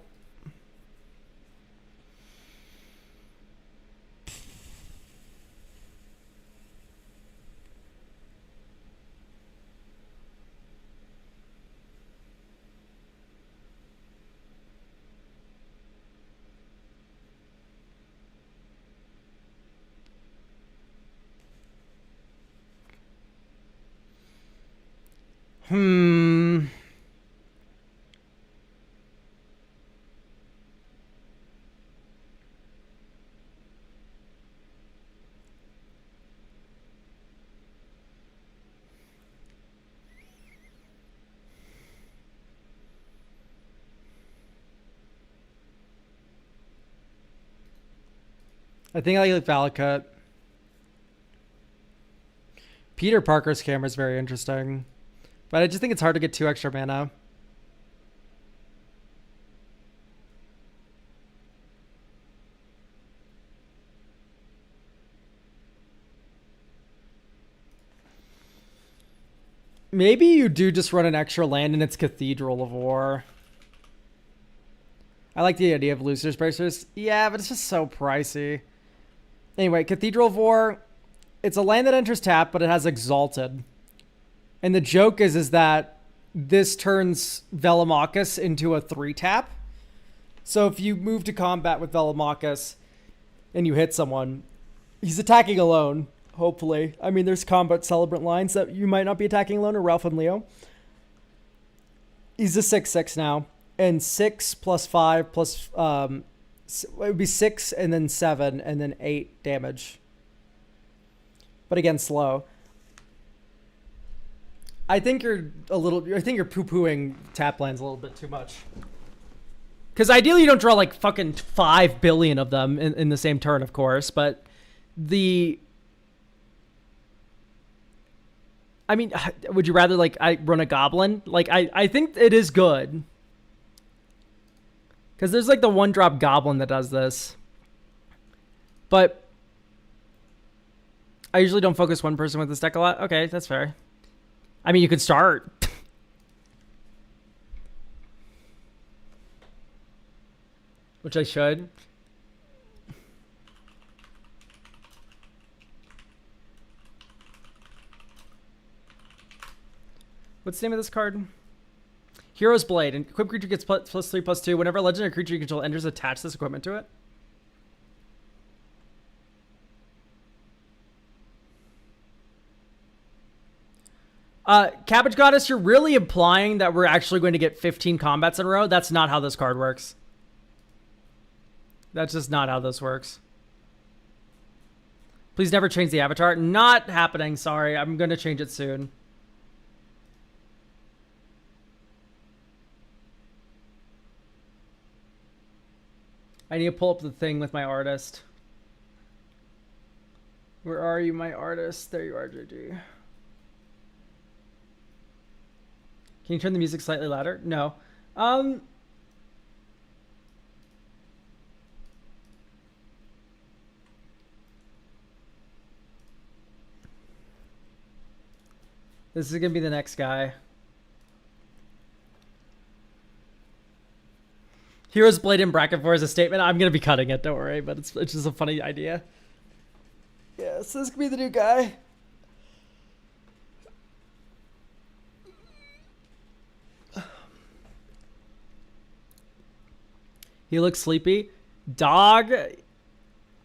I think I like Valakut. Peter Parker's camera is very interesting. But I just think it's hard to get 2 extra mana. Maybe you do just run an extra land and it's Cathedral of War. I like the idea of Lucifer's Bracers. Yeah, but it's just so pricey. Anyway, Cathedral of War, it's a land that enters tap, but it has Exalted. And the joke is that this turns Velomachus into a 3-tap. So if you move to combat with Velomachus and you hit someone, he's attacking alone, hopefully. I mean, there's Combat Celebrant lines that you might not be attacking alone, or Ralph and Leo. He's a 6/6 now. And 6 plus 5 plus... it would be 6 and then 7 and then 8 damage. But again, slow. I think you're poo-pooing tap lands a little bit too much. Because ideally you don't draw like fucking 5 billion of them in the same turn, of course. But I mean, would you rather like I run a goblin? Like I think it is good. Because there's like the 1-drop goblin that does this. But I usually don't focus one person with this deck a lot. Okay, that's fair. I mean, you could start. Which I should. What's the name of this card? Hero's Blade. And equipped creature gets +3/+2. Whenever a legendary creature you control enters, attach this equipment to it. Cabbage Goddess, you're really implying that we're actually going to get 15 combats in a row. That's not how this card works. That's just not how this works. Please never change the avatar. Not happening, sorry. I'm going to change it soon. I need to pull up the thing with my artist. Where are you, my artist? There you are, JG. Can you turn the music slightly louder? No. This is going to be the next guy. Hero's Blade in bracket 4 is a statement. I'm going to be cutting it, don't worry, but it's just a funny idea. Yeah, so this could be the new guy. He looks sleepy. Dog,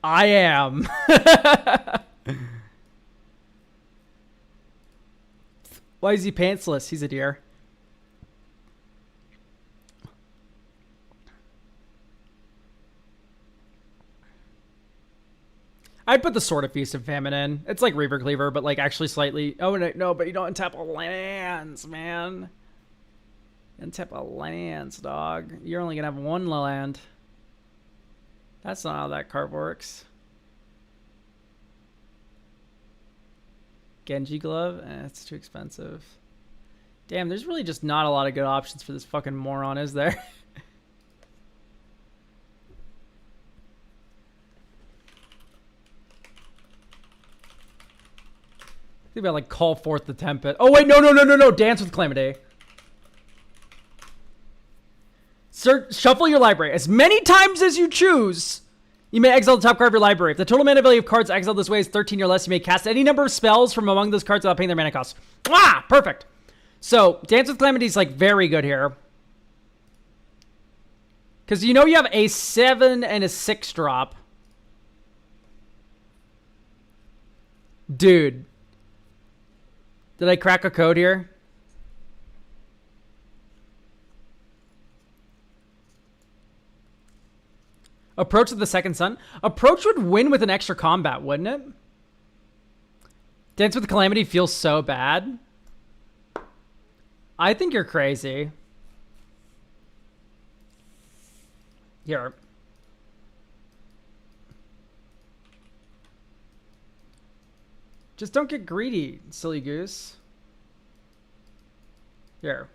I am. Why is he pantsless? He's a deer. I'd put the Sword of Feast and Famine in. It's like Reaver Cleaver, but like actually slightly... Oh, no, but you don't untap a lands, man. Untap a lands, dog. You're only going to have one land. That's not how that card works. Genji Glove? It's too expensive. Damn, there's really just not a lot of good options for this fucking moron, is there? Think about like Call Forth the Tempest. Oh wait, no. Dance with Calamity. Shuffle your library as many times as you choose. You may exile the top card of your library. If the total mana value of cards exiled this way is 13 or less, you may cast any number of spells from among those cards without paying their mana cost. Ah, perfect. So Dance with Calamity is like very good here. Because you know you have a 7 and a 6 drop. Dude. Did I crack a code here? Approach of the Second Sun. Approach would win with an extra combat, wouldn't it? Dance with Calamity feels so bad. I think you're crazy. Here. Just don't get greedy, silly goose. Here.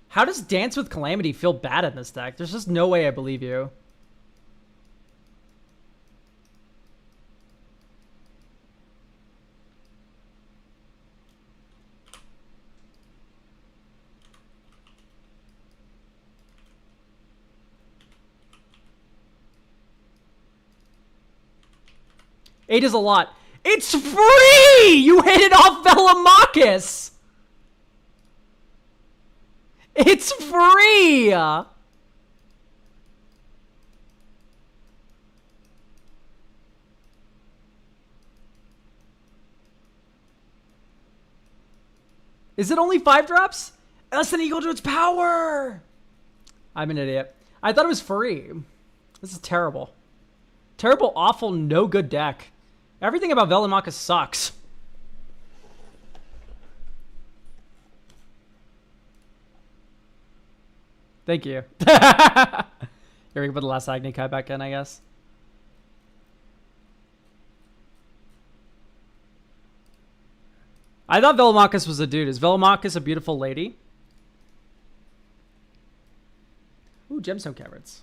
How does Dance with Calamity feel bad in this deck? There's just no way I believe you. Eight is a lot. It's free! You hit it off Velomachus! It's free! Is it only 5 drops? Less than equal to its power! I'm an idiot. I thought it was free. This is terrible. Terrible, awful, no good deck. Everything about Velomachus sucks. Thank you. Here we can put the last Agni Kai back in, I guess. I thought Velomachus was a dude. Is Velomachus a beautiful lady? Ooh, Gemstone Caverns.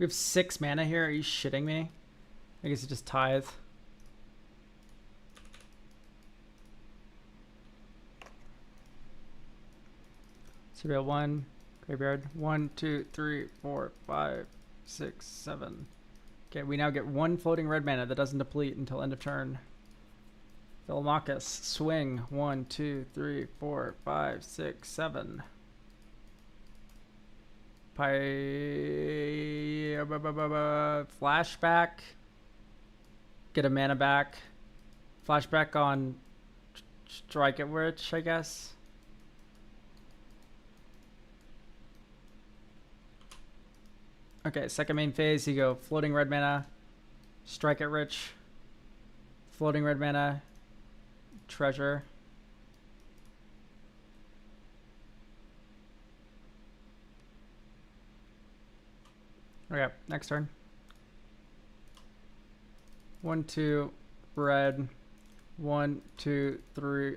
We have 6 mana here. Are you shitting me? I guess it just tithe. So we have 1 graveyard. 1, 2, 3, 4, 5, 6, 7. Okay, we now get 1 floating red mana that doesn't deplete until end of turn. Velomachus, swing. 1, 2, 3, 4, 5, 6, 7. Flashback. Get a mana back. Flashback on Strike at Witch, I guess. Okay, second main phase, you go floating red mana, Strike at Rich, floating red mana, treasure. Okay, next turn. 1, 2, red. 1, 2, 3.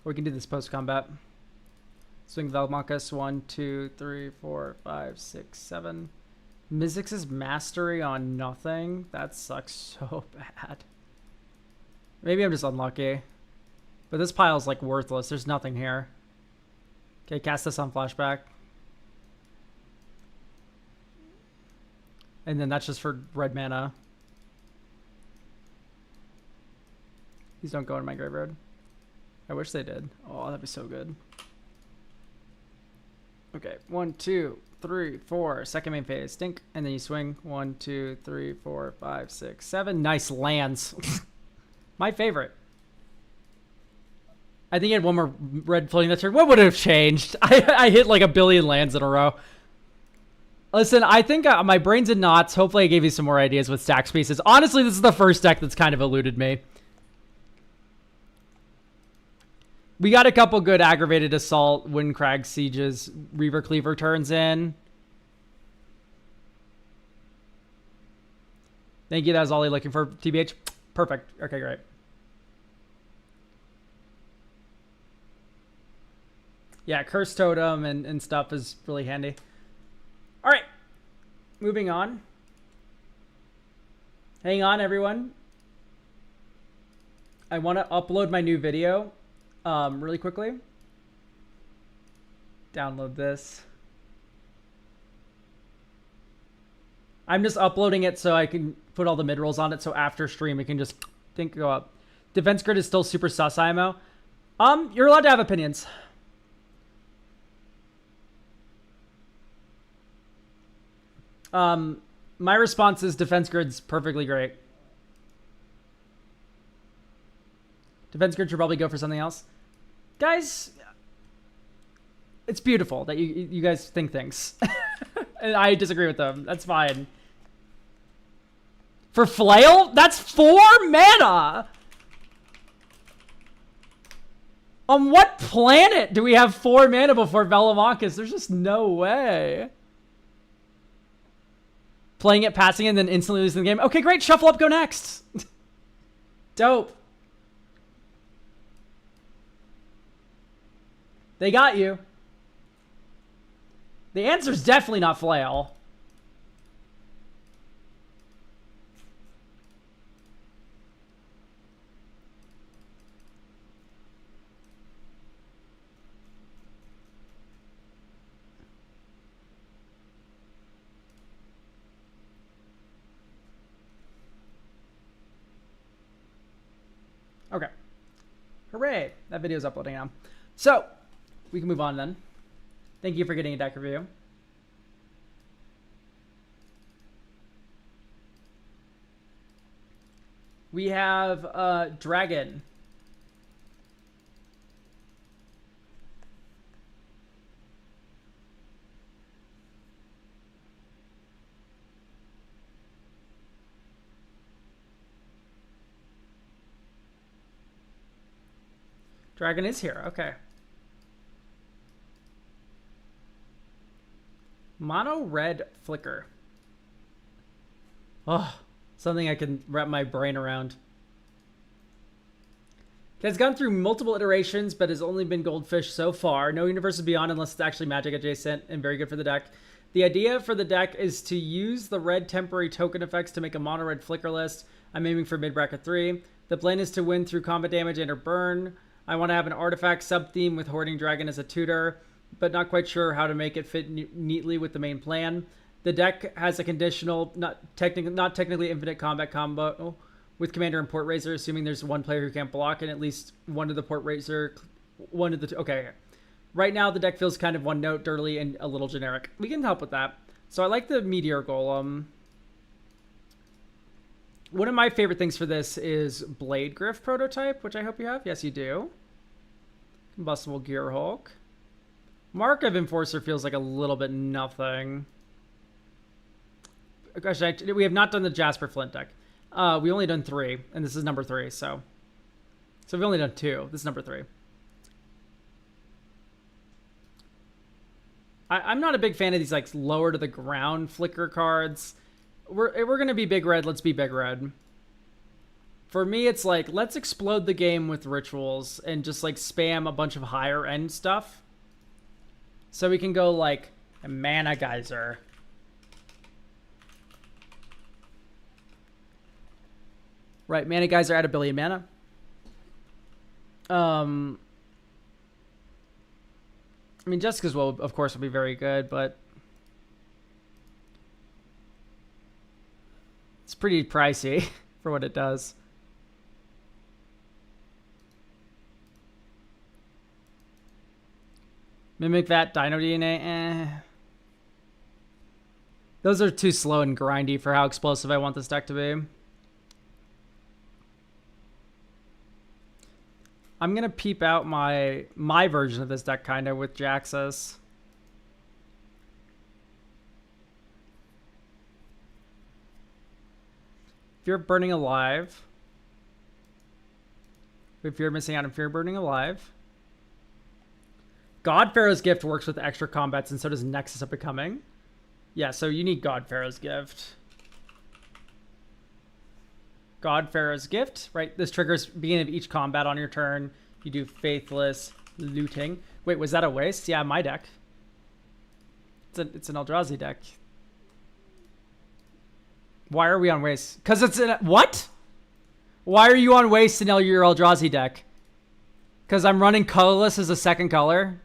We can do this post combat. Swing Velomachus. 1, 2, 3, 4, 5, 6, 7. Mizzix's mastery on nothing. That sucks so bad. Maybe I'm just unlucky. But this pile's like worthless. There's nothing here. Okay, cast this on flashback. And then that's just for red mana. These don't go in my graveyard. I wish they did. Oh, that'd be so good. Okay, 1, 2, 3, 4. Second main phase. Stink. And then you swing. 1, 2, 3, 4, 5, 6, 7. Nice lands. My favorite. I think he had 1 more red floating that turn. What would have changed? I hit like a billion lands in a row. Listen, I think my brain's in knots. Hopefully I gave you some more ideas with stack spaces. Honestly, this is the first deck that's kind of eluded me. We got a couple good aggravated assault, Windcrag sieges, Reaver Cleaver turns in. Thank you. That was all you're looking for, TBH. Perfect. Okay, great. Yeah, Curse Totem and stuff is really handy. All right, moving on. Hang on, everyone. I want to upload my new video really quickly. Download this. I'm just uploading it so I can put all the mid-rolls on it, so after stream it can just go up. Defense grid is still super sus, IMO. You're allowed to have opinions. My response is defense grid's perfectly great. Defense grid should probably go for something else. Guys, it's beautiful that you guys think things. And I disagree with them. That's fine. For Flail? That's 4 mana! On what planet do we have 4 mana before Velomachus? There's just no way. Playing it, passing it, and then instantly losing the game. Okay, great. Shuffle up, go next. Dope. They got you. The answer's definitely not Flail. Okay. Hooray. That video's uploading now. So, we can move on then. Thank you for getting a deck review. We have Dragon. Dragon is here. Okay. Mono red flicker. Oh, something I can wrap my brain around. It has gone through multiple iterations, but has only been Goldfish so far. No Universes Beyond unless it's actually Magic adjacent and very good for the deck. The idea for the deck is to use the red temporary token effects to make a mono red flicker list. I'm aiming for mid bracket 3. The plan is to win through combat damage and or burn. I want to have an artifact sub-theme with Hoarding Dragon as a tutor, but not quite sure how to make it fit neatly with the main plan. The deck has a conditional, not technically infinite combat combo with Commander and Port Raiser, assuming there's one player who can't block and at least one of the Port Raiser, one of the two. Okay. Right now, the deck feels kind of one note, dirty, and a little generic. We can help with that. So I like the Meteor Golem. One of my favorite things for this is Blade Griff prototype, which I hope you have. Yes, you do. Combustible Gear Hulk. Mark of Enforcer feels like a little bit nothing. Gosh, we have not done the Jasper Flint deck. We only done 3, and this is number 3, so we've only done 2. This is number 3. I'm not a big fan of these like lower to the ground flicker cards. We're gonna be big red. Let's be big red. For me, it's like let's explode the game with rituals and just like spam a bunch of higher end stuff. So we can go like a Mana Geyser. Right, Mana Geyser at 1 billion mana. I mean, Jessica's will, of course, will be very good, but it's pretty pricey for what it does. Mimic Vat, Dino DNA, Those are too slow and grindy for how explosive I want this deck to be. I'm going to peep out my version of this deck kind of with Jaxus. If you're burning alive. If you're missing out on Fear Burning Alive. God Pharaoh's Gift works with extra combats and so does Nexus of Becoming. Yeah, so you need God Pharaoh's Gift. God Pharaoh's Gift, right? This triggers beginning of each combat on your turn. You do Faithless Looting. Wait, was that a waste? Yeah, my deck. It's an Eldrazi deck. Why are we on waste? Because it's in what? Why are you on waste in your Eldrazi deck? Because I'm running colorless as a second color.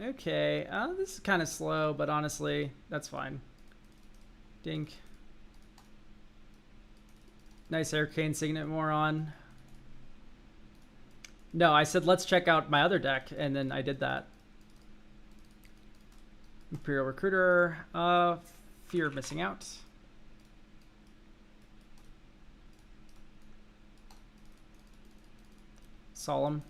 Okay, this is kind of slow, but honestly, that's fine. Dink. Nice Arcane Signet Moron. No, I said let's check out my other deck, and then I did that. Imperial Recruiter. Fear of Missing Out. Solemn.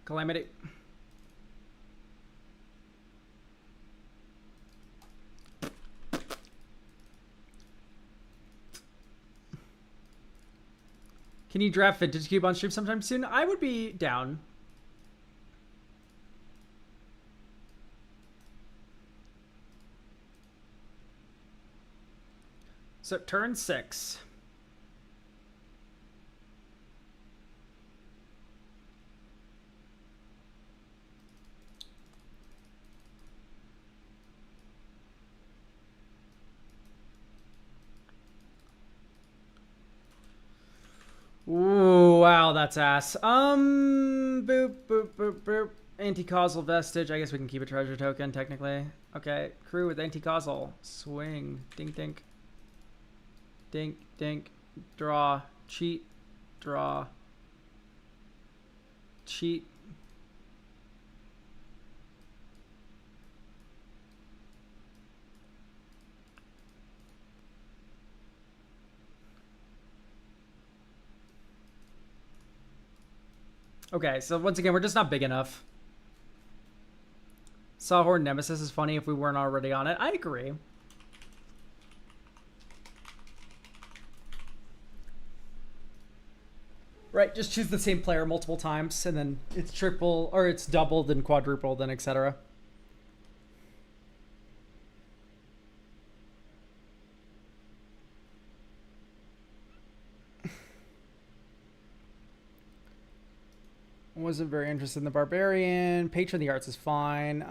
Calamity. Can you draft Vintage Cube on stream sometime soon? I would be down. So turn 6. Ooh, wow, that's ass. Boop, boop, boop, boop. Anti-causal vestige. I guess we can keep a treasure token, technically. Okay, crew with anti-causal. Swing. Dink, dink. Dink, dink. Draw. Cheat. Draw. Cheat. Okay, so once again, we're just not big enough. Sawhorn Nemesis is funny if we weren't already on it. I agree. Right, just choose the same player multiple times, and then it's triple, or it's double, then quadruple, then etc. Wasn't very interested in the Barbarian. Patron of the Arts is fine.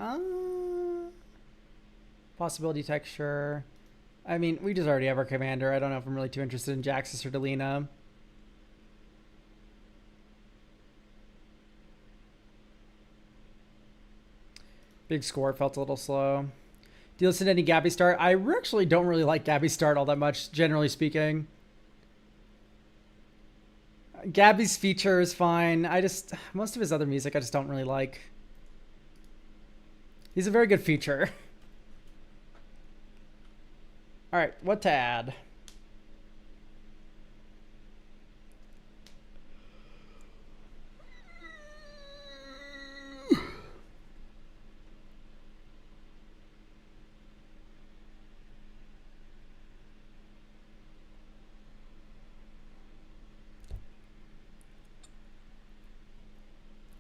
Possibility texture. I mean, we just already have our commander. I don't know if I'm really too interested in Jaxus or Delina. Big score felt a little slow. Do you listen to any Gabby Start? I actually don't really like Gabby Start all that much, generally speaking. Gabby's feature is fine. Most of his other music I just don't really like. He's a very good feature. All right, what to add?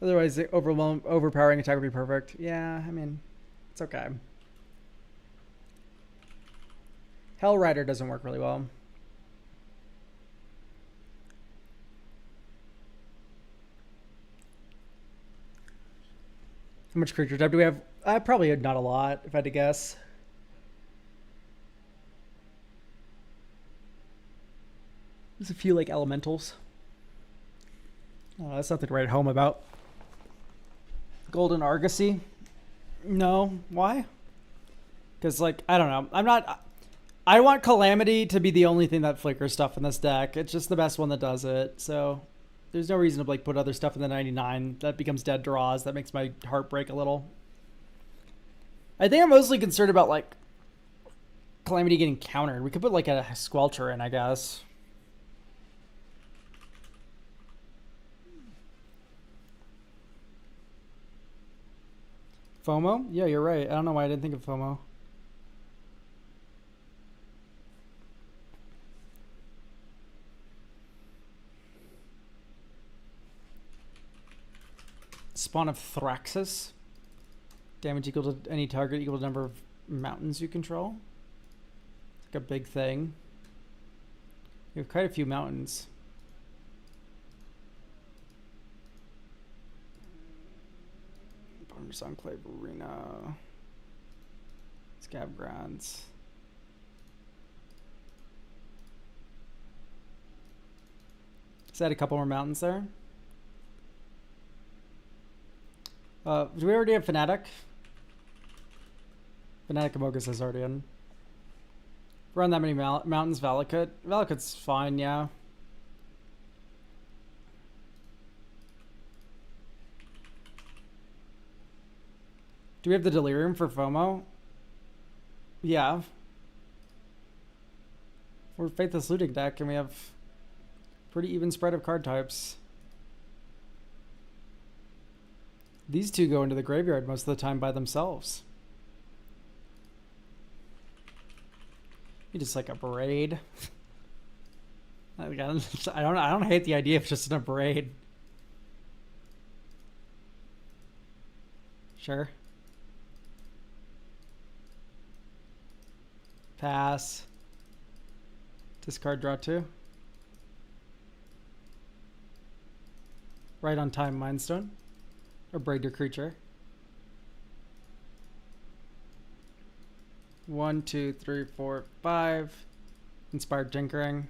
Otherwise, the overpowering attack would be perfect. Yeah, I mean, it's okay. Hell Rider doesn't work really well. How much creature type do we have? Probably not a lot, if I had to guess. There's a few, like, elementals. Oh, that's nothing to write home about. Golden Argosy? No. Why? Because, like, I don't know. I want Calamity to be the only thing that flickers stuff in this deck. It's just the best one that does it. So there's no reason to, like, put other stuff in the 99. That becomes dead draws. That makes my heart break a little. I think I'm mostly concerned about, like, Calamity getting countered. We could put, like, a Squelcher in, I guess. FOMO? Yeah, you're right. I don't know why I didn't think of FOMO. Spawn of Thraxus. Damage equal to any target equal to number of mountains you control. It's like a big thing. You have quite a few mountains. Bonus Enclave Arena. Scab Grounds. Is that a couple more mountains there? Do we already have Fnatic? Fnatic Amogus is already in. Run that many mountains, Valakut. Valakut's fine, yeah. Do we have the Delirium for FOMO? Yeah. We're Faithless Looting deck and we have pretty even spread of card types. These two go into the graveyard most of the time by themselves. You just like a braid. I don't hate the idea of just in a braid. Sure. Pass. Discard, draw two. Right on time, Mindstone. Or braid your creature. 1, 2, 3, 4, 5. Inspired Tinkering.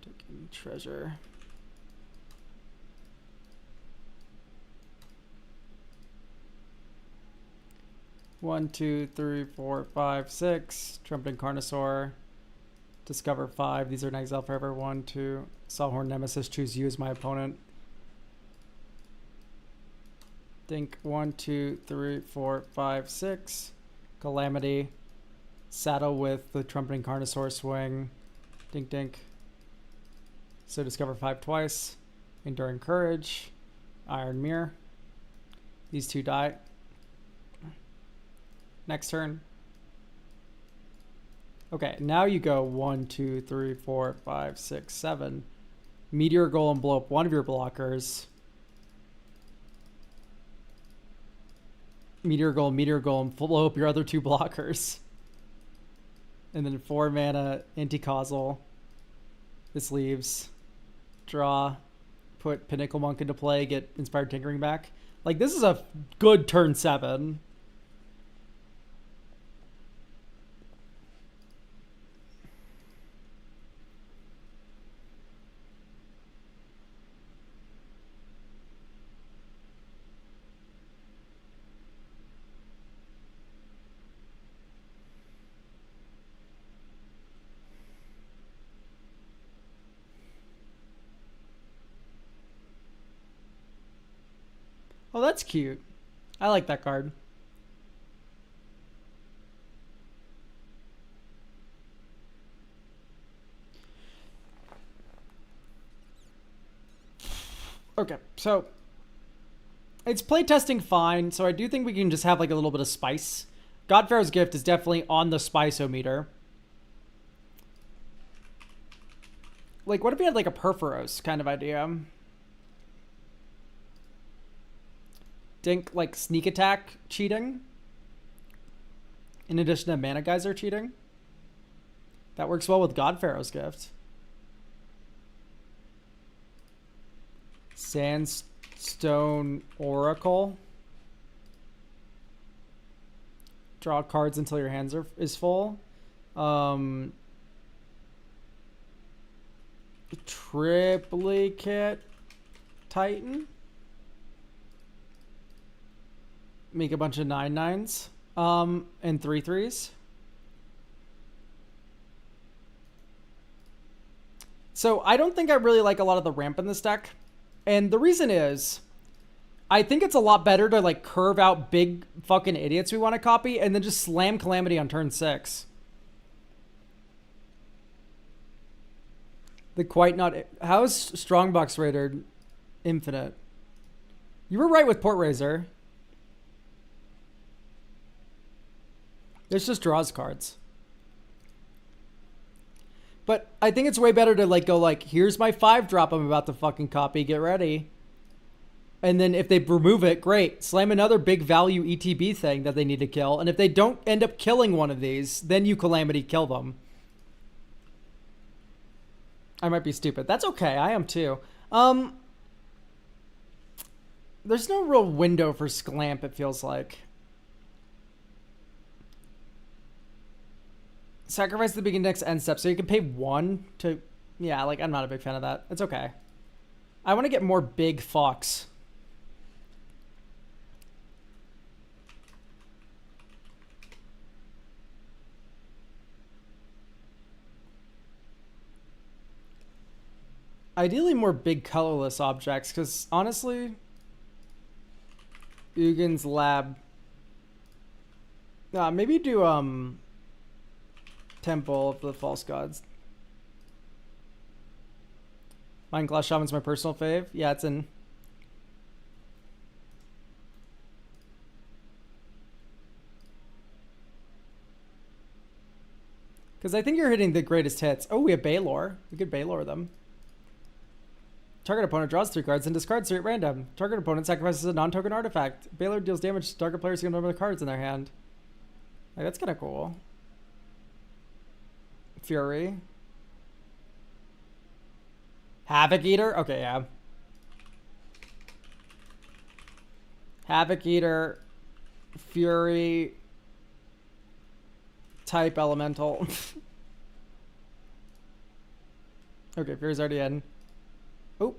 Taking treasure. One, 2, 3, 4, 5, 6. Trumpeting Carnosaur. Discover 5. These are in exile forever. 1, 2. Sawhorn Nemesis. Choose you as my opponent. Think 1, 2, 3, 4, 5, 6. Calamity. Saddle with the Trumpeting Carnosaur swing. Dink dink. So discover 5 twice. Enduring Courage. Iron Mirror. These two die. Next turn. Okay, now you go 1, 2, 3, 4, 5, 6, 7. Meteor Golem, blow up one of your blockers. Meteor Golem, blow up your other two blockers. And then 4 mana, anti-causal. This leaves. Draw. Put Pinnacle Monk into play, get Inspired Tinkering back. Like, this is a good turn 7. Oh, that's cute. I like that card. Okay, so it's playtesting fine, so I do think we can just have like a little bit of spice. Godpharaoh's Gift is definitely on the spice-o-meter. Like, what if we had like a Perforos kind of idea? Dink, like, sneak attack cheating. In addition to Mana Geyser cheating. That works well with Godpharaoh's Gift. Sandstone Oracle. Draw cards until your hands is full. Triplicate Titan. Make a bunch of 9/9s. And 3/3s. So I don't think I really like a lot of the ramp in this deck. And the reason is, I think it's a lot better to like curve out big fucking idiots we want to copy and then just slam Calamity on turn 6. The quite not. How is Strongbox Raider infinite? You were right with Portraiser. This just draws cards. But I think it's way better to like go like, here's my 5-drop I'm about to fucking copy, get ready. And then if they remove it, great. Slam another big value ETB thing that they need to kill. And if they don't end up killing one of these, then you Calamity kill them. I might be stupid. That's okay, I am too. There's no real window for Sclamp, it feels like. Sacrifice the beginning next end step, so you can pay 1 to... Yeah, like, I'm not a big fan of that. It's okay. I want to get more big fucks. Ideally more big colorless objects, because honestly... Ugin's Lab... maybe do, Temple of the False Gods. Mind Glass Shaman's my personal fave. Yeah, it's in. Because I think you're hitting the greatest hits. Oh, we have Baylor. We could Baylor them. Target opponent draws 3 cards and discards 3 at random. Target opponent sacrifices a non-token artifact. Baylor deals damage to target players who can number the cards in their hand. Like, that's kind of cool. Fury. Havoc Eater? Okay, yeah. Havoc Eater. Fury. Type Elemental. Okay, Fury's already in. Oh.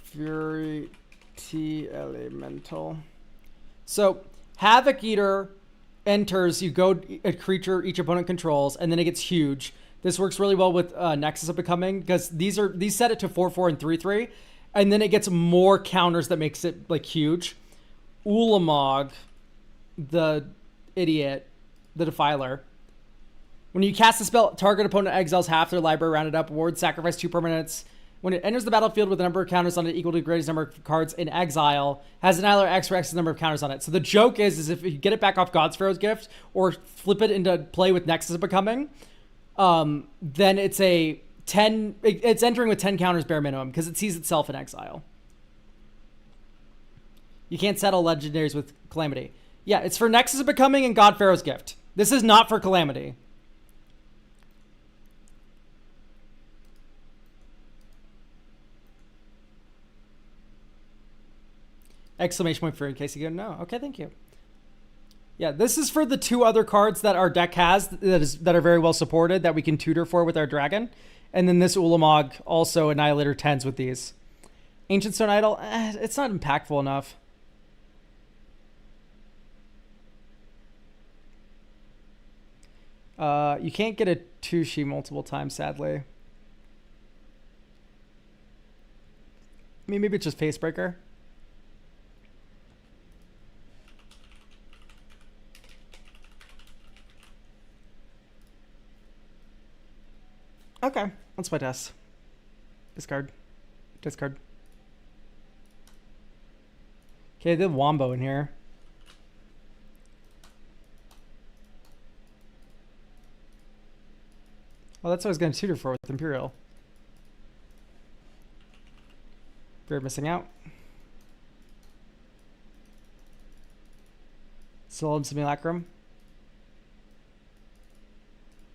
Fury T Elemental. So, Havoc Eater enters, you go a creature each opponent controls, and then it gets huge. This works really well with Nexus of Becoming, because these set it to 4/4 and 3/3, and then it gets more counters that makes it like huge. Ulamog, the idiot, the Defiler. When you cast a spell, target opponent exiles half their library rounded up. Ward, sacrifice 2 permanents. When it enters the battlefield with a number of counters on it equal to the greatest number of cards in exile, has an annihilator X for X's number of counters on it. So the joke is if you get it back off Godpharaoh's Gift or flip it into play with Nexus of Becoming, then it's a 10. It's entering with 10 counters bare minimum because it sees itself in exile. You can't settle legendaries with Calamity. Yeah, it's for Nexus of Becoming and God Pharaoh's Gift. This is not for Calamity. Exclamation point for in case you go, no. Okay, thank you. Yeah, this is for the 2 other cards that our deck has that are very well supported that we can tutor for with our dragon. And then this Ulamog also Annihilator 10s with these. Ancient Stone Idol, it's not impactful enough. You can't get a Tushi multiple times, sadly. I mean, maybe it's just Facebreaker. Okay, let's play test. Discard. Discard. Okay, they have Wombo in here. Well, that's what I was going to tutor for with Imperial. We're missing out. Solemn Simulacrum.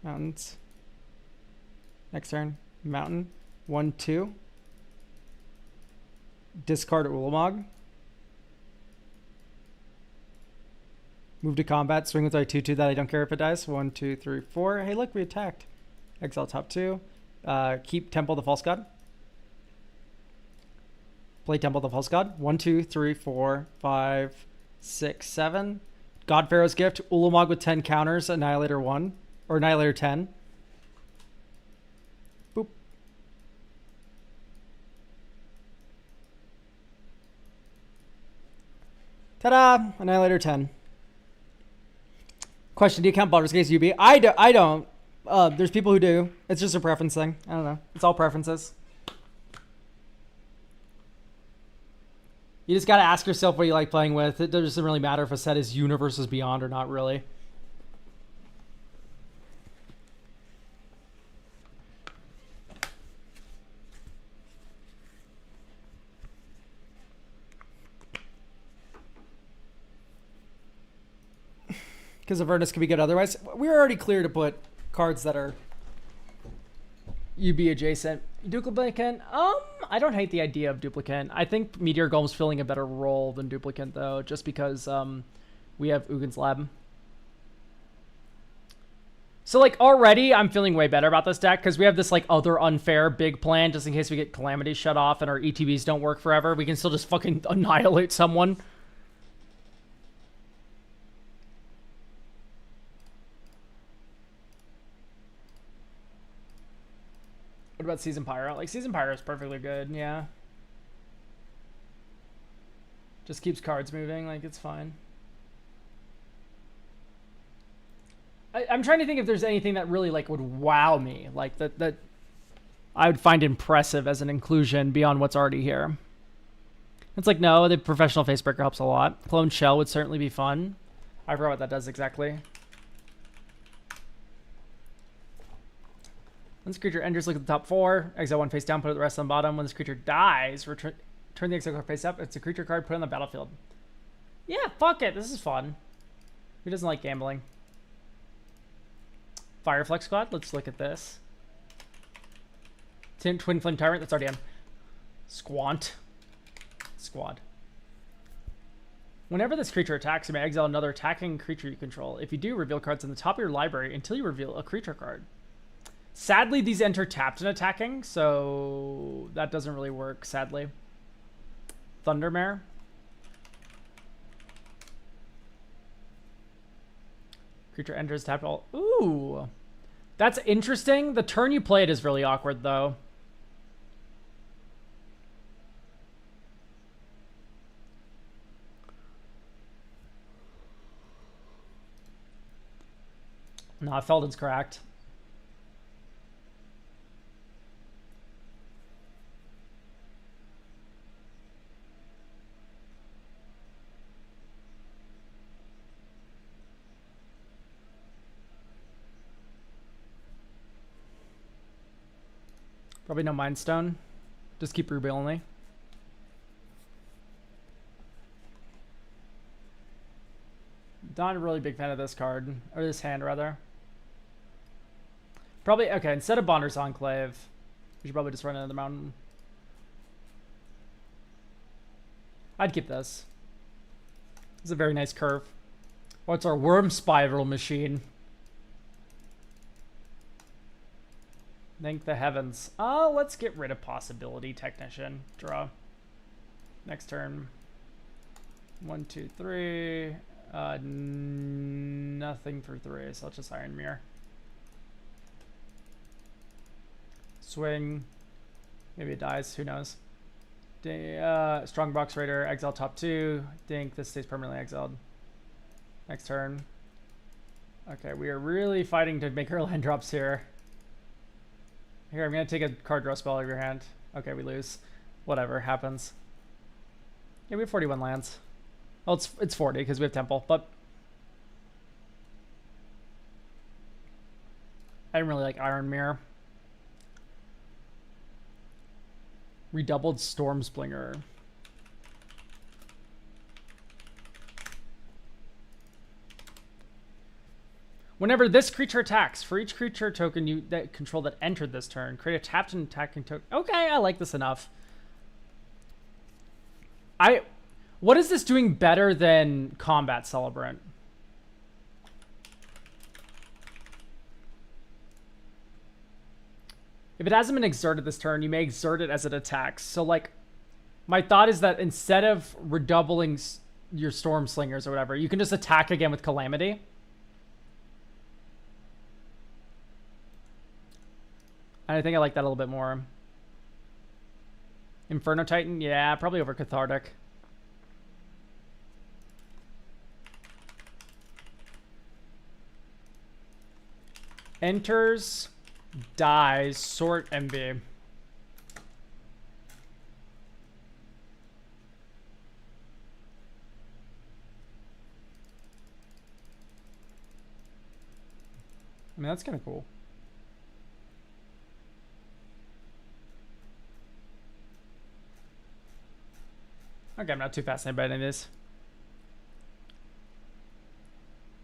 Mountains. Next turn. Mountain. 1, 2. Discard Ulamog. Move to combat. Swing with our 2/2 that I don't care if it dies. 1, 2, 3, 4. Hey, look, we attacked. Exile top 2. Keep Temple of the False God. Play Temple of the False God. 1, 2, 3, 4, 5, 6, 7. God Pharaoh's Gift. Ulamog with 10 counters. Annihilator 1. Or Annihilator 10. Boop. Ta-da! Annihilator 10. Question, do you count Baldur's Gate UB? I don't. There's people who do. It's just a preference thing. I don't know. It's all preferences. You just got to ask yourself what you like playing with. It doesn't really matter if a set is Universes Beyond or not, really. Because Avernus could be good otherwise. We're already clear to put cards that are UB adjacent. Duplicant? I don't hate the idea of Duplicant. I think Meteor Golem's filling a better role than Duplicant, though, just because we have Ugin's Lab. So, like, already I'm feeling way better about this deck because we have this, like, other unfair big plan just in case we get Calamity shut off and our ETBs don't work forever. We can still just fucking annihilate someone. What about Season Pyro? Like, Season Pyro is perfectly good, yeah. Just keeps cards moving, like, it's fine. I'm trying to think if there's anything that really, like, would wow me. Like, that I would find impressive as an inclusion beyond what's already here. It's like, no, the Professional Facebreaker helps a lot. Clone Shell would certainly be fun. I forgot what that does exactly. When this creature enters, look at the top 4. Exile 1 face down, put the rest on the bottom. When this creature dies, turn the exile card face up. It's a creature card put on the battlefield. Yeah, fuck it. This is fun. Who doesn't like gambling? Fireflex Squad. Let's look at this. Twin Flame Tyrant. That's already on. Squant. Squad. Whenever this creature attacks, you may exile another attacking creature you control. If you do, reveal cards on the top of your library until you reveal a creature card. Sadly, these enter tapped and attacking, so that doesn't really work, sadly. Thundermare. Creature enters tapped all. Ooh. That's interesting. The turn you play it is really awkward, though. No, Felden's cracked. Probably no Mind Stone. Just keep Ruby only. Not a really big fan of this card. Or this hand, rather. Probably, okay, instead of Bonder's Enclave, we should probably just run into the mountain. I'd keep this. It's a very nice curve. What's our Worm Spiral Machine? Thank the heavens. Oh, let's get rid of Possibility Technician. Draw. Next turn. 1, 2, 3. Nothing for 3, so let's just Iron Mirror. Swing. Maybe it dies. Who knows? Strong Box Raider. Exile top 2. Dink. This stays permanently exiled. Next turn. Okay, we are really fighting to make our land drops here. Here, I'm going to take a card draw spell out of your hand. Okay, we lose. Whatever, happens. Yeah, we have 41 lands. Well, it's 40 because we have Temple, but I didn't really like Iron Mirror. Redoubled Stormsplinger. Whenever this creature attacks, for each creature token you that control that entered this turn, create a tapped and attacking token. Okay, I like this enough. What is this doing better than Combat Celebrant? If it hasn't been exerted this turn, you may exert it as it attacks. So, like, my thought is that instead of redoubling your Storm Slingers or whatever, you can just attack again with Calamity. And I think I like that a little bit more. Inferno Titan? Yeah, probably over Cathartic. Enters, dies, sort MB. I mean, that's kind of cool. Okay, I'm not too fascinated by any of this.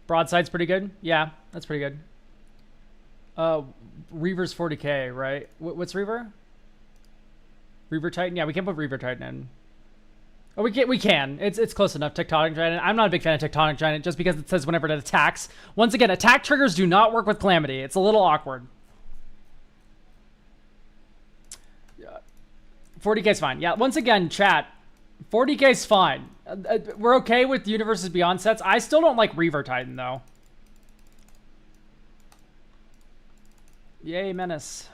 Broadside's pretty good. Yeah, that's pretty good. Reaver's 40k, right? What's Reaver? Reaver Titan? Yeah, we can't put Reaver Titan in. Oh, we can. It's close enough. Tectonic Giant. I'm not a big fan of Tectonic Giant just because it says whenever it attacks. Once again, attack triggers do not work with Calamity. It's a little awkward. 40k is fine. Yeah, once again, chat. 40k is fine. We're okay with Universes Beyond sets. I still don't like Reaver Titan, though. Yay, Menace.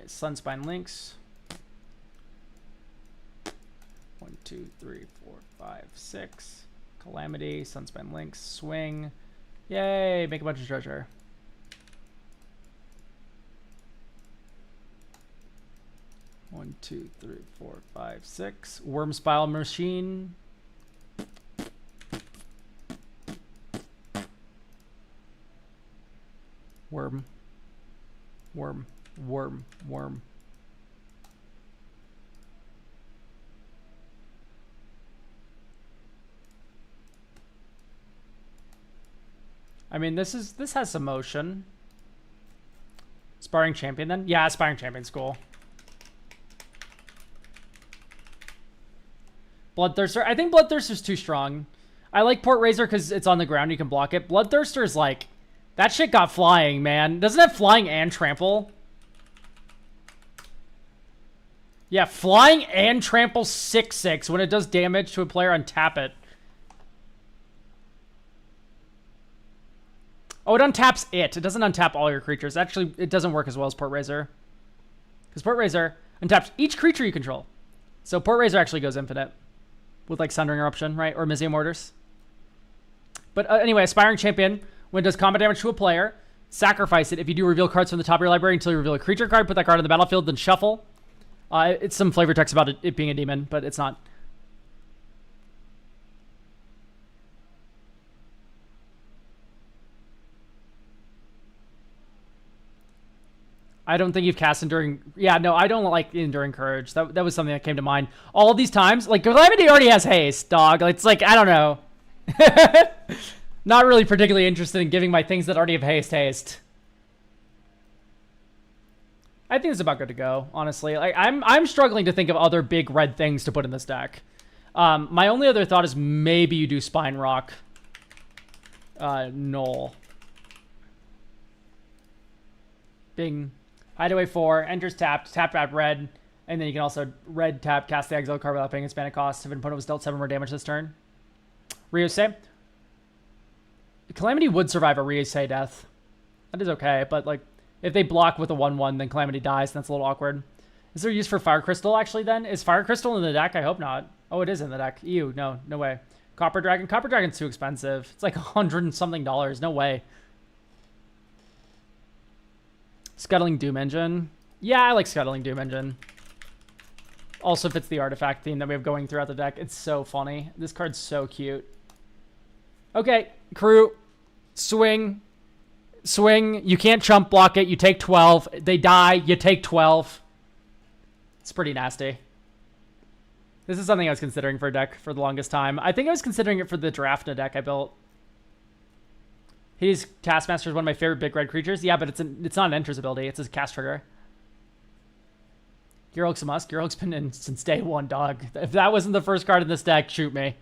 Sunspine Links. 1, 2, 3, 4, 5, 6. Calamity, Sunspine Links, swing. Yay, make a bunch of treasure. One, 2, 3, 4, 5, 6. Worm Spiral Machine. Worm. Worm. Worm. Worm. I mean, this has some motion. Aspiring Champion then? Yeah, Aspiring Champion's cool. Bloodthirster. I think Bloodthirster's too strong. I like Port Razor because it's on the ground. You can block it. Bloodthirster's like... That shit got flying, man. Doesn't it have flying and trample? Yeah, flying and trample 6/6 when it does damage to a player, untap it. Oh, it untaps it. It doesn't untap all your creatures. Actually, it doesn't work as well as Port Razor. Because Port Razor untaps each creature you control. So Port Razor actually goes infinite. With like Sundering Eruption, right? Or Mizium Mortars. But anyway, Aspiring Champion, when it does combat damage to a player, sacrifice it. If you do reveal cards from the top of your library until you reveal a creature card, put that card on the battlefield, then shuffle. It's some flavor text about it being a demon, but it's not. I don't think you've cast Enduring... Yeah, no, I don't like Enduring Courage. That was something that came to mind. All these times, like, Calamity already has haste, dog. It's like, I don't know. Not really particularly interested in giving my things that already have haste. I think it's about good to go, honestly. Like, I'm struggling to think of other big red things to put in this deck. My only other thought is maybe you do Spine Rock. Null. Bing. Hideaway 4, enters tapped, tap red, and then you can also red tap, cast the exile card without paying its mana cost if an opponent was dealt 7 more damage this turn. Ryusei. Calamity would survive a Ryusei death. That is okay, but like, if they block with a 1/1, then Calamity dies, and that's a little awkward. Is there use for Fire Crystal, actually, then? Is Fire Crystal in the deck? I hope not. Oh, it is in the deck. Ew, no way. Copper Dragon? Copper Dragon's too expensive. It's like $100 and something. No way. Scuttling Doom Engine. Yeah, I like Scuttling Doom Engine. Also fits the artifact theme that we have going throughout the deck. It's so funny. This card's so cute. Okay, crew. Swing. Swing. You can't chump block it. You take 12. They die. You take 12. It's pretty nasty. This is something I was considering for a deck for the longest time. I think I was considering it for the Drafna deck I built. Hades Taskmaster is one of my favorite big red creatures. Yeah, but it's not an enters ability. It's a cast trigger. Geralt's a must. Geralt's been in since day one, dog. If that wasn't the first card in this deck, shoot me.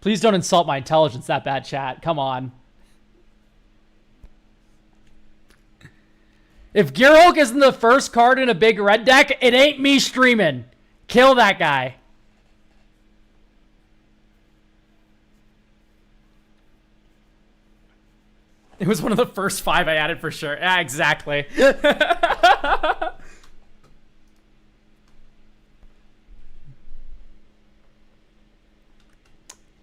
Please don't insult my intelligence that bad, chat. Come on. If Geralt isn't the first card in a big red deck, it ain't me streaming. Kill that guy. It was one of the first 5 I added for sure. Yeah, exactly.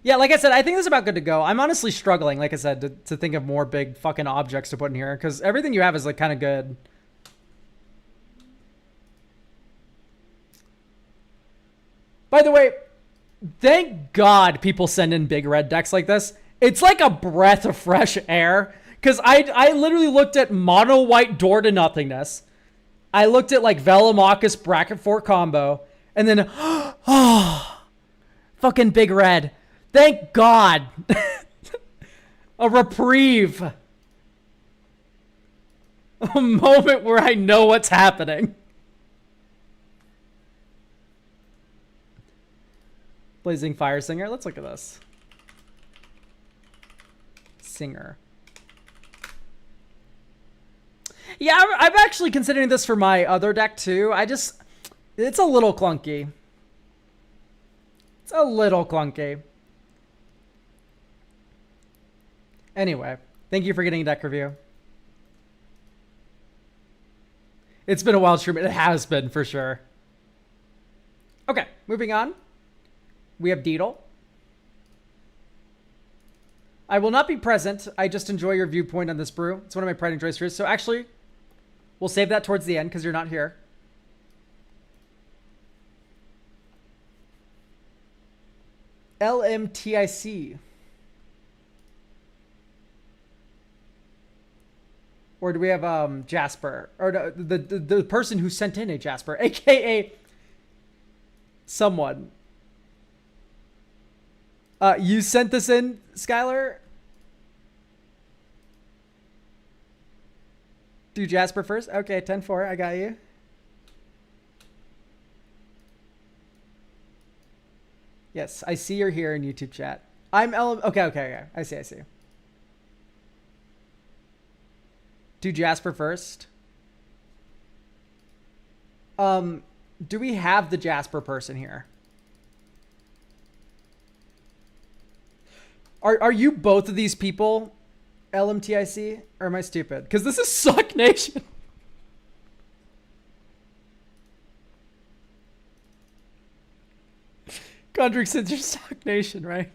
Yeah, like I said, I think this is about good to go. I'm honestly struggling, like I said, to think of more big fucking objects to put in here, because everything you have is like kind of good. By the way, thank God people send in big red decks like this. It's like a breath of fresh air. Because I literally looked at mono white Door to Nothingness. I looked at like Velomachus Bracket 4 combo. And then, oh, fucking big red. Thank God. A reprieve. A moment where I know what's happening. Blazing Fire Singer. Let's look at this. Singer. Yeah, I'm actually considering this for my other deck too. It's a little clunky. It's a little clunky. Anyway, thank you for getting a deck review. It's been a wild stream. It has been, for sure. Okay, moving on. We have Deedle. I will not be present. I just enjoy your viewpoint on this brew. It's one of my pride and joy series. So actually, we'll save that towards the end because you're not here. LMTIC. Or do we have Jasper? Or the person who sent in a Jasper, aka someone. You sent this in, Skylar? Do Jasper first? Okay, 10-4, I got you. Yes, I see you're here in YouTube chat. I'm okay. I see. Do Jasper first. Do we have the Jasper person here? Are you both of these people, LMTIC, or am I stupid? Because this is Suck Nation. Gondrick says you're Suck Nation, right?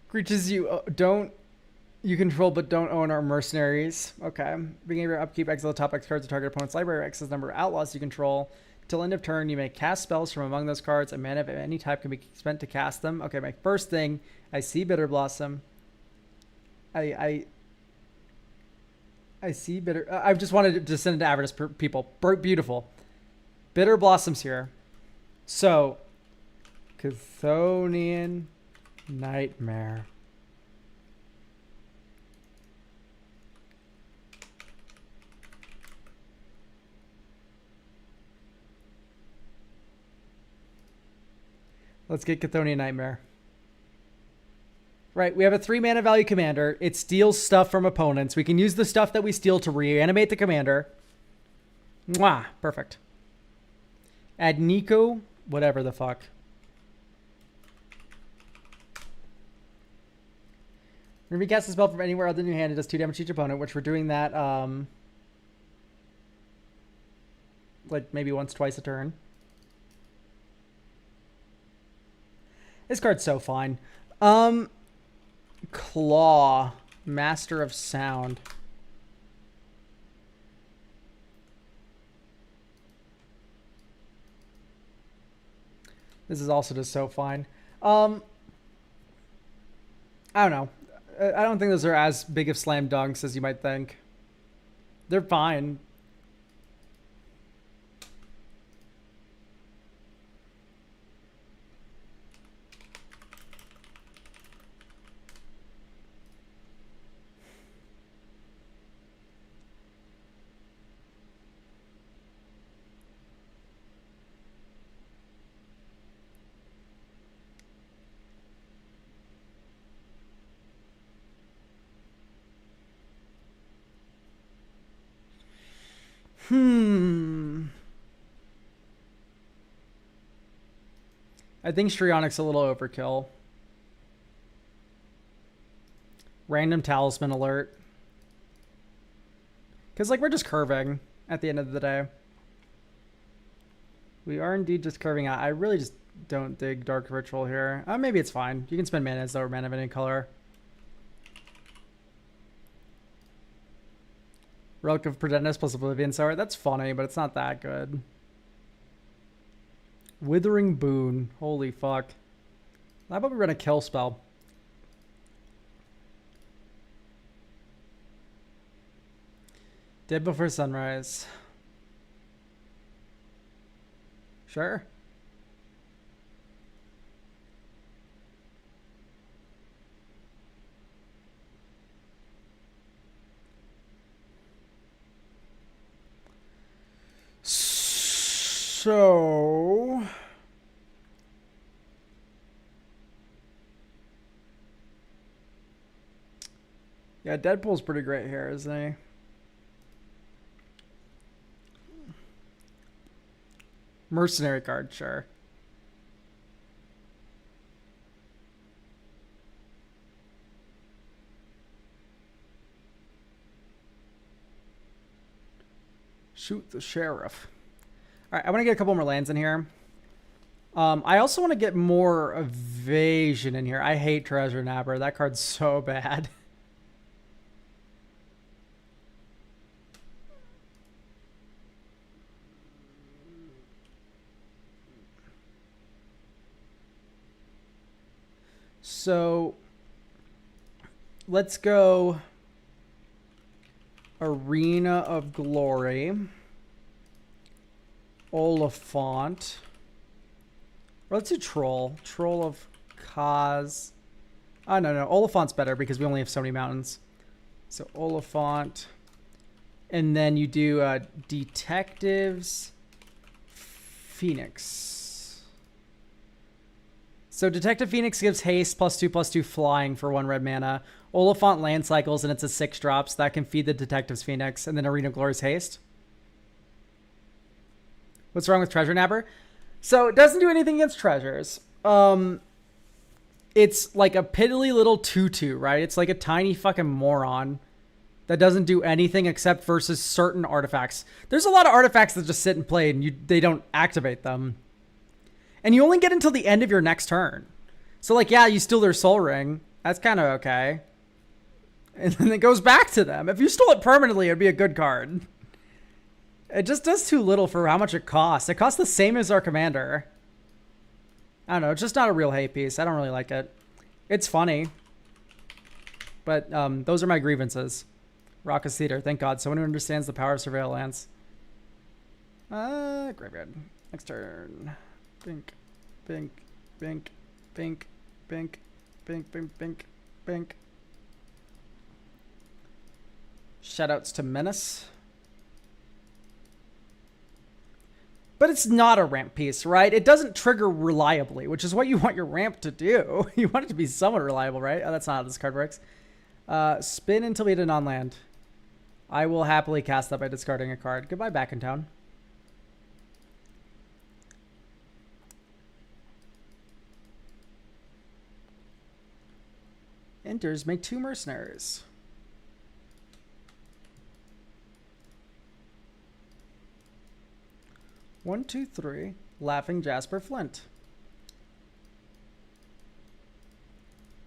Creatures you don't You control but don't own our mercenaries. Okay. Beginning of your upkeep, exile the top X cards of target opponent's library, X is the number of outlaws you control. Till end of turn, you may cast spells from among those cards. A mana of any type can be spent to cast them. Okay, my first thing, I see Bitter Blossom. I see Bitter... I just wanted to send it to Avernus people. Beautiful. Bitter Blossom's here. So, Chthonian Nightmare. Let's get Chthonian Nightmare. Right, we have a 3 mana value commander. It steals stuff from opponents. We can use the stuff that we steal to reanimate the commander. Mwah, perfect. Add Nico, whatever the fuck. When we cast a spell from anywhere other than your hand, it does 2 damage to each opponent, which we're doing that, like maybe once, twice a turn. This card's so fine. Claw, Master of Sound. This is also just so fine. I don't know. I don't think those are as big of slam dunks as you might think. They're fine. I think Strionic's a little overkill. Random Talisman alert. Because, like, we're just curving at the end of the day. We are indeed just curving out. I really just don't dig Dark Ritual here. Maybe it's fine. You can spend mana as though mana of any color. Relic of Prudentius plus Oblivion Sower. That's funny, but it's not that good. Withering Boon. Holy fuck. How about we run a kill spell? Dead Before Sunrise. Sure. So... yeah, Deadpool's pretty great here, isn't he? Mercenary card, sure. Shoot the sheriff. All right, I want to get a couple more lands in here. I also want to get more evasion in here. I hate Treasure Napper. That card's so bad. So let's go Arena of Glory, Oliphant, or let's do Troll of Kaz. Oh, no, Oliphant's better because we only have so many mountains. So Oliphant, and then you do Detectives Phoenix. So Detective Phoenix gives haste +2/+2 flying for 1 red mana. Oliphant land cycles and it's a 6-drop, so that can feed the Detective's Phoenix, and then Arena of Glory's haste. What's wrong with Treasure Napper? So it doesn't do anything against treasures. It's like a piddly little 2/2, right? It's like a tiny fucking moron that doesn't do anything except versus certain artifacts. There's a lot of artifacts that just sit and play and they don't activate them. And you only get until the end of your next turn. So, like, yeah, you steal their Soul Ring. That's kind of okay. And then it goes back to them. If you stole it permanently, it'd be a good card. It just does too little for how much it costs. It costs the same as our commander. I don't know. It's just not a real hate piece. I don't really like it. It's funny. But those are my grievances. Raucous Theater. Thank God. Someone who understands the power of surveillance. Graveyard. Next turn. Bink. Bink. Bink. Bink. Bink. Bink. Bink. Bink. Bink. Shoutouts to Menace. But it's not a ramp piece, right? It doesn't trigger reliably, which is what you want your ramp to do. You want it to be somewhat reliable, right? Oh, that's not how this card works. Spin until we hit a non-land. I will happily cast that by discarding a card. Goodbye, Back in Town. Enters, make 2 mercenaries. One, two, three. Laughing Jasper Flint.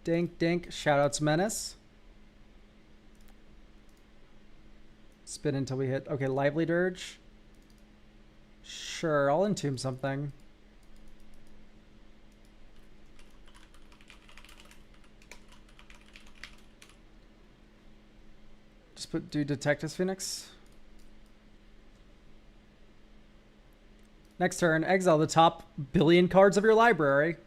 Dink, dink. Shoutouts Menace. Spin until we hit. Okay, Lively Dirge. Sure, I'll entomb something. Just do Detectives Phoenix. Next turn, exile the top billion cards of your library.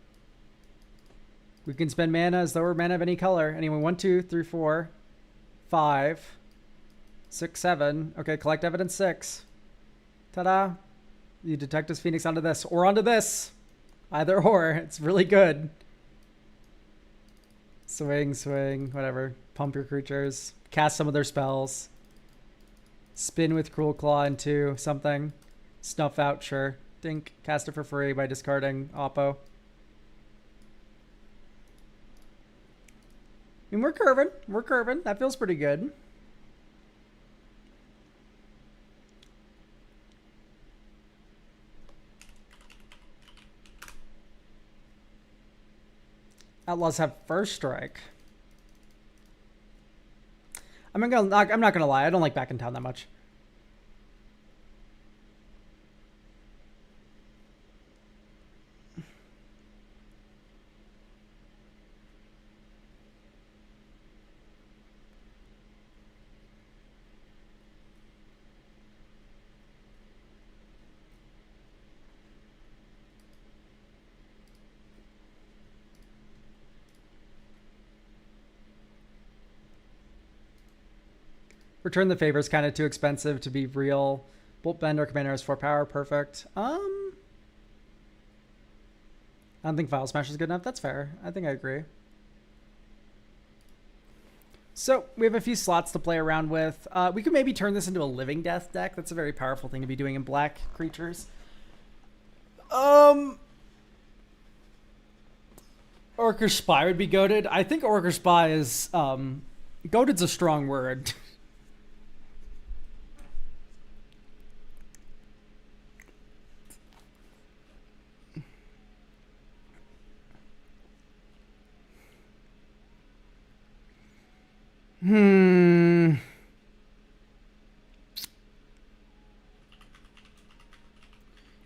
We can spend mana as though we're mana of any color. Anyway, 1, 2, 3, 4, 5, 6, 7. Okay, collect evidence 6. Ta-da. You Detectives Phoenix onto this or onto this. Either or. It's really good. Swing, swing, whatever. Pump your creatures. Cast some of their spells. Spin with Cruel Claw into something. Snuff out, sure. Dink. Cast it for free by discarding Oppo. I mean, we're curving. We're curving. That feels pretty good. Outlaws have first strike. I'm not gonna lie. I don't like Back in Town that much. Return the Favor is kind of too expensive to be real. Bolt Bend, our commander has 4 power. Perfect. I don't think File Smash is good enough. That's fair. I think I agree. So we have a few slots to play around with. We could maybe turn this into a Living Death deck. That's a very powerful thing to be doing in black creatures. Orcish Spy would be goated. I think Orcish Spy is... goated's a strong word.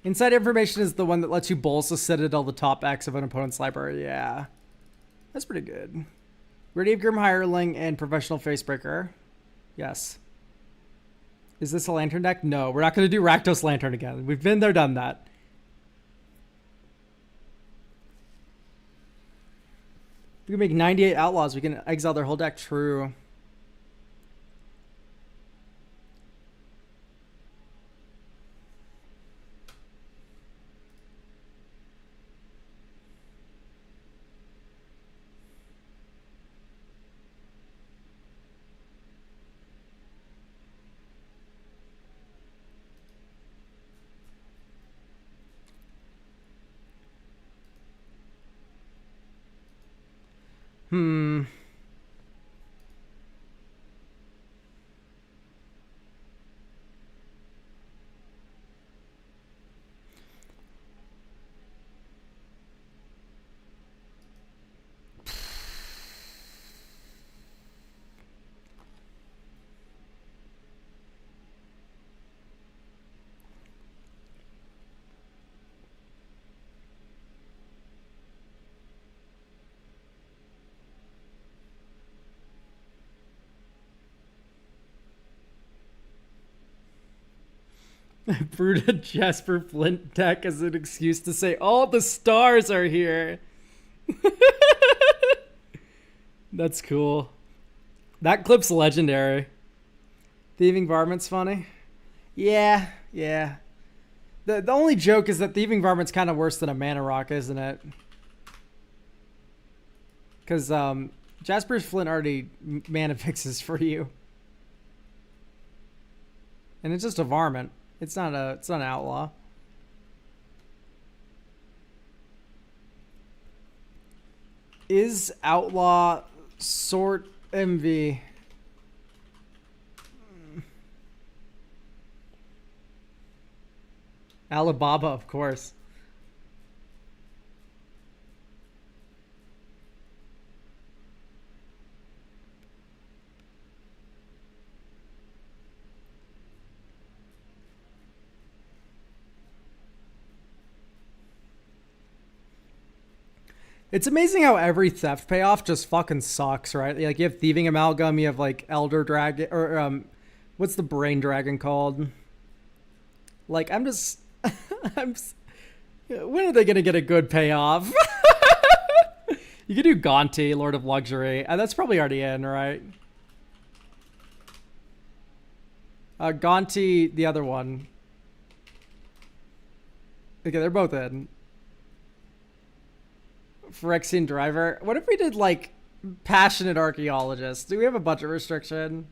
Inside information is the one that lets you bolts the Citadel the top X of an opponent's library. Yeah. That's pretty good. Ready of Grim Hireling and Professional Facebreaker. Yes. Is this a Lantern deck? No, we're not going to do Rakdos Lantern again. We've been there, done that. We can make 98 Outlaws. We can exile their whole deck. True. Brewed a Jasper Flint deck as an excuse to say all the stars are here. That's cool. That clip's legendary. Thieving Varmint's funny. Yeah. The only joke is that Thieving Varmint's kind of worse than a Mana Rock, isn't it? Because Jasper's Flint already mana fixes for you. And it's just a Varmint. It's not an outlaw. Is outlaw sort MV? Alibaba, of course. It's amazing how every theft payoff just fucking sucks, right? Like, you have Thieving Amalgam, you have, like, Elder Dragon, or, what's the Brain Dragon called? Like, when are they gonna get a good payoff? You could do Gonti, Lord of Luxury. That's probably already in, right? Gonti, the other one. Okay, they're both in. Phyrexian Driver. What if we did, like, Passionate Archaeologist? Do we have a budget restriction?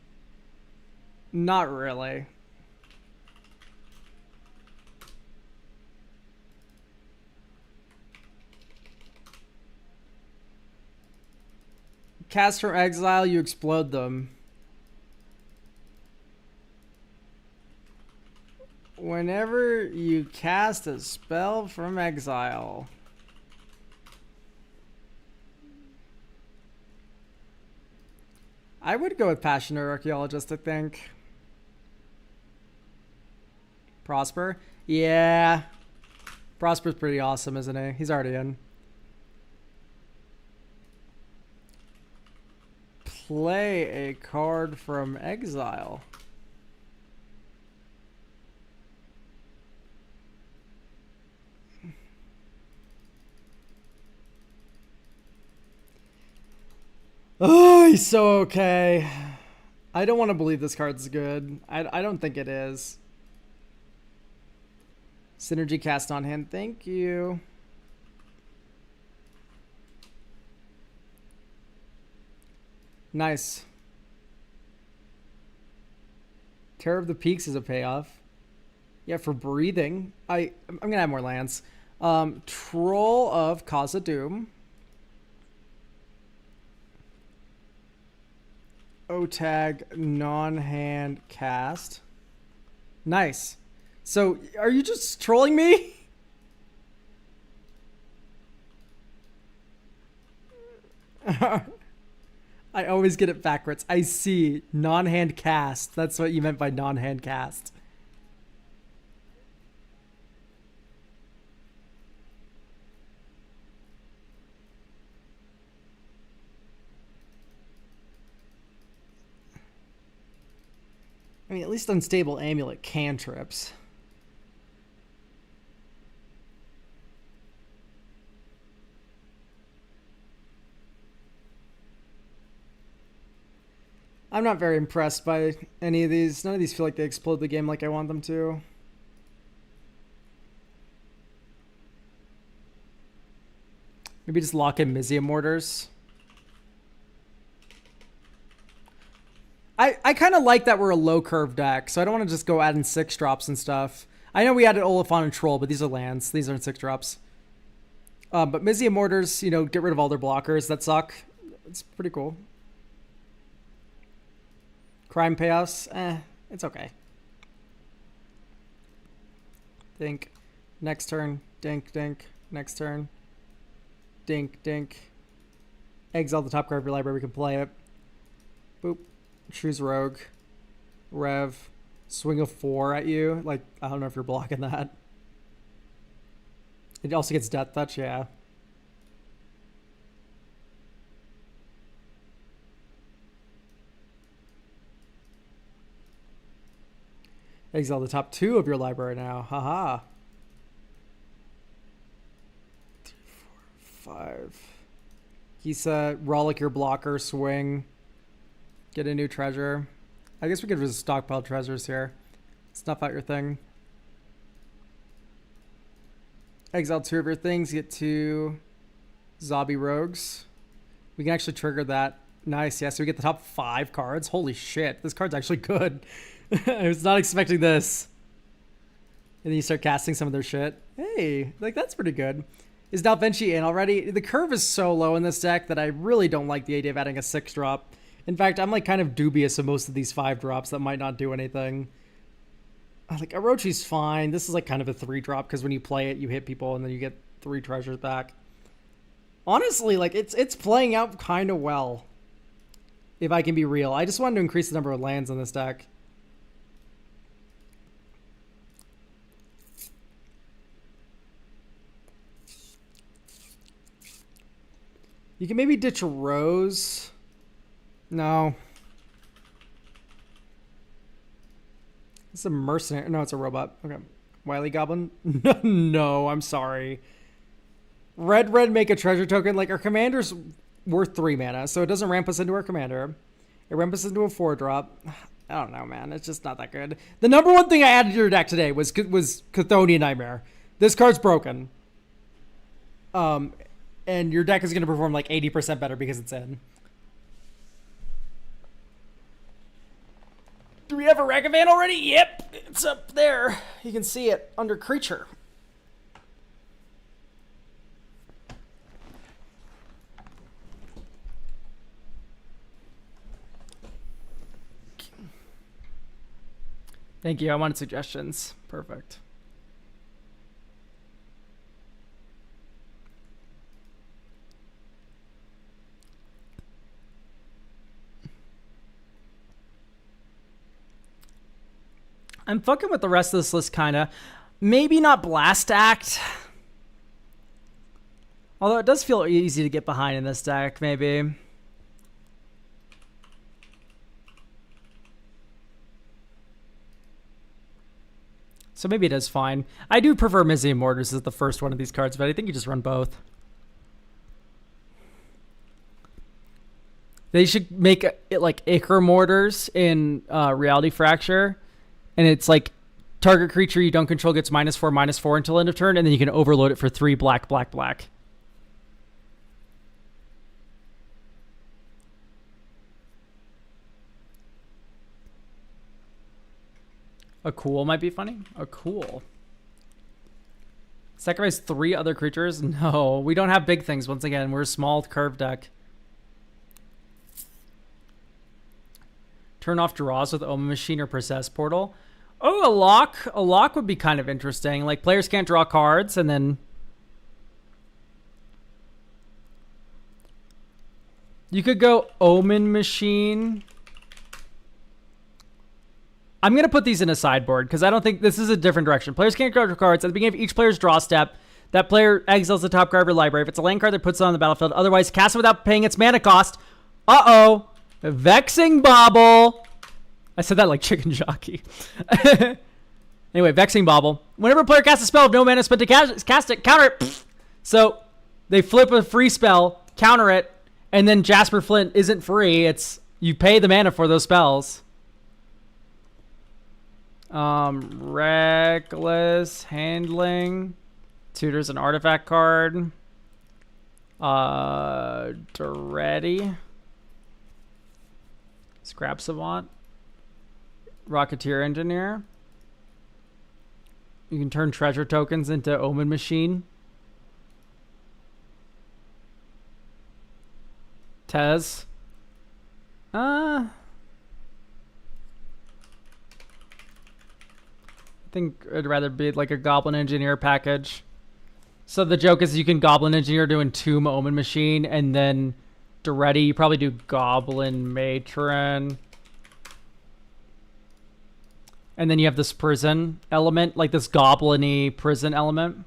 Not really. Cast from exile, you explode them. Whenever you cast a spell from exile. I would go with Passionate Archaeologist, I think. Prosper? Yeah. Prosper's pretty awesome, isn't he? He's already in. Play a card from exile. Oh, he's so okay. I don't want to believe this card's good. I don't think it is. Synergy cast on hand. Thank you. Nice. Terror of the Peaks is a payoff. Yeah, for breathing. I'm gonna have more lands. Troll of Khazad-dûm. O-tag non-hand cast. Nice. So, are you just trolling me? I always get it backwards. I see. Non-hand cast. That's what you meant by non-hand cast. I mean, at least Unstable Amulet cantrips. I'm not very impressed by any of these. None of these feel like they explode the game like I want them to. Maybe just lock in Mizzium Mortars. I kind of like that we're a low curve deck, so I don't want to just go adding 6-drops and stuff. I know we added Oliphant and Troll, but these are lands. These aren't 6-drops. But Mizzium Mortars, you know, get rid of all their blockers that suck. It's pretty cool. Crime payoffs, it's okay. Dink. Next turn. Dink, dink. Next turn. Dink, dink. Exile the top card of your library, we can play it. Boop. Choose Rogue. Rev. Swing a 4 at you. Like, I don't know if you're blocking that. It also gets Death Touch, yeah. Exile the top 2 of your library now. Haha. 3, 4, 5. Kisa, Rollick your blocker, swing. Get a new treasure. I guess we could just stockpile treasures here. Snuff out your thing. Exile 2 of your things, get 2 zombie rogues. We can actually trigger that. Nice, yeah, so we get the top 5 cards. Holy shit, this card's actually good. I was not expecting this. And then you start casting some of their shit. Hey, like that's pretty good. Is now Vinci in already? The curve is so low in this deck that I really don't like the idea of adding a 6-drop. In fact, I'm like kind of dubious of most of these 5-drops that might not do anything. Like Orochi's fine. This is like kind of a 3-drop because when you play it, you hit people and then you get 3 treasures back. Honestly, like it's playing out kind of well. If I can be real. I just wanted to increase the number of lands in this deck. You can maybe ditch a Rose. No. It's a mercenary. No, it's a robot. Okay. Wily Goblin? No, I'm sorry. Red, make a treasure token. Like, our commander's worth 3 mana, so it doesn't ramp us into our commander. It ramps us into a 4-drop. I don't know, man. It's just not that good. The number one thing I added to your deck today was Chthonian Nightmare. This card's broken. And your deck is going to perform like 80% better because it's in. Do we have a Ragavan already? Yep, it's up there. You can see it under creature. Thank you. I wanted suggestions. Perfect. I'm fucking with the rest of this list, kind of. Maybe not Blast Act. Although it does feel easy to get behind in this deck, maybe. So maybe it is fine. I do prefer Mizzy and Mortars as the first one of these cards, but I think you just run both. They should make it like Ichor Mortars in Reality Fracture. And it's like target creature you don't control gets -4/-4 until end of turn, and then you can overload it for 3 black. A cool might be funny. A cool. Sacrifice 3 other creatures? No, we don't have big things. Once again, we're a small curve deck. Turn off draws with Omen Machine or Possess Portal. Oh, a lock. A lock would be kind of interesting. Like, players can't draw cards, and then you could go Omen Machine. I'm going to put these in a sideboard because I don't think this is a different direction. Players can't draw cards. At the beginning of each player's draw step, that player exiles the top card of your library. If it's a land card that puts it on the battlefield, otherwise cast it without paying its mana cost. Uh-oh. Vexing Bauble. I said that like chicken jockey. Anyway, Vexing Bauble. Whenever a player casts a spell with no mana spent to cast it, counter it. So they flip a free spell, counter it, and then Jasper Flint isn't free. It's you pay the mana for those spells. Reckless Handling. Tutor's an artifact card. Duretti. Scrap Savant. Rocketeer Engineer. You can turn treasure tokens into Omen Machine. Tez. I think I'd rather be like a Goblin Engineer package. So the joke is you can Goblin Engineer to Entomb Omen Machine, and then Duretti, you probably do Goblin Matron. And then you have this prison element, like this goblin-y prison element.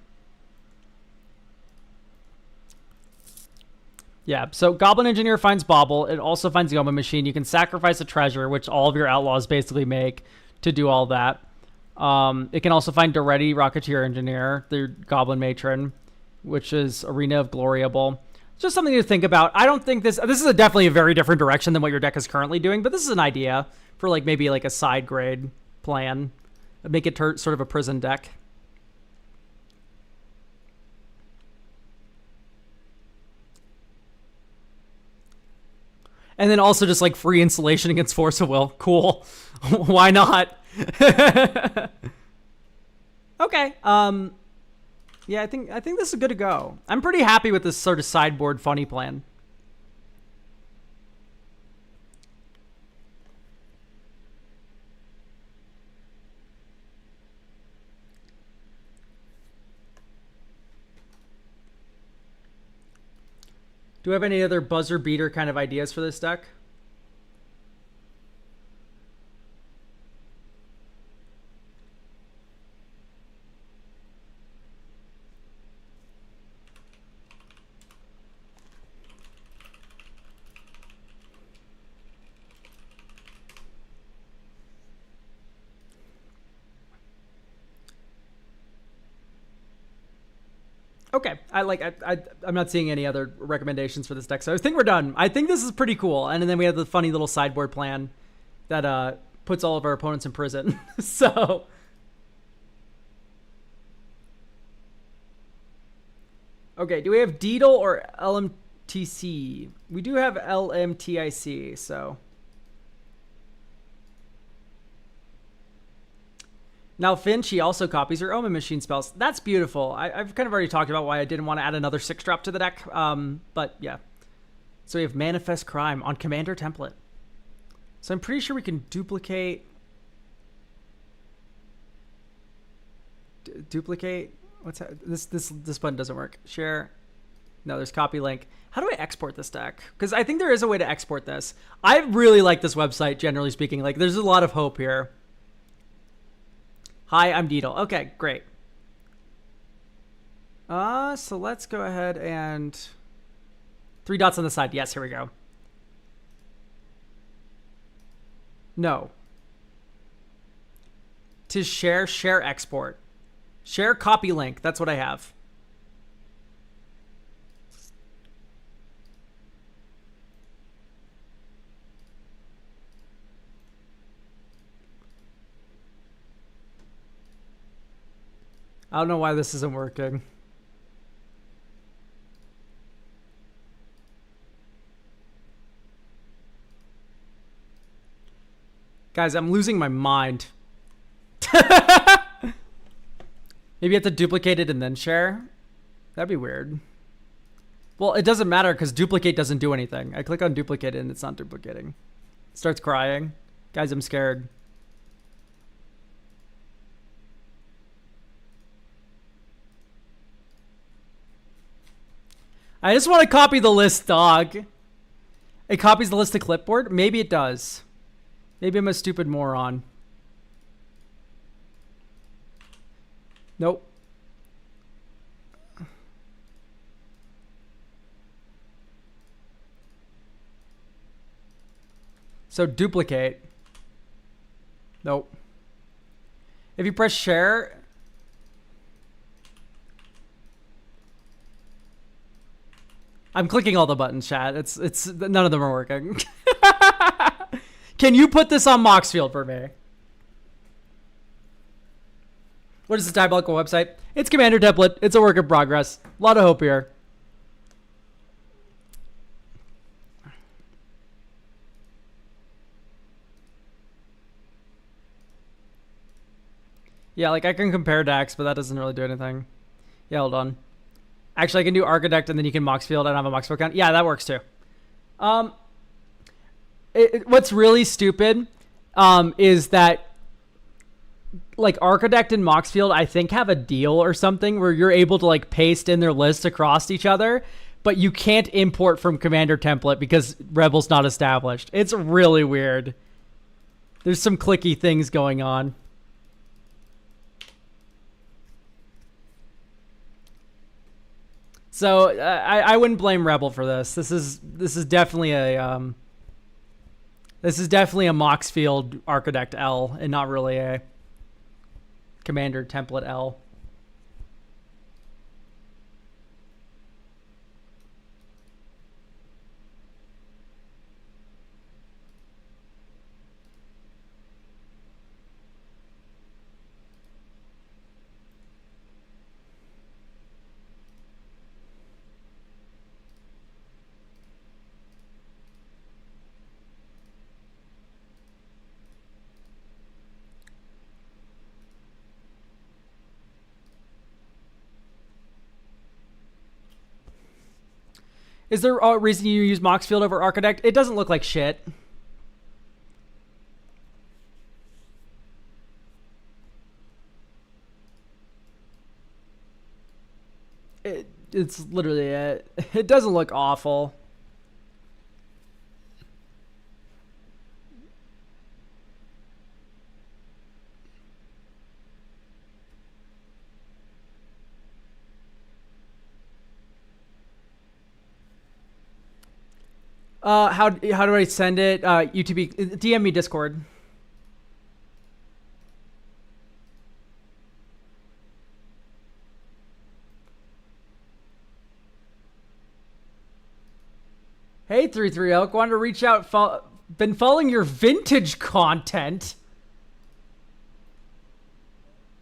Yeah, so Goblin Engineer finds Bauble. It also finds the Omen Machine. You can sacrifice a treasure, which all of your outlaws basically make to do all that. It can also find Doretti, Rocketeer Engineer, the Goblin Matron, which is Arena of Gloriable. Just something to think about. I don't think this is definitely a very different direction than what your deck is currently doing, but this is an idea for like maybe like a side grade plan. Make it sort of a prison deck. And then also just like free installation against Force of Will. Cool. Why not? Okay. Yeah, I think this is good to go. I'm pretty happy with this sort of sideboard funny plan. Do we have any other buzzer beater kind of ideas for this deck? Okay, I'm not seeing any other recommendations for this deck, so I think we're done. I think this is pretty cool, and then we have the funny little sideboard plan that puts all of our opponents in prison. So, okay, do we have Deedle or LMTC? We do have LMTIC, so. Now, Finn, she also copies her Omen Machine spells. That's beautiful. I've kind of already talked about why I didn't want to add another 6-drop to the deck. But, yeah. So we have Manifest Crime on Commander template. So I'm pretty sure we can duplicate... duplicate? What's that? This button doesn't work. Share. No, there's copy link. How do I export this deck? Because I think there is a way to export this. I really like this website, generally speaking. Like, there's a lot of hope here. Hi, I'm Deedle. Okay, great. So let's go ahead and 3 dots on the side. Yes, here we go. No. To share export. Share copy link. That's what I have. I don't know why this isn't working. Guys, I'm losing my mind. Maybe you have to duplicate it and then share? That'd be weird. Well, it doesn't matter because duplicate doesn't do anything. I click on duplicate and it's not duplicating. It starts crying. Guys, I'm scared. I just want to copy the list, dog. It copies the list to clipboard? Maybe it does. Maybe I'm a stupid moron. Nope. So duplicate. Nope. If you press share... I'm clicking all the buttons, chat. It's none of them are working. Can you put this on Moxfield for me? What is this diabolical website? It's Commander template. It's a work in progress. A lot of hope here. Yeah, like I can compare decks, but that doesn't really do anything. Yeah, hold on. Actually, I can do Architect and then you can Moxfield. I don't have a Moxfield account. Yeah, that works too. What's really stupid is that like Architect and Moxfield, I think, have a deal or something where you're able to like paste in their list across each other, but you can't import from Commander template because Rebel's not established. It's really weird. There's some clicky things going on. So I wouldn't blame Rebel for this. This is definitely a Moxfield Architect L and not really a. Commander template L. Is there a reason you use Moxfield over Architect? It doesn't look like shit. It's literally it. It doesn't look awful. How do I send it? UTB, DM me Discord. Hey, 33 Elk, wanted to reach out. Been following your vintage content.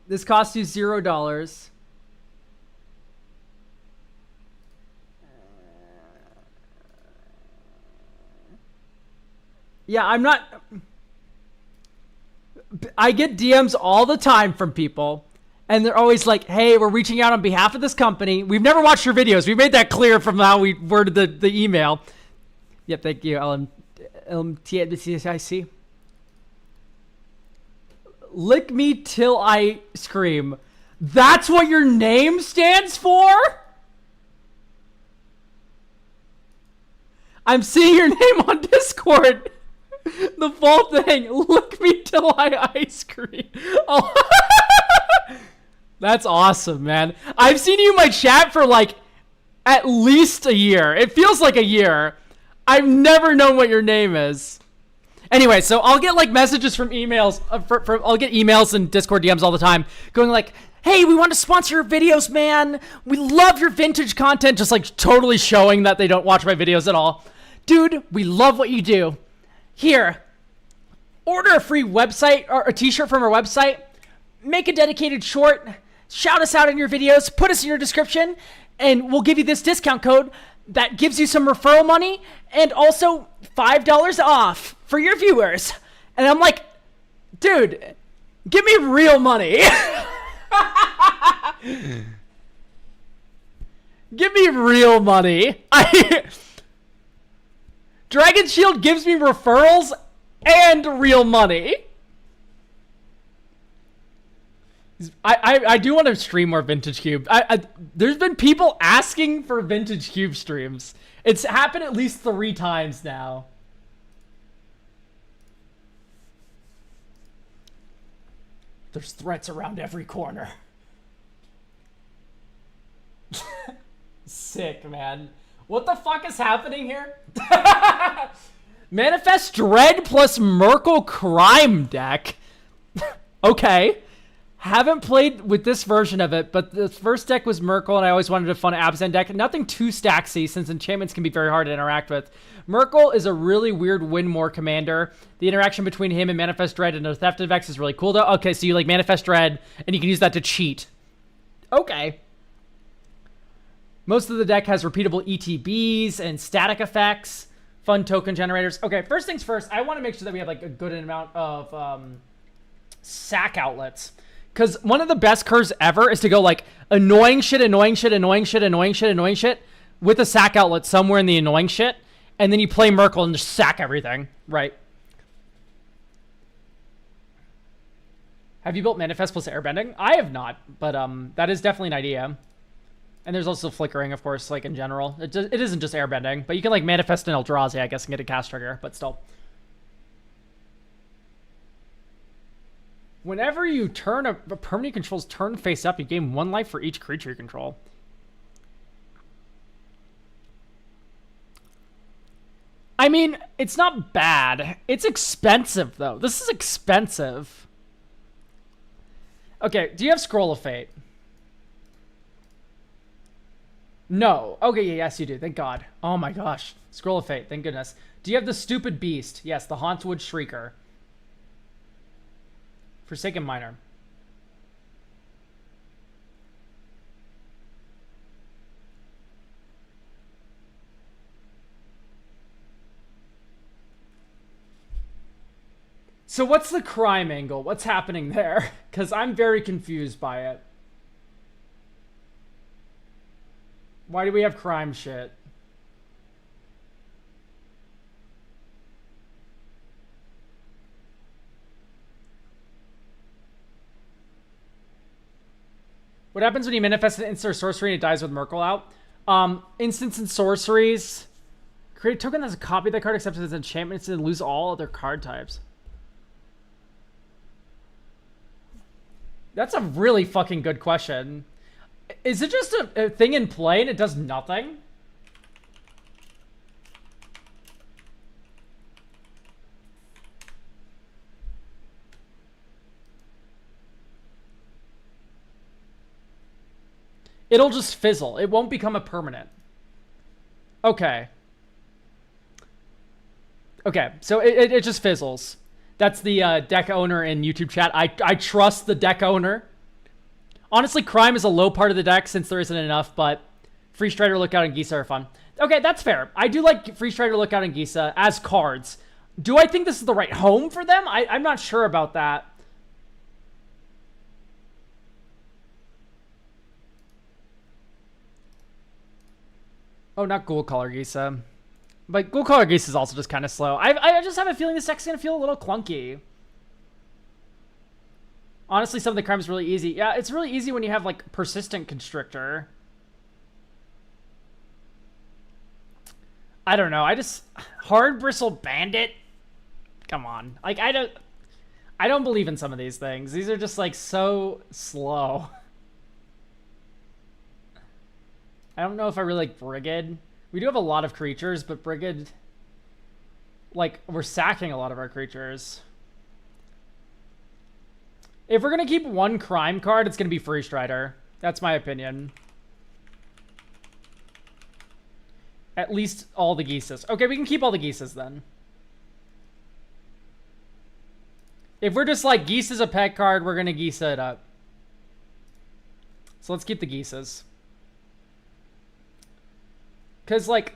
This cost you $0. Yeah, I'm not... I get DMs all the time from people, and they're always like, hey, we're reaching out on behalf of this company. We've never watched your videos. We made that clear from how we worded the email. Yep, thank you, LMTIC. Lick me till I scream. That's what your name stands for? I'm seeing your name on Discord. The full thing. Lick me till I ice cream. Oh. That's awesome, man. I've seen you in my chat for like at least a year. It feels like a year. I've never known what your name is. Anyway, so I'll get like messages from emails. I'll get emails and Discord DMs all the time going like, hey, we want to sponsor your videos, man. We love your vintage content. Just like totally showing that they don't watch my videos at all. Dude, we love what you do. Here, order a free website or a t-shirt from our website. Make a dedicated short. Shout us out in your videos. Put us in your description. And we'll give you this discount code that gives you some referral money and also $5 off for your viewers. And I'm like, dude, give me real money. Give me real money. Dragon Shield gives me referrals and real money. I do want to stream more Vintage Cube. There's been people asking for Vintage Cube streams. It's happened at least 3 times now. There's threats around every corner. Sick, man. What the fuck is happening here? Manifest Dread plus Merkle Crime deck. Okay. Haven't played with this version of it, but the first deck was Merkle, and I always wanted a fun Absent deck. Nothing too stacksy, since enchantments can be very hard to interact with. Merkle is a really weird win-more commander. The interaction between him and Manifest Dread and Theftive X is really cool, though. Okay, so you like Manifest Dread, and you can use that to cheat. Okay. Most of the deck has repeatable ETBs and static effects, fun token generators. Okay, first things first, I want to make sure that we have like a good amount of sack outlets. Because one of the best curves ever is to go like annoying shit, annoying shit, annoying shit, annoying shit, annoying shit with a sack outlet somewhere in the annoying shit. And then you play Merkle and just sack everything. Right. Have you built Manifest plus Airbending? I have not, but that is definitely an idea. And there's also Flickering, of course, like in general. It isn't just Airbending, but you can like Manifest an Eldrazi, I guess, and get a cast trigger, but still. Whenever you turn a permanent control's turn face up, you gain 1 life for each creature you control. I mean, it's not bad. It's expensive, though. This is expensive. Okay, do you have Scroll of Fate? No. Okay, yeah, yes, you do. Thank God. Oh my gosh. Scroll of Fate. Thank goodness. Do you have the Stupid Beast? Yes, the Hauntwood Shrieker. Forsaken Miner. So what's the crime angle? What's happening there? Because I'm very confused by it. Why do we have crime shit? What happens when you manifest an instant or sorcery and it dies with Merkle out? Instants and sorceries. Create a token that's a copy of that card except as enchantments and lose all other card types. That's a really fucking good question. Is it just a thing in play and it does nothing? It'll just fizzle. It won't become a permanent. Okay. Okay, so it just fizzles. That's the deck owner in YouTube chat. I trust the deck owner. Honestly, crime is a low part of the deck since there isn't enough, but Free Strider, Lookout, and Gisa are fun. Okay, that's fair. I do like Free Strider, Lookout, and Gisa as cards. Do I think this is the right home for them? I'm not sure about that. Oh, not Ghoul Color Gisa. But Ghoul Color Gisa is also just kind of slow. I just have a feeling this deck's going to feel a little clunky. Honestly, some of the crime is really easy. Yeah, it's really easy when you have, like, Persistent Constrictor. I don't know. Hard Bristle Bandit? Come on. Like, I don't believe in some of these things. These are just, like, so slow. I don't know if I really like Brigid. We do have a lot of creatures, but Brigid... Like, we're sacking a lot of our creatures. If we're going to keep one crime card, it's going to be Free Strider. That's my opinion. At least all the Gisas. Okay, we can keep all the Gisas then. If we're just like, Gisa's a pet card, we're going to Gisa it up. So let's keep the Gisas. Because, like,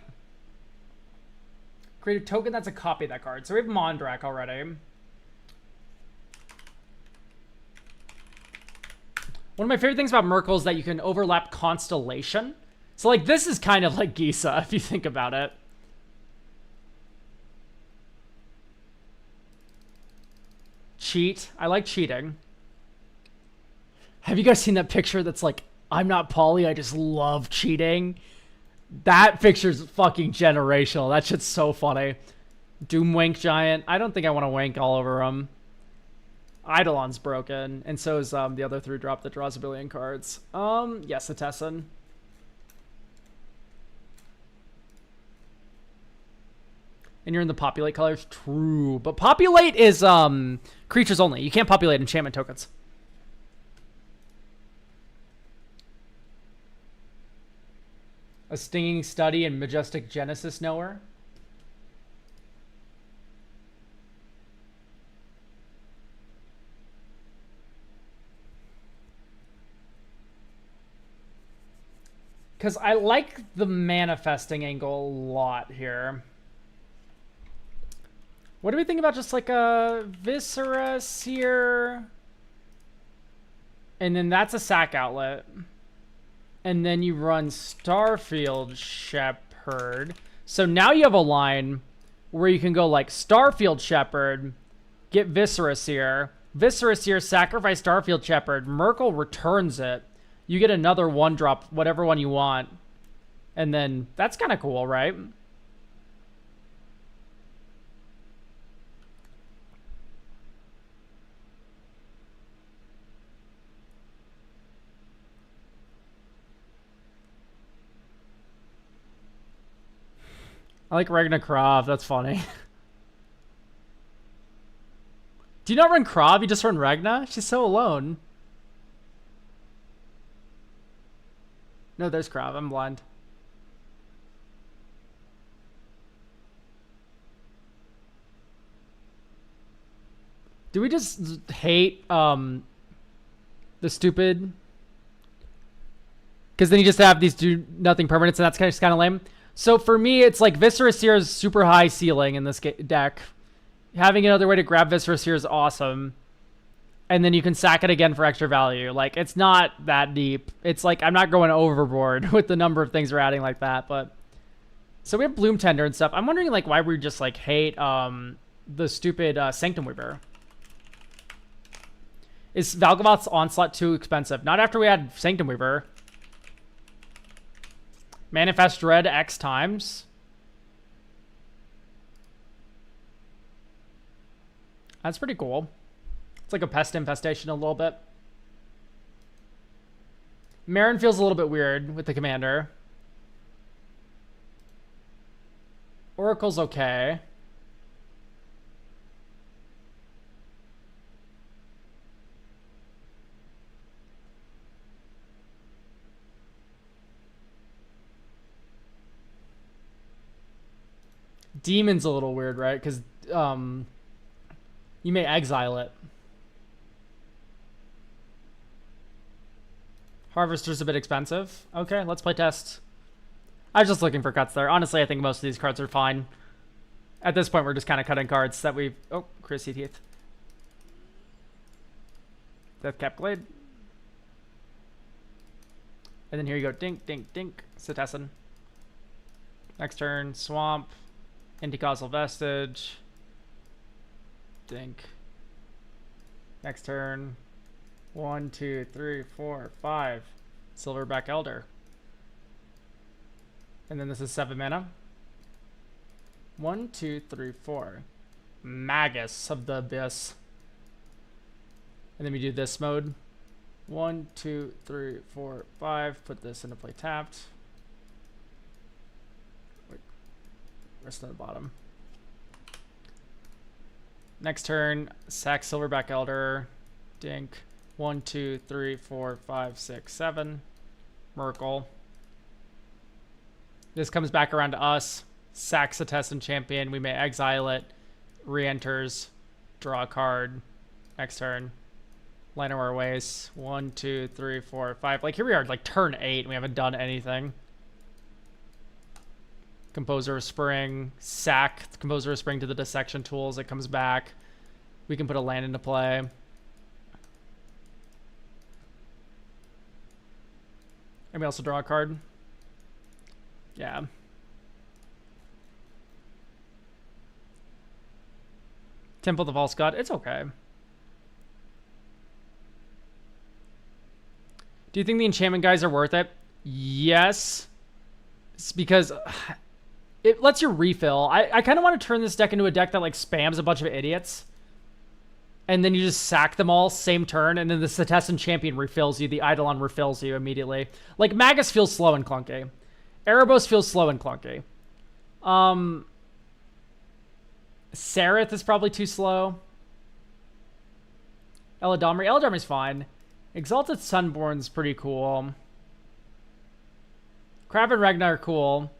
create a token that's a copy of that card. So we have Mondrak already. One of my favorite things about Merkle is that you can overlap Constellation. So, like, this is kind of like Gisa, if you think about it. Cheat. I like cheating. Have you guys seen that picture that's like, I'm not Polly, I just love cheating? That picture's fucking generational. That shit's so funny. Doomwink Giant. I don't think I want to wank all over him. Eidolon's broken, and so is the other 3-drop that draws a billion cards. Yes, a Tessin. And you're in the populate colors? True. But populate is creatures only. You can't populate enchantment tokens. A Stinging Study and Majestic Genesis Knower. Because I like the manifesting angle a lot here. What do we think about just like a Viscera here? And then that's a sack outlet. And then you run Starfield Shepherd. So now you have a line where you can go like Starfield Shepherd, get Viscera Seer. Viscera Seer, sacrifice Starfield Shepherd. Merkle returns it. You get another 1-drop, whatever one you want. And then that's kind of cool, right? I like Regna Krav. That's funny. Do you not run Krav? You just run Regna? She's so alone. No, there's crab. I'm blind. Do we just hate the stupid? Because then you just have these do nothing permanents, and that's kind of lame. So for me, it's like Viscera Seer is super high ceiling in this deck. Having another way to grab Viscera Seer is awesome. And then you can sack it again for extra value. Like, it's not that deep. It's like, I'm not going overboard with the number of things we're adding like that, but... So we have Bloom Tender and stuff. I'm wondering, like, why we just, like, hate the stupid Sanctum Weaver. Is Valgavoth's Onslaught too expensive? Not after we had Sanctum Weaver. Manifest Dread X times. That's pretty cool. It's like a pest infestation a little bit. Marin feels a little bit weird with the commander. Oracle's okay. Demon's a little weird, right? Because you may exile it. Harvester's a bit expensive. Okay, let's play test. I was just looking for cuts there. Honestly, I think most of these cards are fine. At this point, we're just kind of cutting cards that we've... Oh, Chrissy Teeth. Deathcap Glade. And then here you go. Dink, dink, dink. Cetessan. Next turn, Swamp. Anticausal Vestige. Dink. Next turn. 1, 2, 3, 4, 5. Silverback Elder. And then this is 7 mana. 1, 2, 3, 4. Magus of the Abyss. And then we do this mode. 1, 2, 3, 4, 5. Put this into play tapped. Wait. Rest on the bottom. Next turn, sack Silverback Elder. Dink. 1, 2, 3, 4, 5, 6, 7. Merkle. This comes back around to us. Sack Cetessan Champion. We may exile it. Re-enters. Draw a card. Next turn. Llanowar Waste. 1, 2, 3, 4, 5. Like, here we are, like, turn 8, and we haven't done anything. Composer of Spring. Sack Composer of Spring to the Dissection Tools. It comes back. We can put a land into play. And we also draw a card. Yeah. Temple of the False God. It's okay. Do you think the enchantment guys are worth it? Yes. It's because it lets you refill. I kind of want to turn this deck into a deck that like spams a bunch of idiots. And then you just sack them all same turn, and then the Cetessan Champion refills you. The Eidolon refills you immediately. Like, Magus feels slow and clunky. Erebos feels slow and clunky. Sereth is probably too slow. Eladamri's fine. Exalted Sunborn's pretty cool. Crab and Ragnar are cool.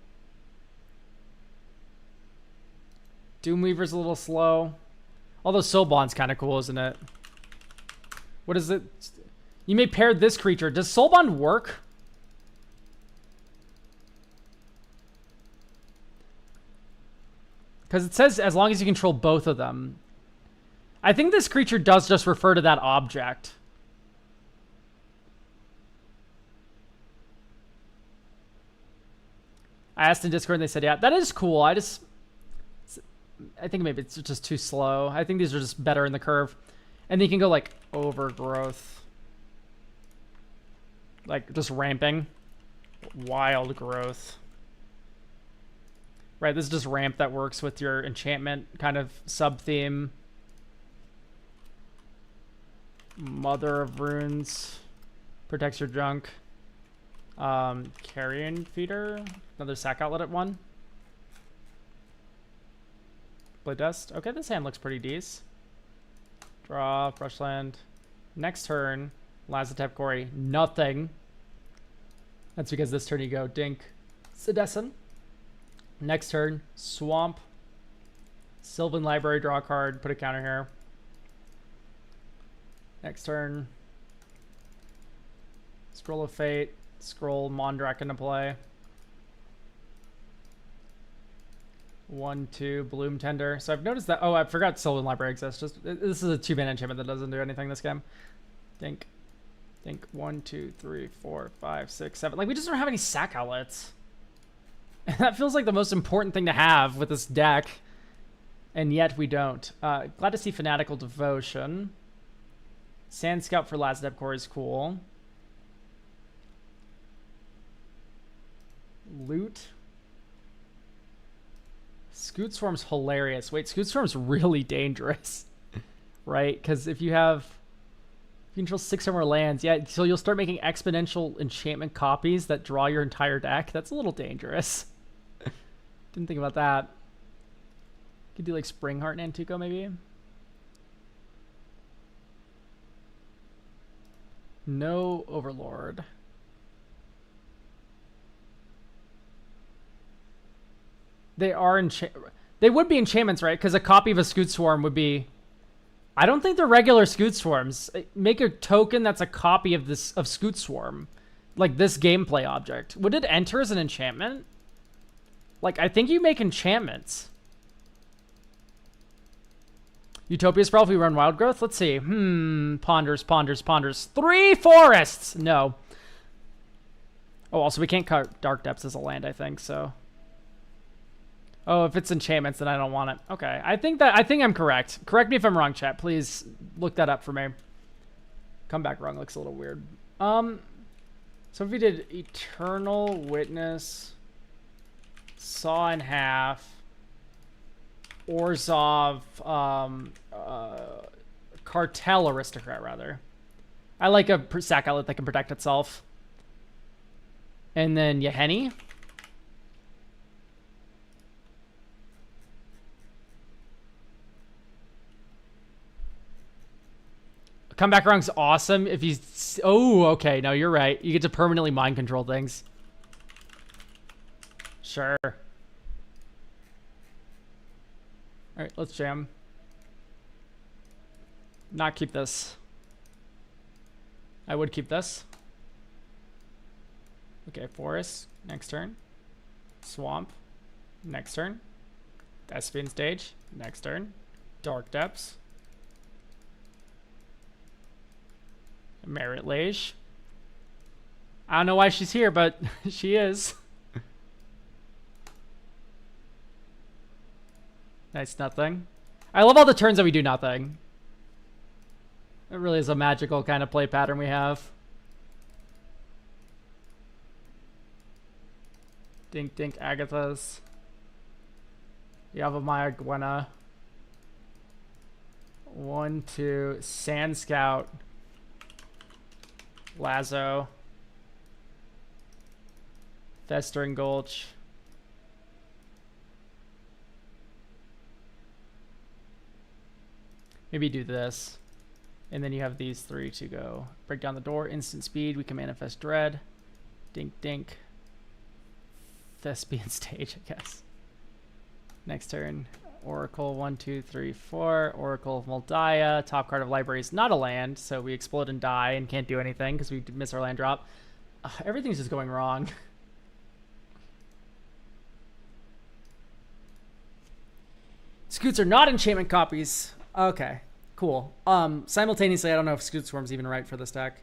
Doomweaver's a little slow. Although Soulbond's kind of cool, isn't it? What is it? You may pair this creature. Does Soulbond work? Because it says as long as you control both of them. I think this creature does just refer to that object. I asked in Discord and they said, yeah, that is cool. I think maybe it's just too slow. I think these are just better in the curve. And then you can go like overgrowth. Like just ramping. Wild growth. Right, this is just ramp that works with your enchantment kind of sub-theme. Mother of Runes. Protects your junk. Carrion Feeder. Another sack outlet at 1. Blade Dust. Okay, this hand looks pretty decent. Draw, Brushland. Next turn, Lazatep Quarry. Nothing. That's because this turn you go Dink, Citizen. Next turn, Swamp, Sylvan Library, draw a card, put a counter here. Next turn, Scroll of Fate, scroll Mondrak into play. 1, 2, Bloom Tender. So I've noticed that. Oh, I forgot Sylvan Library exists. This is a 2-mana enchantment that doesn't do anything this game. Think 1, 2, 3, 4, 5, 6, 7. Like, we just don't have any sack outlets. And that feels like the most important thing to have with this deck. And yet we don't. Glad to see Fanatical Devotion. Sand Scout for Last Step Core is cool. Loot. Scoot Swarm's hilarious. Wait, Scoot Swarm's really dangerous. Right? Because if you control 6 or more lands, yeah, so you'll start making exponential enchantment copies that draw your entire deck. That's a little dangerous. Didn't think about that. Could do like Springheart and Antuco maybe. No Overlord. They would be enchantments, right? Because a copy of a Scoot Swarm would be... I don't think they're regular Scoot Swarms. Make a token that's a copy of Scoot Swarm. Like this gameplay object. Would it enter as an enchantment? Like, I think you make enchantments. Utopia Sprawl if we run Wild Growth? Let's see. Ponders. 3 forests! No. Oh, also we can't cut Dark Depths as a land, I think, so... Oh, if it's enchantments, then I don't want it. Okay, I think I'm correct. Correct me if I'm wrong, chat. Please look that up for me. Come back wrong looks a little weird. So if we did Eternal Witness, Saw in Half, Orzhov, Cartel Aristocrat, rather. I like a sack outlet that can protect itself. And then Yahenni. Comeback wrong's awesome if you... Oh, okay. No, you're right. You get to permanently mind control things. Sure. Alright, let's jam. Not keep this. I would keep this. Okay, Forest. Next turn. Swamp. Next turn. Thespian Stage. Next turn. Dark Depths. Merit Lage. I don't know why she's here, but she is. Nice, nothing. I love all the turns that we do nothing. It really is a magical kind of play pattern we have. Dink Dink Agathas. Yavimaya Gwenna. 1, 2. Sand Scout. Lazo. Festering Gulch. Maybe do this. And then you have these 3 to go. Break down the door. Instant speed. We can manifest Dread. Dink Dink. Thespian Stage, I guess. Next turn. Oracle 1, 2, 3, 4. Oracle of Moldiah. Top card of library is not a land, so we explode and die and can't do anything because we miss our land drop. Everything's just going wrong. Scoots are not enchantment copies. Okay, cool. Simultaneously, I don't know if Scoot Swarm's even right for this deck.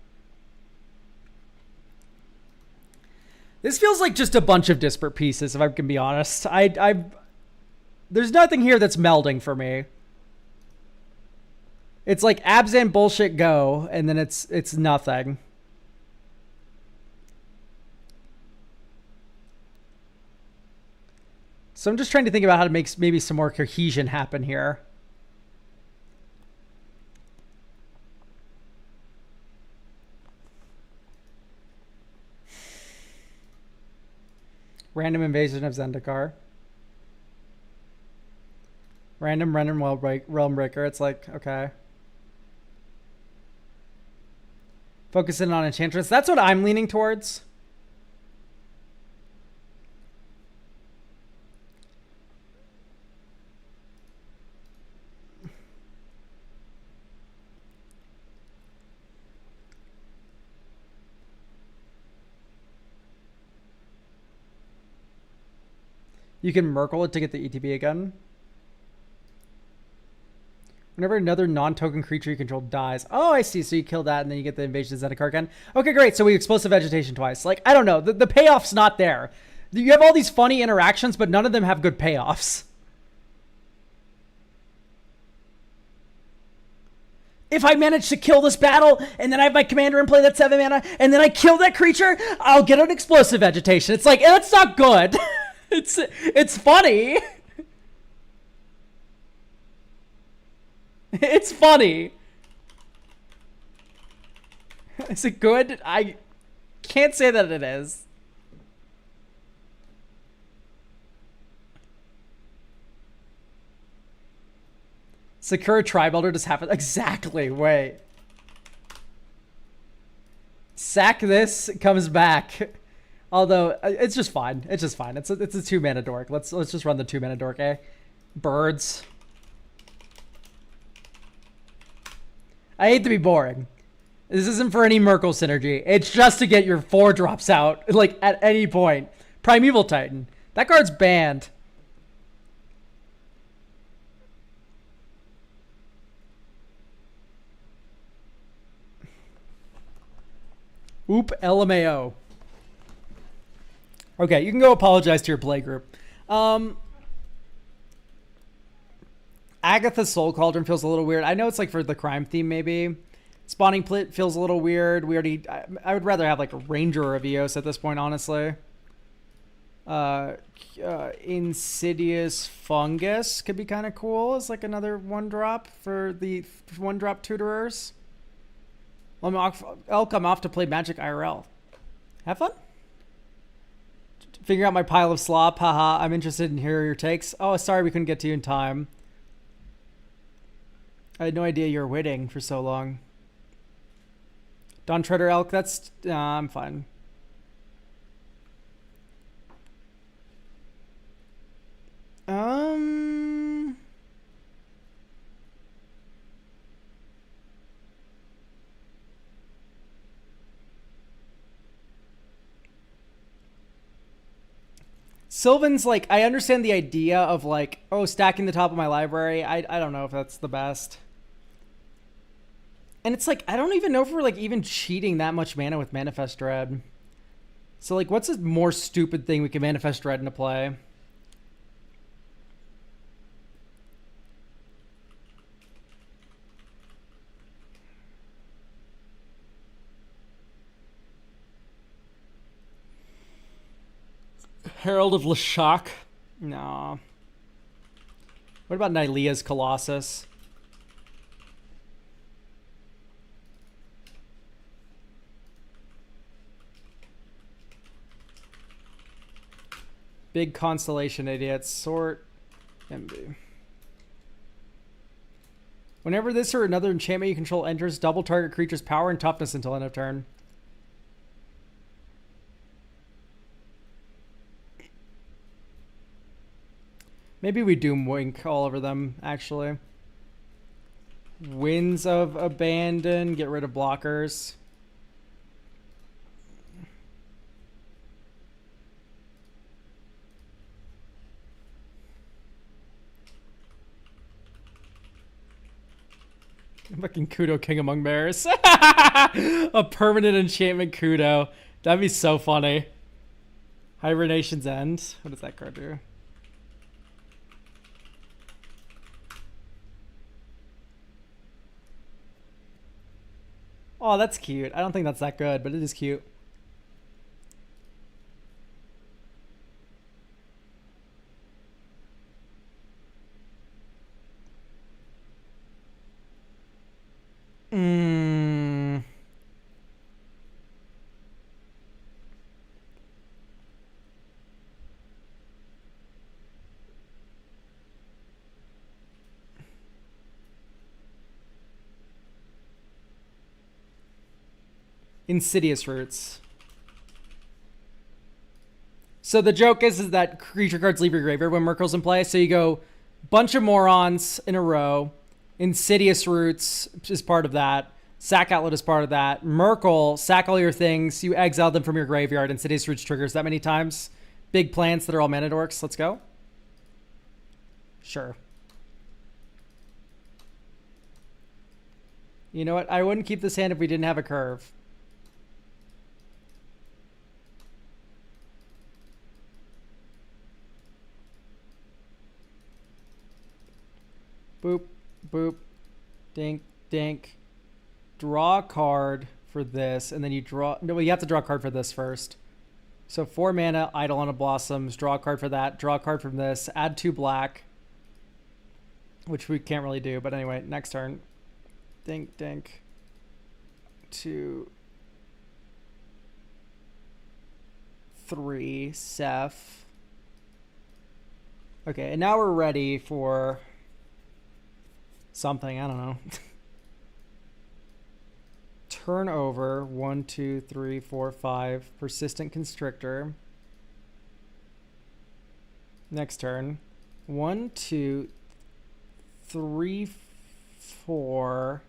This feels like just a bunch of disparate pieces, if I can be honest. There's nothing here that's melding for me. It's like Abzan bullshit go, and then it's nothing. So I'm just trying to think about how to make maybe some more cohesion happen here. Random Invasion of Zendikar. Random Realm Breaker. It's like, okay. Focusing on Enchantress. That's what I'm leaning towards. You can Merkle it to get the ETB again. Whenever another non-token creature you control dies. Oh, I see. So you kill that and then you get the Invasion of Zendikar again. Okay, great. So we Explosive Vegetation twice. Like, I don't know. The payoff's not there. You have all these funny interactions, but none of them have good payoffs. If I manage to kill this battle, and then I have my commander in play that's 7 mana, and then I kill that creature, I'll get an Explosive Vegetation. It's like, that's not good. It's funny. It's funny. Is it good? I can't say that it is. Sakura Tribe-Elder just happened. Exactly. Wait. Sack this, comes back. Although it's just fine. It's just fine. It's a 2-mana dork. Let's just run the 2-mana dork, eh? Birds. I hate to be boring. This isn't for any Merkle synergy. It's just to get your 4-drops out, like, at any point. Primeval Titan. That card's banned. Oop, LMAO. Okay, you can go apologize to your play group. Agatha's Soul Cauldron feels a little weird. I know it's like for the crime theme, maybe. Spawning Plit feels a little weird. I would rather have like a Ranger of Eos at this point, honestly. Insidious Fungus could be kind of cool. It's like another 1-drop for the 1-drop tutorers. I'll come off to play Magic IRL. Have fun. Figure out my pile of slop. Haha, I'm interested in hearing your takes. Oh, sorry we couldn't get to you in time. I had no idea you were waiting for so long. Dawn Treader Elk, that's... I'm fine. Sylvan's like, I understand the idea of like, oh, stacking the top of my library. I don't know if that's the best. And it's like, I don't even know if we're like even cheating that much mana with Manifest Dread. So like, what's a more stupid thing we can Manifest Dread into play? Herald of Lashak? No. What about Nylea's Colossus? Big Constellation Idiots. Sort. MB. Whenever this or another enchantment you control enters, double target creature's power and toughness until end of turn. Maybe we Doom Wink all over them, actually. Winds of Abandon. Get rid of blockers. Fucking Kudo King Among Bears. A permanent enchantment Kudo. That'd be so funny. Hibernation's End. What does that card do? Oh, that's cute. I don't think that's that good, but it is cute. Insidious Roots. So the joke is that creature cards leave your graveyard when Merkle's in play. So you go bunch of Morons in a row. Insidious Roots is part of that. Sack Outlet is part of that. Merkle, sack all your things. You exile them from your graveyard. Insidious Roots triggers that many times. Big plants that are all mana dorks. Let's go. Sure. You know what? I wouldn't keep this hand if we didn't have a curve. Boop, boop, dink, dink. Draw a card for this, and then you draw... No, you have to draw a card for this first. So 4 mana, Idle on a Blossoms, draw a card for that, draw a card from this, add 2 black, which we can't really do, but anyway, next turn. Dink, dink. 2, 3, Seth. Okay, and now we're ready for something, I don't know. Turn over 1, 2, 3, 4, 5. Persistent Constrictor. Next turn. 1, 2, 3, 4.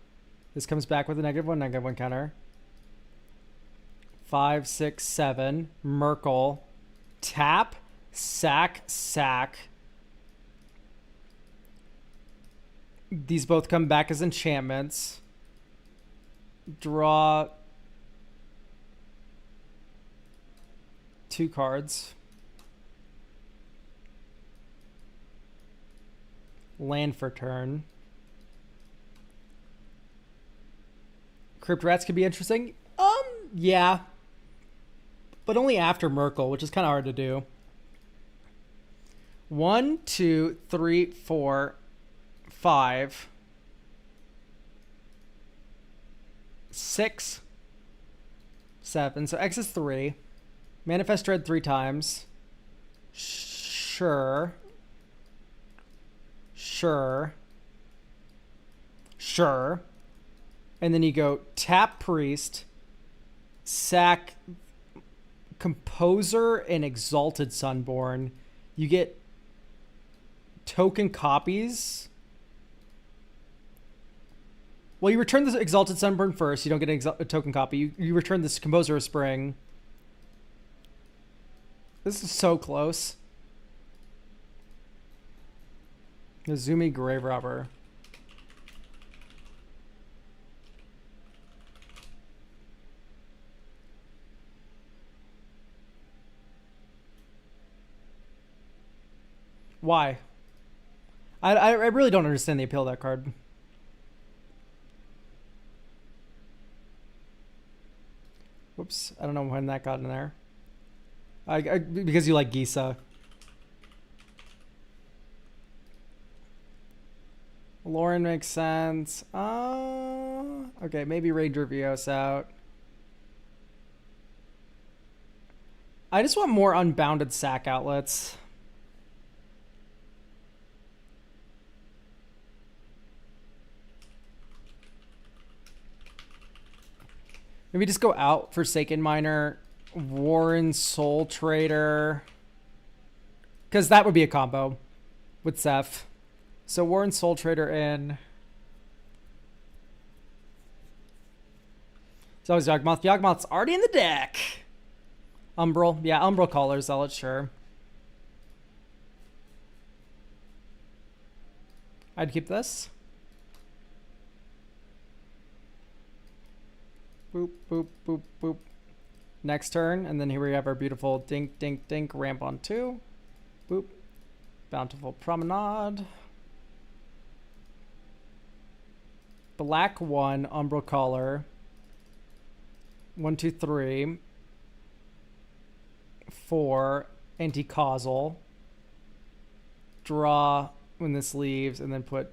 This comes back with a -1/-1 counter. 5, 6, 7. Merkle. Tap. Sack. Sack. These both come back as enchantments. Draw 2 cards. Land for turn. Crypt Rats could be interesting. Yeah. But only after Merkle, which is kind of hard to do. 1, 2, 3, 4, 5. 6, 7. So X is 3. Manifest Dread 3 times. Sure. Sure. Sure. And then you go tap Priest, sack Composer, and Exalted Sunborn. You get token copies. Well, you return the Exalted Sunburn first. You don't get a token copy. You return this Composer of Spring. This is so close. Azumi Grave Robber. Why? I really don't understand the appeal of that card. Whoops, I don't know when that got in there. Because you like Gisa. Lauren makes sense. Okay, maybe Ranger Vios out. I just want more unbounded sack outlets. Maybe just go out Forsaken Miner, Warren Soul Trader. Because that would be a combo with Seth. So Warren Soul Trader in. It's always Yawgmoth. Yawgmoth's already in the deck. Umbral. Yeah, Umbral Caller Zealot, sure. I'd keep this. Boop, boop, boop, boop. Next turn, and then here we have our beautiful dink, dink, dink, ramp on 2. Boop. Bountiful Promenade. Black 1, Umbral Caller. 1, 2, 3. 4, Anti-Causal. Draw when this leaves, and then put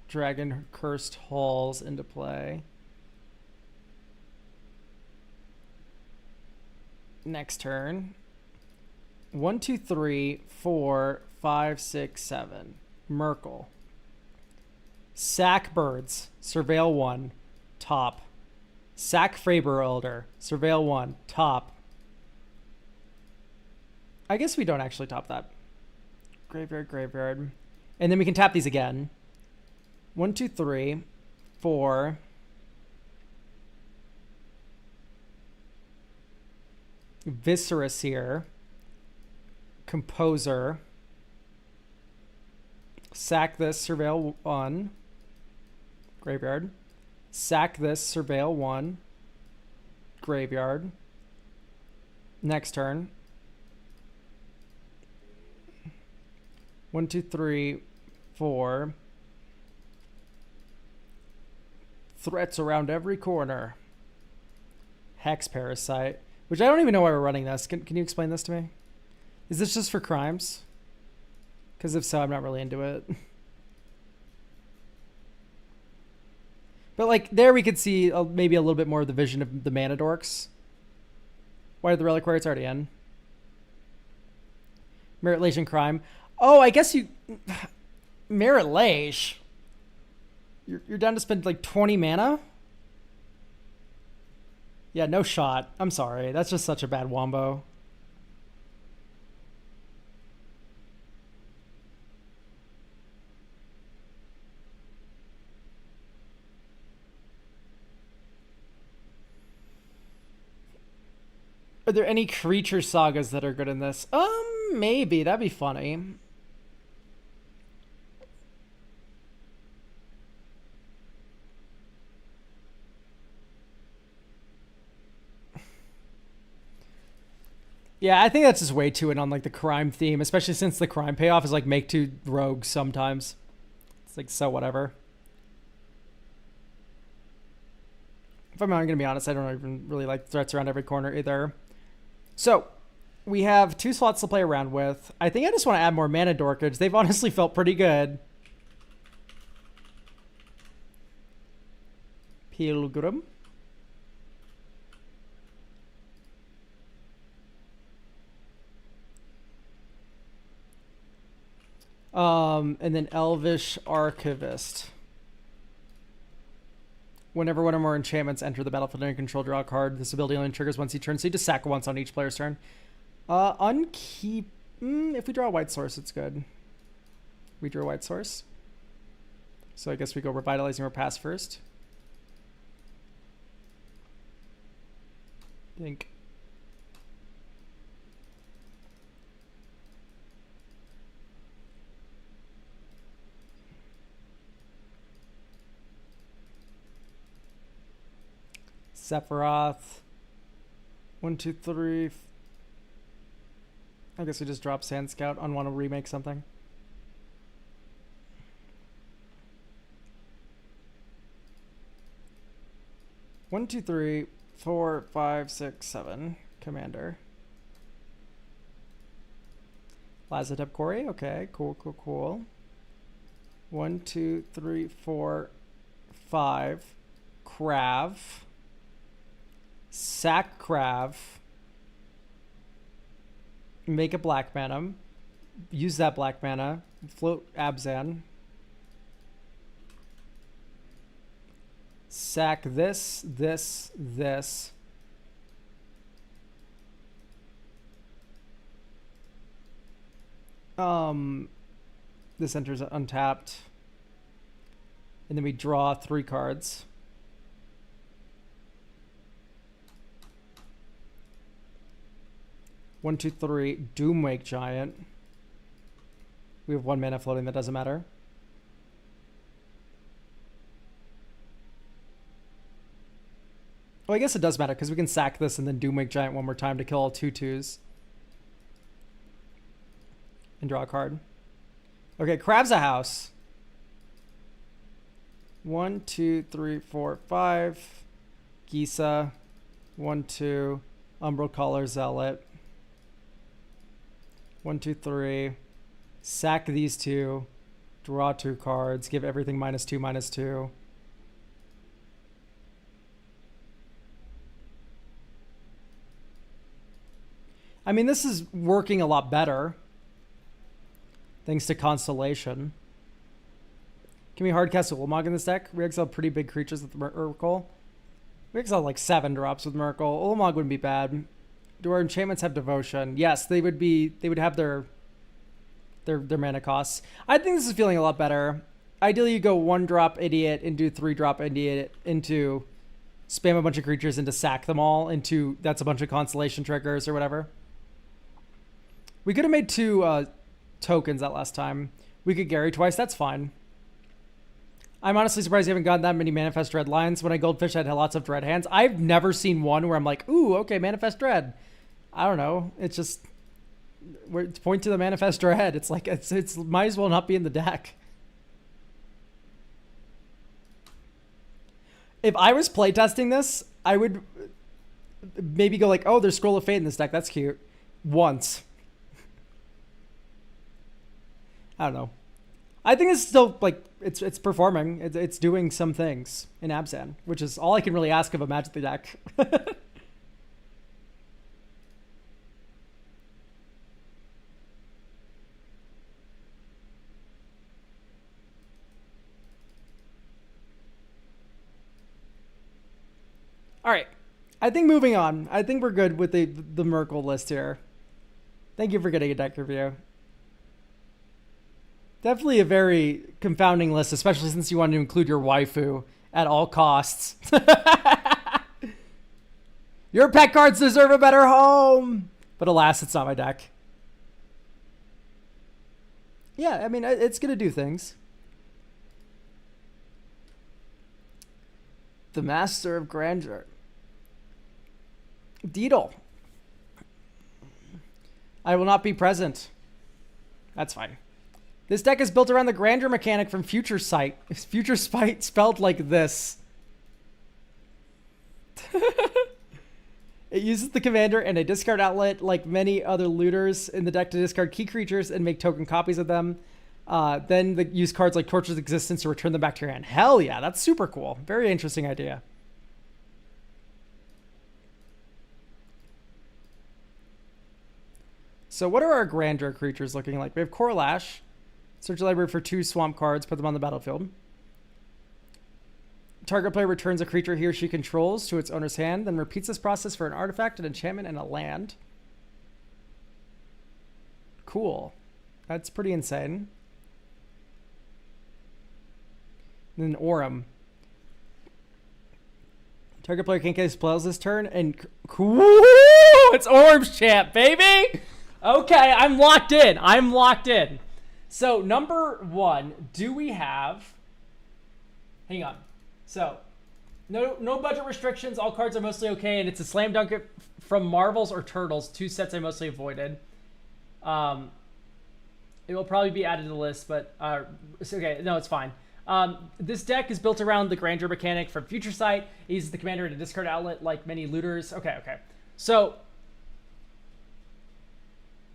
Dragon Cursed Halls into play. Next turn. 1, 2, 3, 4, 5, 6, 7. Merkle. Sack Birds. Surveil 1. Top. Sack Faber Elder. Surveil 1. Top. I guess we don't actually top that. Graveyard, graveyard. And then we can tap these again. 1, 2, 3, 4. Viscerous here. Composer. Sack this, surveil 1. Graveyard. Sack this, surveil 1. Graveyard. Next turn. 1, 2, 3, 4. Threats around every corner. Hex Parasite. Which I don't even know why we're running this. Can you explain this to me? Is this just for crimes? Because if so, I'm not really into it. But like there we could see maybe a little bit more of the vision of the mana dorks. Why are the reliquary? It's already in. Merit crime. Oh, I guess you... Merit Lage. You're down to spend like 20 mana? Yeah, no shot. I'm sorry. That's just such a bad wombo. Are there any creature sagas that are good in this? Maybe. That'd be funny. Yeah, I think that's just way too in on like the crime theme, especially since the crime payoff is like make 2 rogues sometimes. It's like so whatever. If I'm not gonna be honest, I don't even really like threats around every corner either. So we have 2 slots to play around with. I think I just want to add more mana dorkage. They've honestly felt pretty good. Pilgrim. And then Elvish Archivist. Whenever one or more enchantments enter the battlefield under control, draw a card. This ability only triggers once each turn, so you just sack once on each player's turn. Unkeep... if we draw a white source, it's good. We drew a white source. So I guess we go Revitalizing or Pass first. Think. Sephiroth. 1, 2, 3. I guess we just drop Sand Scout on want to remake something. One, 2, 3, 4, 5, 6, 7. Commander. Lazadeb Quarry. Okay, cool. 1, 2, 3, 4, 5. Krav. Sack Krav. Make a black mana. Use that black mana. Float Abzan. Sack this. This enters untapped. And then we draw 3 cards. One, 2, 3. Doomwake Giant. We have 1 mana floating. That doesn't matter. Oh, I guess it does matter because we can sack this and then Doomwake Giant 1 more time to kill all 2/2s. And draw a card. Okay, Crab's a house. 1, 2, 3, 4, 5. Gisa. 1, 2. Umbral Caller Zealot. 1, 2, 3. Sack these 2. Draw 2 cards. Give everything -2, -2. I mean, this is working a lot better. Thanks to Constellation. Can we hardcast a Ulamog in this deck? We exile pretty big creatures with Miracle. We exile like 7 drops with Miracle. Ulamog wouldn't be bad. Do our enchantments have devotion? Yes, they would have their mana costs. I think this is feeling a lot better. Ideally, you go 1-drop idiot into 3-drop idiot into spam a bunch of creatures into sack them all into that's a bunch of constellation triggers or whatever. We could have made 2 tokens that last time. We could Gary twice. That's fine. I'm honestly surprised you haven't gotten that many Manifest Dread lines. When I Goldfish, I had lots of Dread hands. I've never seen one where I'm like, ooh, okay, Manifest Dread. I don't know. It's just, point to the Manifest Dread. It's like, it's might as well not be in the deck. If I was playtesting this, I would maybe go like, oh, there's Scroll of Fate in this deck. That's cute. Once. I don't know. I think it's still, like, it's performing. It's doing some things in Abzan, which is all I can really ask of a Magic the deck. All right. I think moving on. I think we're good with the Merkle list here. Thank you for getting a deck review. Definitely a very confounding list, especially since you wanted to include your waifu at all costs. Your pet cards deserve a better home! But alas, it's not my deck. Yeah, I mean, it's going to do things. The Master of Grandeur. Deedle. I will not be present. That's fine. This deck is built around the Grandeur mechanic from Future Sight. Future Sight spelled like this. It uses the commander and a discard outlet like many other looters in the deck to discard key creatures and make token copies of them. Then use cards like Torture's Existence to return them back to your hand. Hell yeah, that's super cool. Very interesting idea. So what are our Grandeur creatures looking like? We have Corlash. Search your library for 2 swamp cards, put them on the battlefield. Target player returns a creature he or she controls to its owner's hand, then repeats this process for an artifact, an enchantment, and a land. Cool. That's pretty insane. And then Aurum. Target player can't cast spells this turn, and cool! It's Aurum's champ, baby! Okay, I'm locked in. I'm locked in. So, number 1, do we have... Hang on. So, no budget restrictions. All cards are mostly okay, and it's a slam dunk from Marvels or Turtles. 2 sets I mostly avoided. It will probably be added to the list, but... it's okay. No, it's fine. This deck is built around the Grandeur mechanic from Future Sight. It uses the commander and a discard outlet like many looters. Okay. So...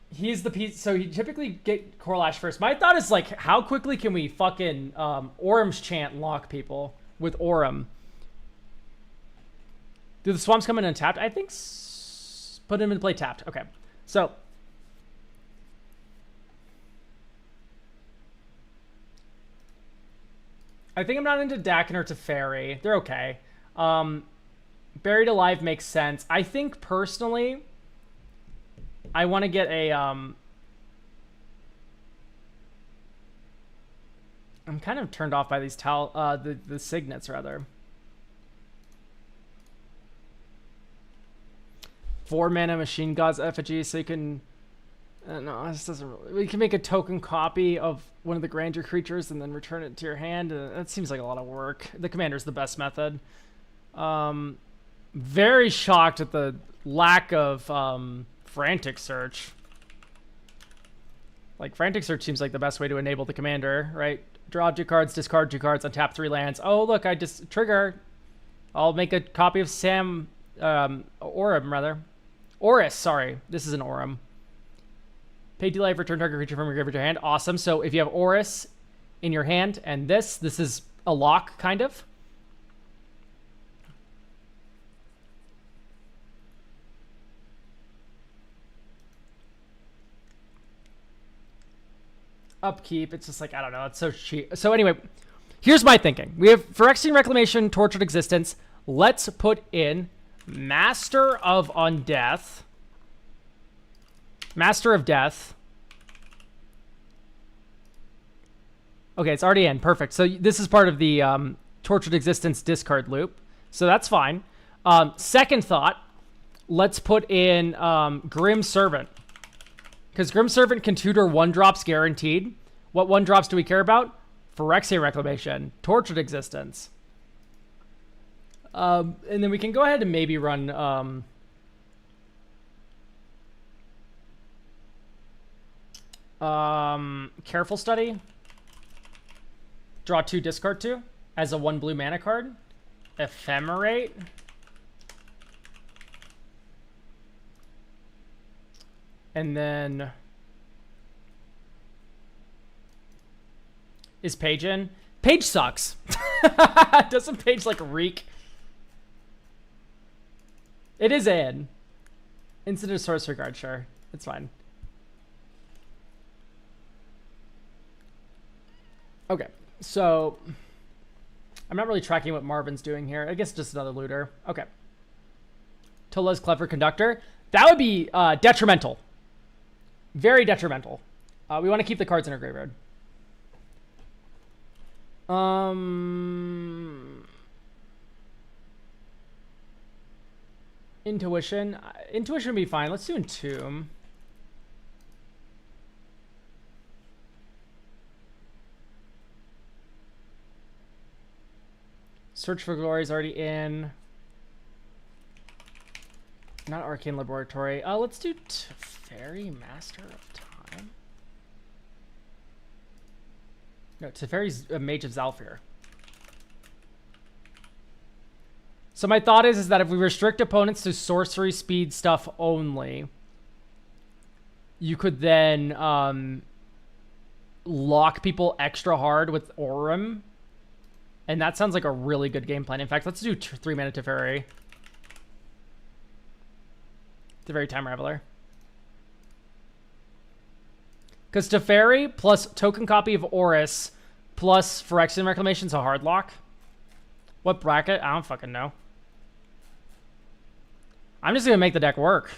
He's the piece, so you typically get Corlash first. My thought is, like, how quickly can we fucking Aurum's Chant lock people with Aurum? Do the swamps come in untapped? I think put him in play tapped. Okay, so I think I'm not into Dakin or Teferi. They're okay. Buried Alive makes sense. I think personally, I want to get a I'm kind of turned off by these the signets rather. 4 mana Machine God's effigy, so you can no, this doesn't really. We can make a token copy of one of the Grandeur creatures and then return it to your hand. That seems like a lot of work. The commander's the best method. Very shocked at the lack of Frantic Search. Like, Frantic Search seems like the best way to enable the commander, right? Draw 2 cards, discard 2 cards, untap 3 lands. Oh, look, I just trigger. I'll make a copy of Aurum, rather. Oris, sorry. This is an Aurum. Pay 2 life, return target creature from your graveyard to your hand. Awesome. So if you have Oris in your hand and this is a lock, kind of. Upkeep, it's just like, I don't know, it's so cheap. So anyway, here's my thinking. We have Phyrexian Reclamation, Tortured Existence. Let's put in Master of Undeath. Master of Death. Okay, it's already in. Perfect. So this is part of the Tortured Existence discard loop. So that's fine. Second thought, let's put in Grim Servant. Because Grim Servant can tutor 1-drops guaranteed. What 1-drops do we care about? Phyrexian Reclamation, Tortured Existence. And then we can go ahead and maybe run Careful Study. Draw 2, discard 2 as a 1 blue mana card. Ephemerate. And then is Page in? Page sucks. Doesn't Page like reek? It is in. Incident Sorcerer Guard, sure. It's fine. Okay, so I'm not really tracking what Marvin's doing here. I guess just another looter. Okay. Tola's Clever Conductor. That would be detrimental. Very detrimental. We want to keep the cards in our graveyard. Intuition. Intuition would be fine. Let's do Entomb. Search for Glory is already in. Not Arcane Laboratory. Let's do Teferi, Master of Time. No, Teferi's a Mage of Zalfir. So my thought is that if we restrict opponents to sorcery speed stuff only, you could then lock people extra hard with Aurum. And that sounds like a really good game plan. In fact, let's do 3 mana Teferi. Teferi Time Raveler. Because Teferi plus token copy of Oris plus Phyrexian Reclamation is a hard lock. What bracket? I don't fucking know. I'm just going to make the deck work.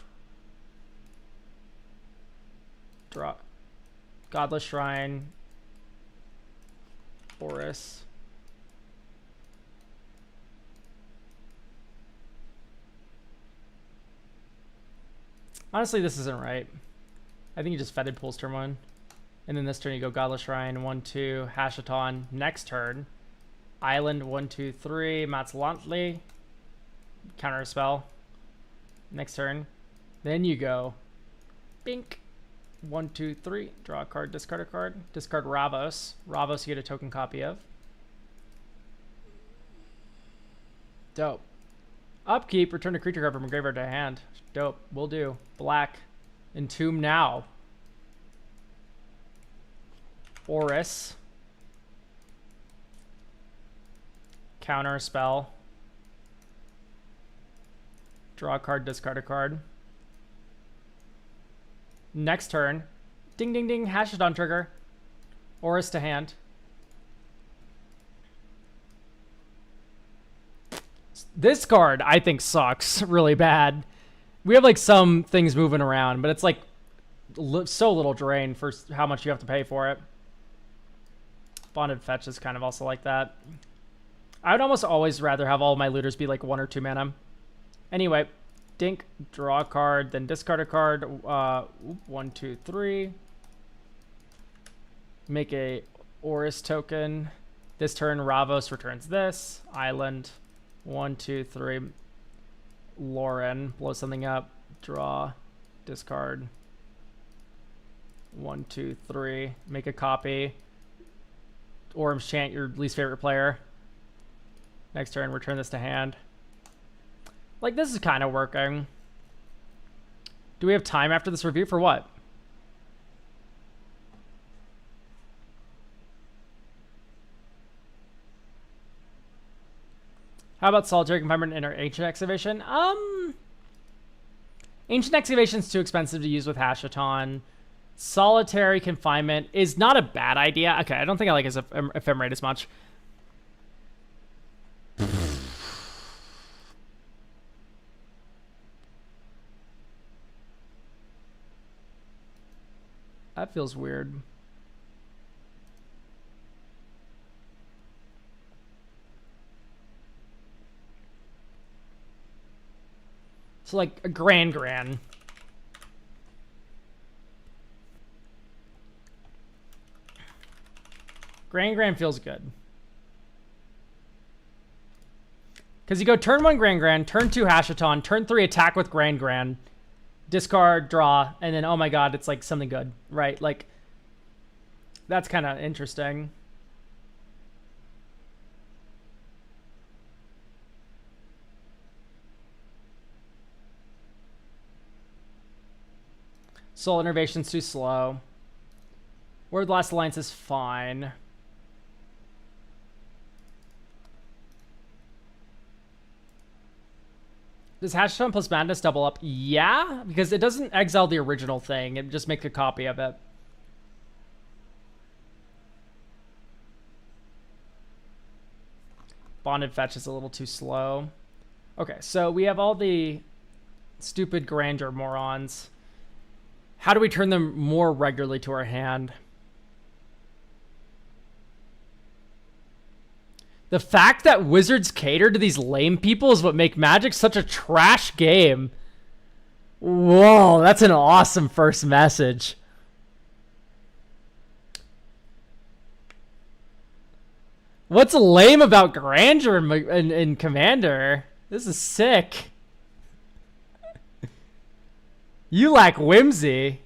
Draw. Godless Shrine. Oris. Honestly, this isn't right. I think you just Fetid Pools turn 1. And then this turn you go Godless Shrine, 1, 2, Hashaton. Next turn, Island, 1, 2, 3, Matzlantli. Counter a spell. Next turn. Then you go Bink. 1, 2, 3. Draw a card, discard a card. Discard Ravos. Ravos you get a token copy of. Dope. Upkeep, return a creature card from graveyard to hand. Dope. Will do. Black. Entomb now. Oris. Counter a spell. Draw a card, discard a card. Next turn. Ding, ding, ding. Hashaton trigger. Oris to hand. This card, I think, sucks really bad. We have, like, some things moving around, but it's, like, so little drain for how much you have to pay for it. Bonded Fetch is kind of also like that. I would almost always rather have all my looters be, like, 1 or 2 mana. Anyway, dink, draw a card, then discard a card. 1, 2, 3. Make a Oris token. This turn, Ravos returns this. Island. 1, 2, 3. Lauren, blow something up. Draw. Discard. 1, 2, 3. Make a copy. Orm's Chant, your least favorite player. Next turn, return this to hand. Like, this is kind of working. Do we have time after this review for what? How about Solitary Confinement and our Ancient Excavation? Ancient Excavation's too expensive to use with Hashaton. Solitary Confinement is not a bad idea. Okay, I don't think I like his Ephemerate as much. That feels weird. So, like, a grand. Grand feels good. Because you go turn 1 Grand, turn 2 Hashaton, turn 3 attack with Grand, discard, draw, and then, oh my god, it's like something good, right? Like, that's kind of interesting. Soul Innervation's too slow. Word Last Alliance is fine. Does Hashtone plus Madness double up? Yeah, because it doesn't exile the original thing. It just makes a copy of it. Bonded Fetch is a little too slow. Okay, so we have all the stupid grandeur morons. How do we turn them more regularly to our hand? The fact that Wizards cater to these lame people is what make Magic such a trash game. Whoa, that's an awesome first message. What's lame about Grandeur in Commander? This is sick. You lack whimsy.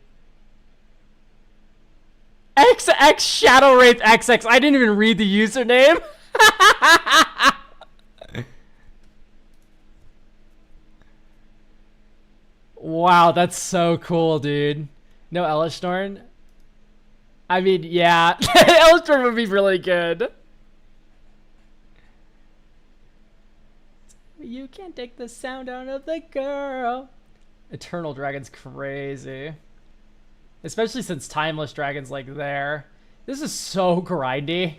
XX Shadow Wraith XX. I didn't even read the username. Wow, that's so cool, dude. No Elishnorn? I mean, yeah. Elishnorn would be really good. You can't take the sound out of the girl. Eternal Dragon's crazy. Especially since Timeless Dragon's like there. This is so grindy.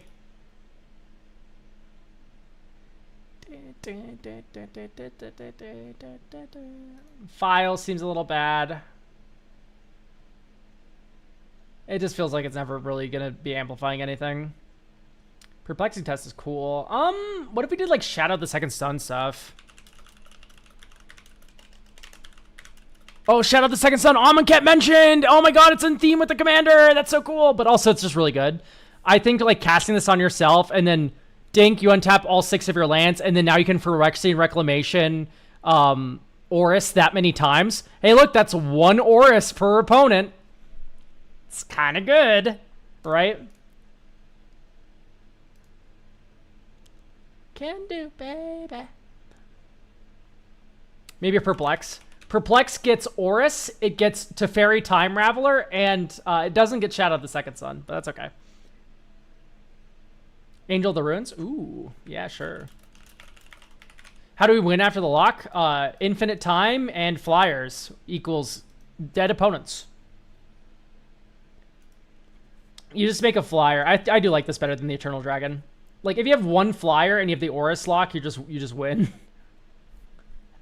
File seems a little bad. It just feels like it's never really gonna be amplifying anything. Perplexing Test is cool. What if we did like Shadow the Second Sun stuff? Oh, Shadow the Second Sun, Amonkhet mentioned! Oh my god, it's in theme with the commander! That's so cool! But also, it's just really good. I think like casting this on yourself and then dink, you untap all 6 of your lands, and then now you can Phyrexian Reclamation Aurus that many times. Hey, look, that's 1 Aurus per opponent. It's kind of good, right? Can do, baby. Maybe a Perplex. Perplex gets Aurus, it gets Teferi Time Raveler, and it doesn't get Shadow of the Second Sun, but that's okay. Angel of the Ruins? Ooh, yeah, sure. How do we win after the lock? Infinite time and flyers equals dead opponents. You just make a flyer. I do like this better than the Eternal Dragon. Like, if you have 1 flyer and you have the Aurus lock, you just win.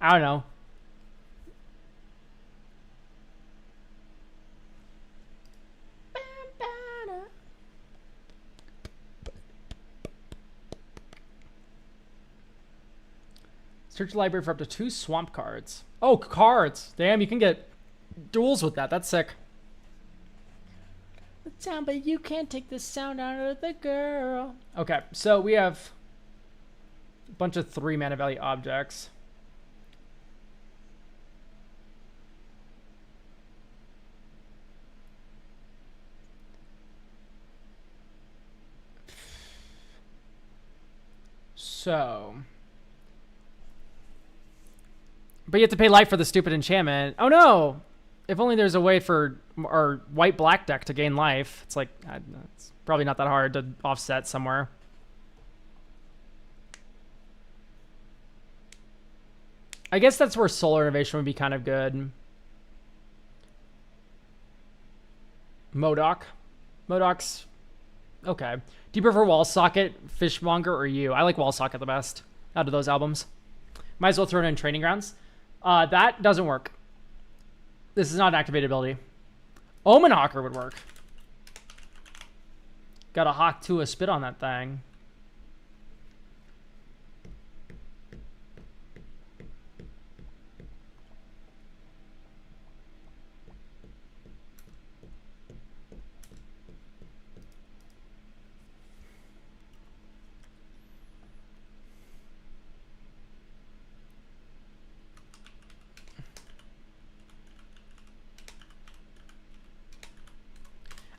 I don't know. Search the library for up to 2 swamp cards. Oh, cards. Damn, you can get duels with that. That's sick. The sound, but you can't take the sound out of the girl. Okay, so we have a bunch of 3 mana value objects. So... But you have to pay life for the stupid enchantment. Oh no! If only there's a way for our white-black deck to gain life. It's like, it's probably not that hard to offset somewhere. I guess that's where Solar Innovation would be kind of good. Modok. Modok's okay. Do you prefer Wall Socket, Fishmonger, or you? I like Wall Socket the best out of those albums. Might as well throw it in Training Grounds. That doesn't work. This is not an activated ability. Omen Hawker would work. Got a Hawk to a spit on that thing.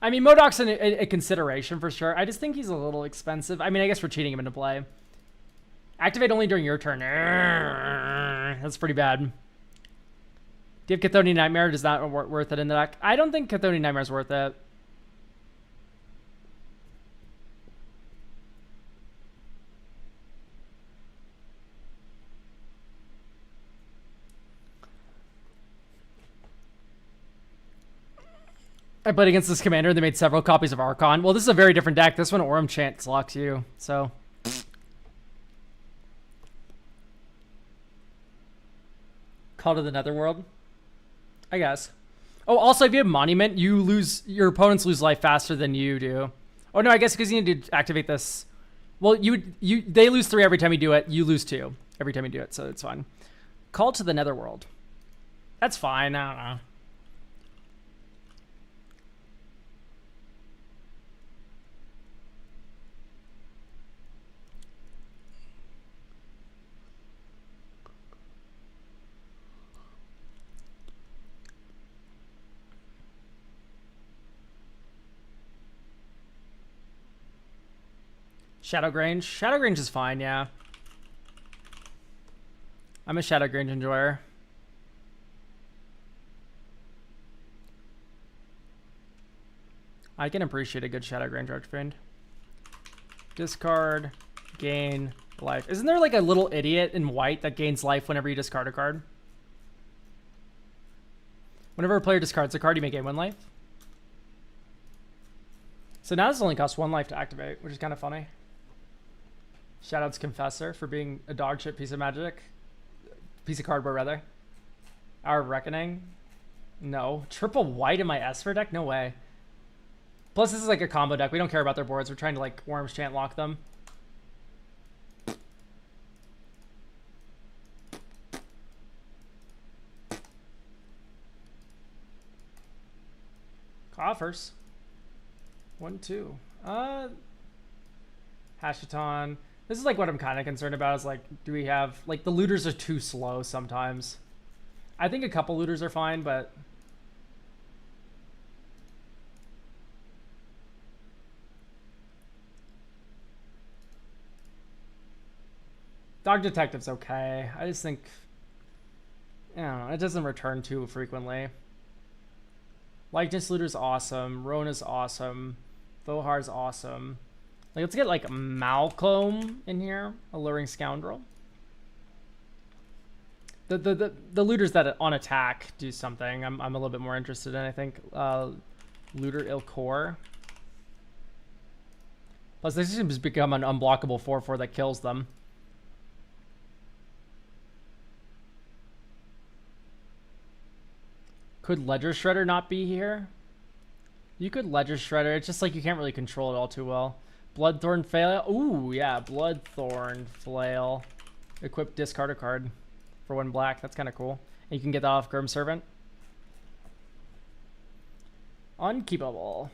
I mean, Modoc's a consideration for sure. I just think he's a little expensive. I mean, I guess we're cheating him into play. Activate only during your turn. That's pretty bad. Do you have Chthonian Nightmare? Is that worth it in the deck? I don't think Chthonian Nightmare is worth it. I played against this commander. They made several copies of Archon. Well, this is a very different deck. This one, Aurum Chant locks you. So, Call to the Netherworld, I guess. Oh, also, if you have Monument, your opponents lose life faster than you do. Oh no, I guess because you need to activate this. Well, they lose 3 every time you do it. You lose 2 every time you do it, so it's fine. Call to the Netherworld. That's fine. I don't know. Shadowgrange. Shadowgrange is fine, yeah. I'm a Shadowgrange enjoyer. I can appreciate a good Shadowgrange Archfiend. Discard, gain life. Isn't there like a little idiot in white that gains life whenever you discard a card? Whenever a player discards a card, you may gain 1 life. So now this only costs 1 life to activate, which is kind of funny. Shoutouts Confessor for being a dog shit piece of magic. Piece of cardboard, rather. Hour of Reckoning. No. Triple white in my Esper deck? No way. Plus, this is like a combo deck. We don't care about their boards. We're trying to, like, Worms Chant lock them. Coffers. 1, 2. Hashaton. This is like what I'm kind of concerned about is like, do we have, like the looters are too slow sometimes. I think a couple looters are fine, but Dog Detective's okay. I just think, I don't know, it doesn't return too frequently. Likeness Looter's awesome. Rona's awesome. Vohar's awesome. Like, let's get like Malcolm in here, Alluring Scoundrel. The looters that on attack do something. I'm a little bit more interested in. I think Looter Ilkor. Plus, this has become an unblockable 4/4 that kills them. Could Ledger Shredder not be here? You could Ledger Shredder. It's just like you can't really control it all too well. Bloodthorn Flail. Ooh, yeah. Bloodthorn Flail. Equip, discard a card for 1 black. That's kind of cool. And you can get that off Grim Servant. Unkeepable.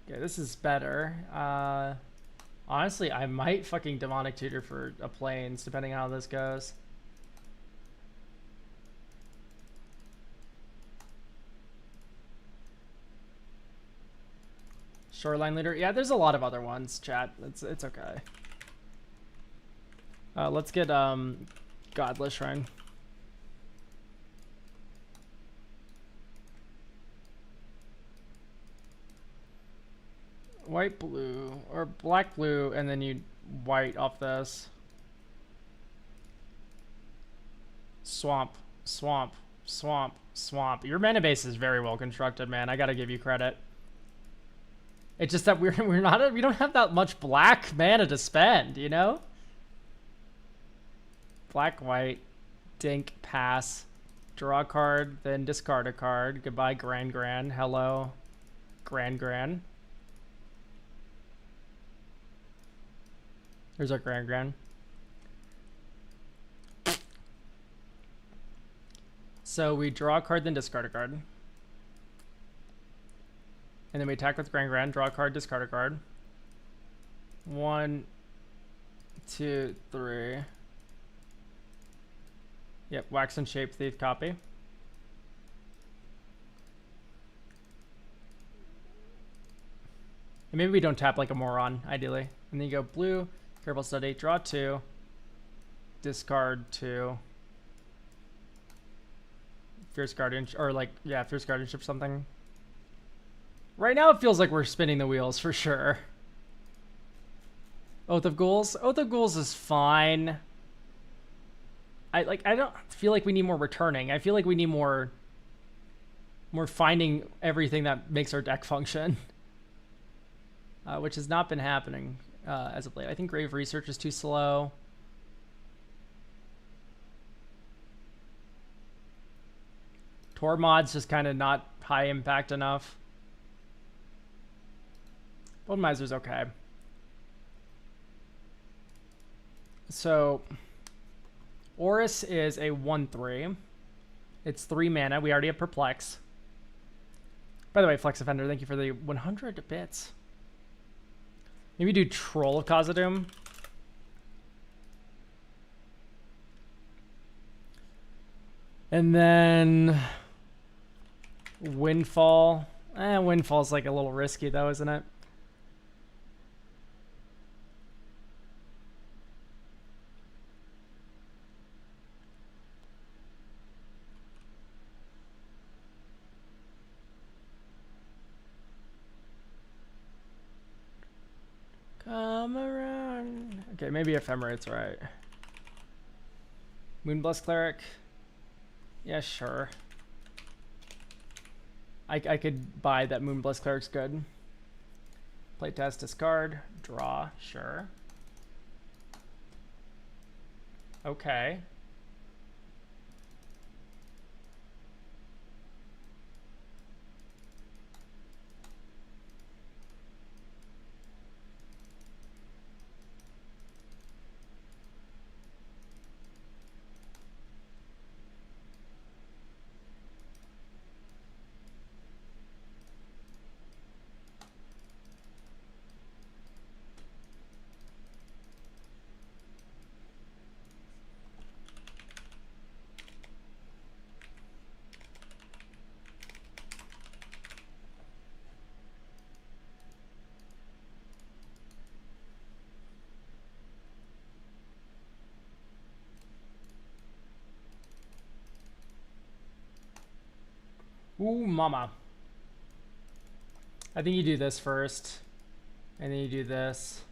Okay, this is better. Honestly, I might fucking Demonic Tutor for a Plains, depending on how this goes. Shoreline Leader. Yeah, there's a lot of other ones, chat. It's okay. Let's get Godless Shrine. White, blue, or black, blue, and then you white off this. Swamp, swamp, swamp, swamp. Your mana base is very well constructed, man. I gotta give you credit. It's just that we don't have that much black mana to spend, you know? Black, white, dink, pass, draw a card, then discard a card. Goodbye, Grand. Hello, Grand. Here's our Grand. So we draw a card, then discard a card. And then we attack with Grand, draw a card, discard a card. 1, 2, 3. Yep, Wax and Shape Thief copy. And maybe we don't tap like a moron, ideally. And then you go blue, careful study, draw 2, discard 2. Fierce Guardianship, or like, yeah, Fierce Guardianship something. Right now it feels like we're spinning the wheels for sure. Oath of Ghouls? Oath of Ghouls is fine. I don't feel like we need more returning. I feel like we need more finding everything that makes our deck function. Which has not been happening as of late. I think Grave Research is too slow. Tormod's just kind of not high impact enough. Bone Miser's okay. So, Oris is a 1/3. It's 3 mana. We already have Perplex. By the way, Flex Offender, thank you for the 100 bits. Maybe do Troll of Khazad-dûm. And then Windfall. Windfall's like a little risky though, isn't it? Come around. Okay, maybe Ephemerate's right. Moonblast Cleric. Yeah, sure. I could buy that Moonblast Cleric's good. Playtest, discard, draw, sure. Okay. Ooh, mama. I think you do this first. And then you do this.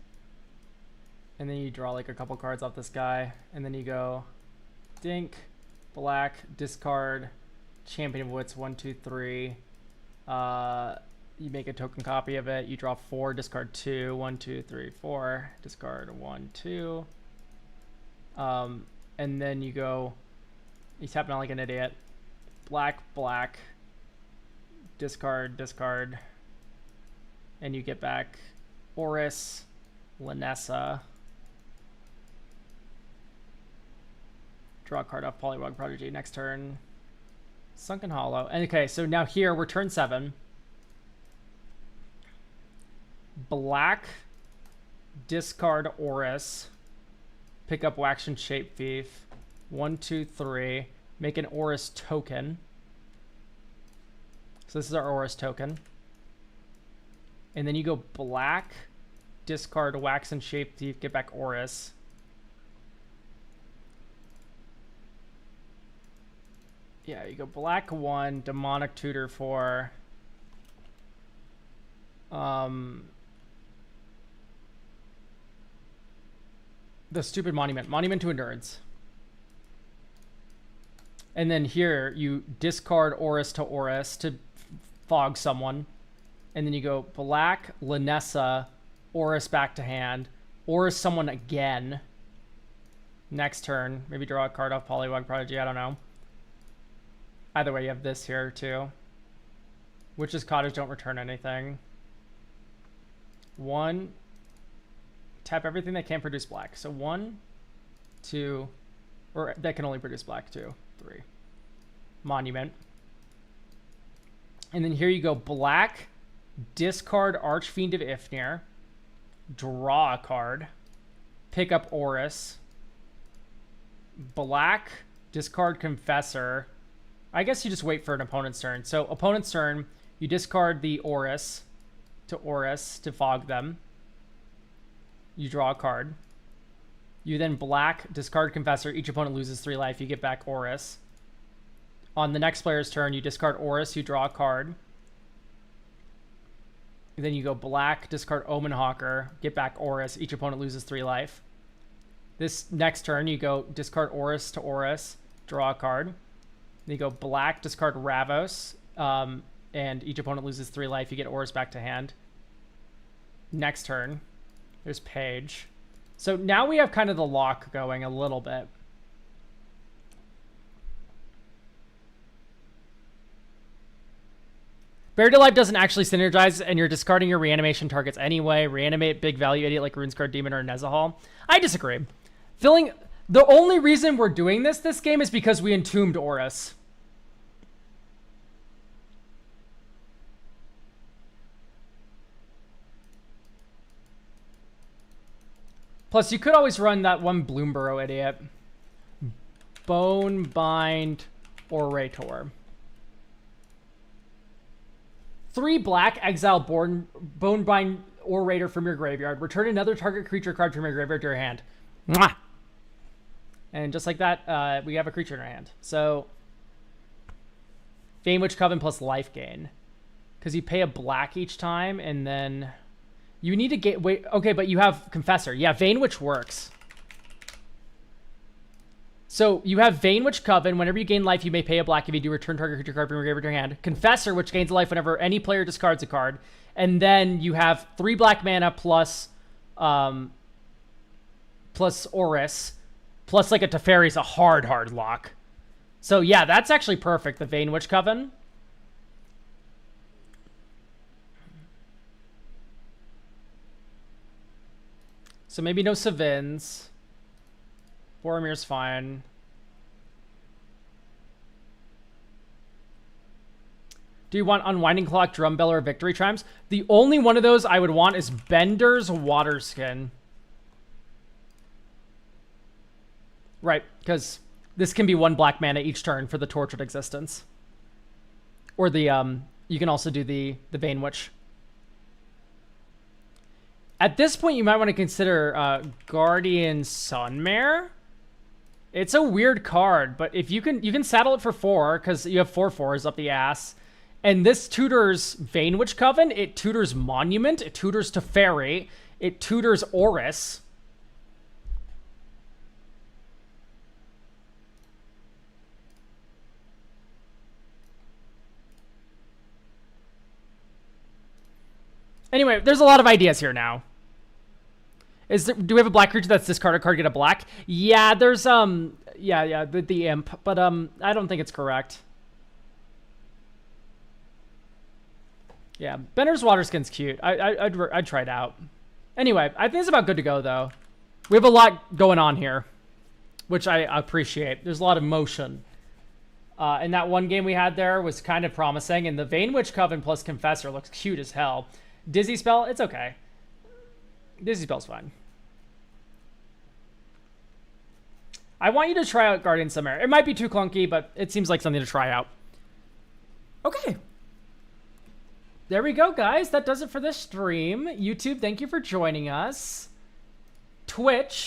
And then you draw like a couple cards off this guy. And then you go Dink, Black, discard, Champion of Wits, 1, 2, 3. You make a token copy of it. You draw 4, discard 2, 1, 2, 3, 4. Discard 1, 2. And then you go, you tap it on like an idiot. Black, black. Discard, discard, and you get back Oris, Lanessa. Draw a card off Polywog Prodigy next turn. Sunken Hollow. And okay, so now here we're turn 7. Black, discard Oris, pick up Wax and Shape Thief. 1, 2, 3. Make an Oris token. So this is our Oris token. And then you go black, discard Wax and Shape Thief, get back Oris. Yeah, you go black 1, Demonic Tutor 4. The stupid Monument. Monument to Endurance. And then here you discard Oris to fog someone. And then you go black, Lanessa, Oris back to hand, Oris someone again. Next turn, maybe draw a card off Polywog Prodigy, I don't know. Either way, you have this here too. Witch's Cottage don't return anything. 1, tap everything that can't produce black. So 1, 2, or that can only produce black, 2, 3. Monument. And then here you go black, discard Archfiend of Ifnir, draw a card, pick up Oris, black, discard Confessor. I guess you just wait for an opponent's turn. So opponent's turn, you discard the Oris to Oris to fog them. You draw a card. You then black, discard Confessor. Each opponent loses 3 life. You get back Oris. On the next player's turn, you discard Oris. You draw a card. And then you go black, discard Omen Hawker. Get back Oris. Each opponent loses 3 life. This next turn, you go discard Oris to Oris. Draw a card. Then you go black, discard Ravos. And each opponent loses 3 life. You get Oris back to hand. Next turn, there's Page. So now we have kind of the lock going a little bit. Buried Alive doesn't actually synergize, and you're discarding your reanimation targets anyway. Reanimate big value idiot like Runescarred Demon or Nezahal. I disagree. The only reason we're doing this game is because we entombed Oris. Plus, you could always run that one Bloomburrow idiot. Bonebind Orator. 3 black, exile Bonebind Orator from your graveyard. Return another target creature card from your graveyard to your hand. Mwah! And just like that, we have a creature in our hand. So, Vanewitch Coven plus life gain. Because you pay a black each time, and then... You need to get... Wait, okay, but you have Confessor. Yeah, Vanewitch works. So, you have Vanewitch Coven. Whenever you gain life, you may pay a black if you do return target creature card from your graveyard to your hand. Confessor, which gains life whenever any player discards a card. And then you have 3 black mana plus Oris. Plus, like, a Teferi's a hard lock. So, yeah, that's actually perfect, the Vanewitch Coven. So maybe no Savins. Boromir's fine. Do you want Unwinding Clock, Drumbell, or Victory Chimes? The only one of those I would want is Bender's Waterskin. Right, because this can be 1 black mana each turn for the Tortured Existence. Or the, you can also do the Vanewitch. At this point, you might want to consider Guardian Sunmare. It's a weird card, but if you can saddle it for 4 because you have 4 4s up the ass. And this tutors Vanewitch Coven, it tutors Monument, it tutors Teferi, it tutors Oris. Anyway, there's a lot of ideas here now. Do we have a black creature that's discard a card, get a black? Yeah, there's, yeah, the imp, but, I don't think it's correct. Yeah, Bender's Waterskin's cute. I'd try it out. Anyway, I think it's about good to go, though. We have a lot going on here, which I appreciate. There's a lot of motion. And that one game we had there was kind of promising, and the Vanewitch Coven plus Confessor looks cute as hell. Dizzy Spell, it's okay. Dizzy Spell's fine. I want you to try out Guardian Sunmare. It might be too clunky, but it seems like something to try out. Okay. There we go, guys. That does it for this stream. YouTube, thank you for joining us. Twitch.